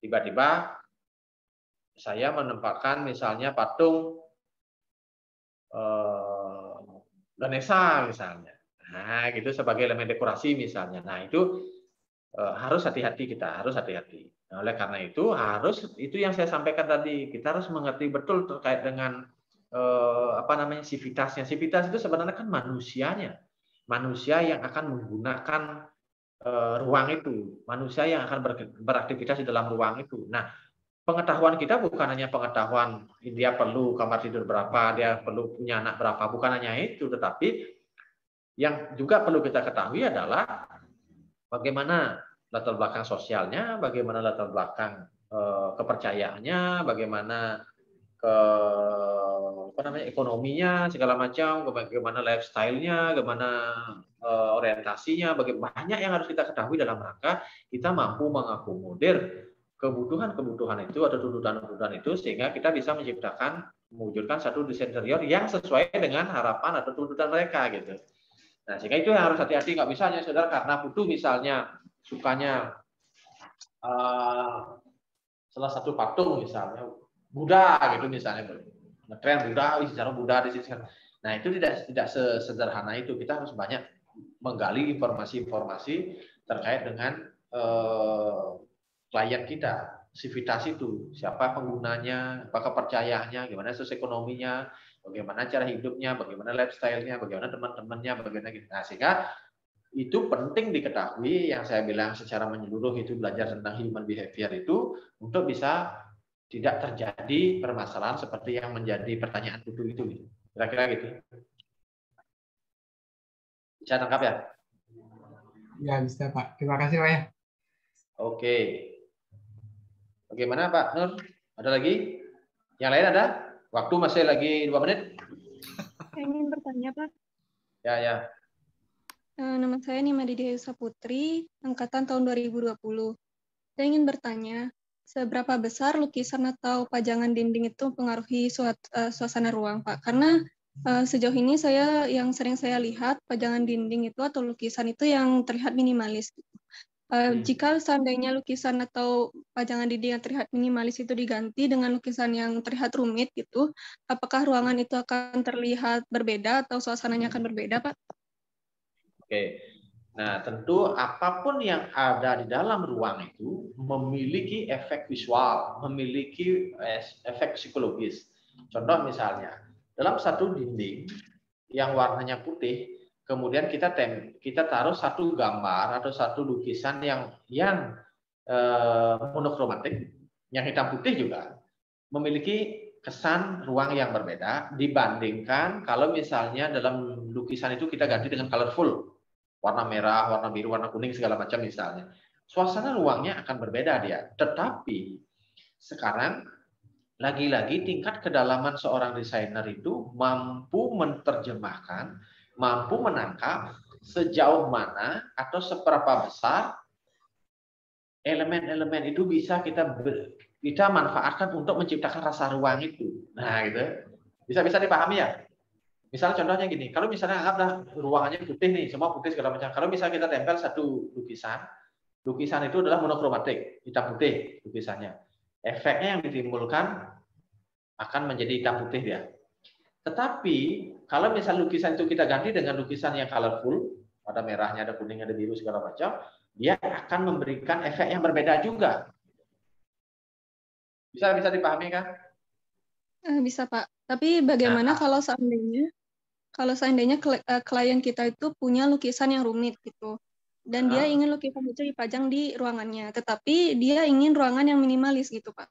tiba-tiba saya menempatkan misalnya patung Ganesha misalnya, nah gitu sebagai elemen dekorasi misalnya. Nah itu harus hati-hati, kita harus hati-hati. Nah, oleh karena itu itu yang saya sampaikan tadi, kita harus mengerti betul terkait dengan sivitasnya. Sivitas itu sebenarnya kan manusia yang akan menggunakan ruang itu, manusia yang akan beraktivitas di dalam ruang itu. Nah, pengetahuan kita bukan hanya pengetahuan dia perlu kamar tidur berapa, dia perlu punya anak berapa, bukan hanya itu, tetapi yang juga perlu kita ketahui adalah bagaimana latar belakang sosialnya, bagaimana latar belakang kepercayaannya, bagaimana ekonominya segala macam, bagaimana lifestyle-nya, bagaimana orientasinya, banyak yang harus kita ketahui dalam rangka kita mampu mengakomodir kebutuhan itu atau tuntutan itu, sehingga kita bisa mewujudkan satu desain interior yang sesuai dengan harapan atau tuntutan mereka gitu. Nah, sehingga itu yang harus hati-hati, nggak bisa hanya saudara karena Putu misalnya sukanya salah satu patung misalnya Buddha gitu misalnya, ngetren Buddha, secara Buddha di sini. Nah, itu tidak sesederhana itu. Kita harus banyak menggali informasi-informasi terkait dengan klien kita, sivitas itu, siapa penggunanya, apa kepercayaannya, gimana sosioekonominya, bagaimana cara hidupnya, bagaimana lifestyle-nya, bagaimana teman-temannya, bagaimana gitu. Nah, sehingga itu penting diketahui, yang saya bilang secara menyeluruh itu belajar tentang human behavior itu untuk bisa tidak terjadi permasalahan seperti yang menjadi pertanyaan Putu itu. Kira-kira gitu. Bisa tangkap ya? Ya, bisa Pak. Terima kasih Pak ya. Oke. Bagaimana Pak Nur? Ada lagi? Yang lain ada? Waktu masih lagi 2 menit. Saya ingin bertanya Pak. Ya. Nama saya Nima Didia Putri, angkatan tahun 2020. Saya ingin bertanya, seberapa besar lukisan atau pajangan dinding itu mempengaruhi suasana ruang, Pak? Karena sejauh ini yang sering saya lihat, pajangan dinding itu atau lukisan itu yang terlihat minimalis. Jika seandainya lukisan atau pajangan dinding yang terlihat minimalis itu diganti dengan lukisan yang terlihat rumit gitu, apakah ruangan itu akan terlihat berbeda atau suasananya akan berbeda, Pak? Oke. Nah, tentu apapun yang ada di dalam ruang itu memiliki efek visual, memiliki efek psikologis. Contoh misalnya, dalam satu dinding yang warnanya putih, kemudian kita taruh satu gambar atau satu lukisan yang monokromatik, yang hitam putih juga memiliki kesan ruang yang berbeda dibandingkan kalau misalnya dalam lukisan itu kita ganti dengan colorful, warna merah, warna biru, warna kuning segala macam misalnya. Suasana ruangnya akan berbeda dia. Tetapi sekarang lagi-lagi tingkat kedalaman seorang desainer itu mampu menerjemahkan, mampu menangkap sejauh mana atau seberapa besar elemen-elemen itu bisa kita manfaatkan untuk menciptakan rasa ruang itu. Nah, gitu. Bisa dipahami ya? Misalnya contohnya gini, kalau misalnya anggaplah ruangannya putih nih, semua putih segala macam. Kalau misalnya kita tempel satu lukisan itu adalah monokromatik, hitam putih lukisannya. Efeknya yang ditimbulkan akan menjadi hitam putih dia. Tetapi kalau misalnya lukisan itu kita ganti dengan lukisan yang colorful, ada merahnya, ada kuningnya, ada biru segala macam, dia akan memberikan efek yang berbeda juga. Bisa dipahami kan? Bisa, Pak. Tapi bagaimana kalau seandainya klien kita itu punya lukisan yang rumit gitu, dan dia ingin lukisan itu dipajang di ruangannya, tetapi dia ingin ruangan yang minimalis gitu, Pak.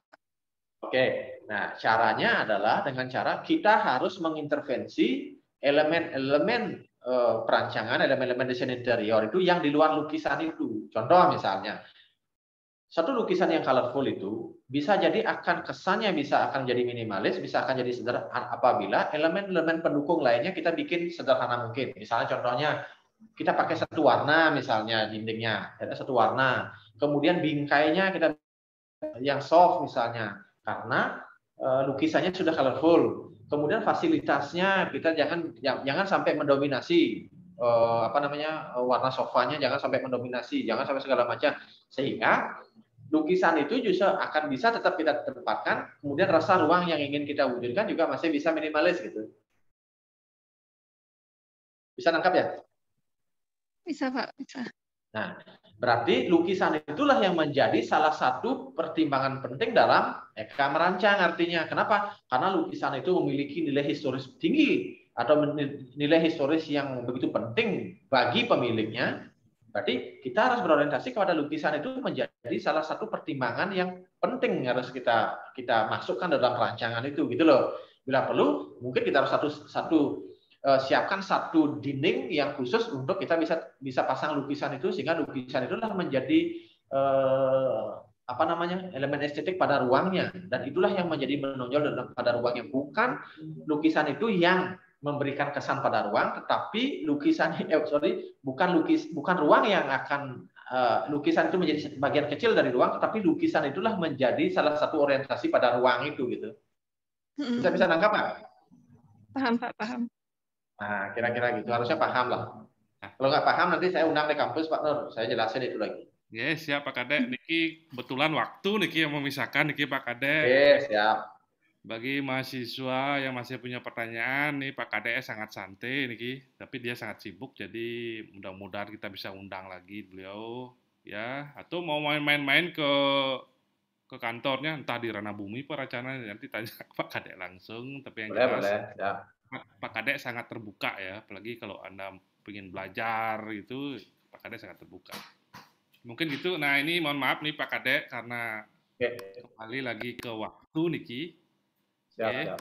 Oke, nah caranya adalah dengan cara kita harus mengintervensi elemen-elemen perancangan, elemen-elemen desain interior itu yang di luar lukisan itu. Contoh misalnya, satu lukisan yang colorful itu bisa jadi kesannya bisa akan jadi minimalis, bisa akan jadi sederhana apabila elemen-elemen pendukung lainnya kita bikin sederhana mungkin. Misalnya contohnya kita pakai satu warna misalnya dindingnya, ada satu warna. Kemudian bingkainya kita yang soft misalnya karena lukisannya sudah colorful. Kemudian fasilitasnya kita jangan sampai mendominasi warna sofanya, jangan sampai mendominasi, jangan sampai segala macam, sehingga lukisan itu justru akan bisa tetap kita tempatkan, kemudian rasa ruang yang ingin kita wujudkan juga masih bisa minimalis gitu. Bisa nangkap ya? Bisa, Pak, bisa. Nah, berarti lukisan itulah yang menjadi salah satu pertimbangan penting dalam eka merancang artinya. Kenapa? Karena lukisan itu memiliki nilai historis tinggi atau nilai historis yang begitu penting bagi pemiliknya. Berarti kita harus berorientasi kepada lukisan itu menjadi salah satu pertimbangan yang penting harus kita masukkan dalam rancangan itu gitu loh. Bila perlu mungkin kita harus siapkan satu dinding yang khusus untuk kita bisa pasang lukisan itu, sehingga lukisan itulah menjadi elemen estetik pada ruangnya, dan itulah yang menjadi menonjol pada ruangnya. Bukan lukisan itu yang memberikan kesan pada ruang, tetapi bukan ruang yang akan lukisan itu menjadi bagian kecil dari ruang, tetapi lukisan itulah menjadi salah satu orientasi pada ruang itu gitu. Bisa nangkap nggak? Paham, Pak, paham. Nah, kira-kira gitu. Harusnya paham lah. Kalau nggak paham, nanti saya undang di kampus, Pak Nur. Saya jelasin itu lagi. Yes, siap Pak Kadek. Niki kebetulan waktu Niki yang memisahkan Niki Pak Kadek. Yes, siap. Bagi mahasiswa yang masih punya pertanyaan, nih Pak Kadek sangat santai Niki, tapi dia sangat sibuk. Jadi mudah-mudahan kita bisa undang lagi beliau, ya. Atau mau main-main ke kantornya, entah di Ranah Bumi Pak Racana, nanti tanya Pak Kadek langsung. Tapi yang jelas, Pak Kadek sangat terbuka ya, apalagi kalau Anda ingin belajar itu, Pak Kadek sangat terbuka. Mungkin gitu. Nah ini mohon maaf nih Pak Kadek karena kembali lagi ke waktu Niki. Siap.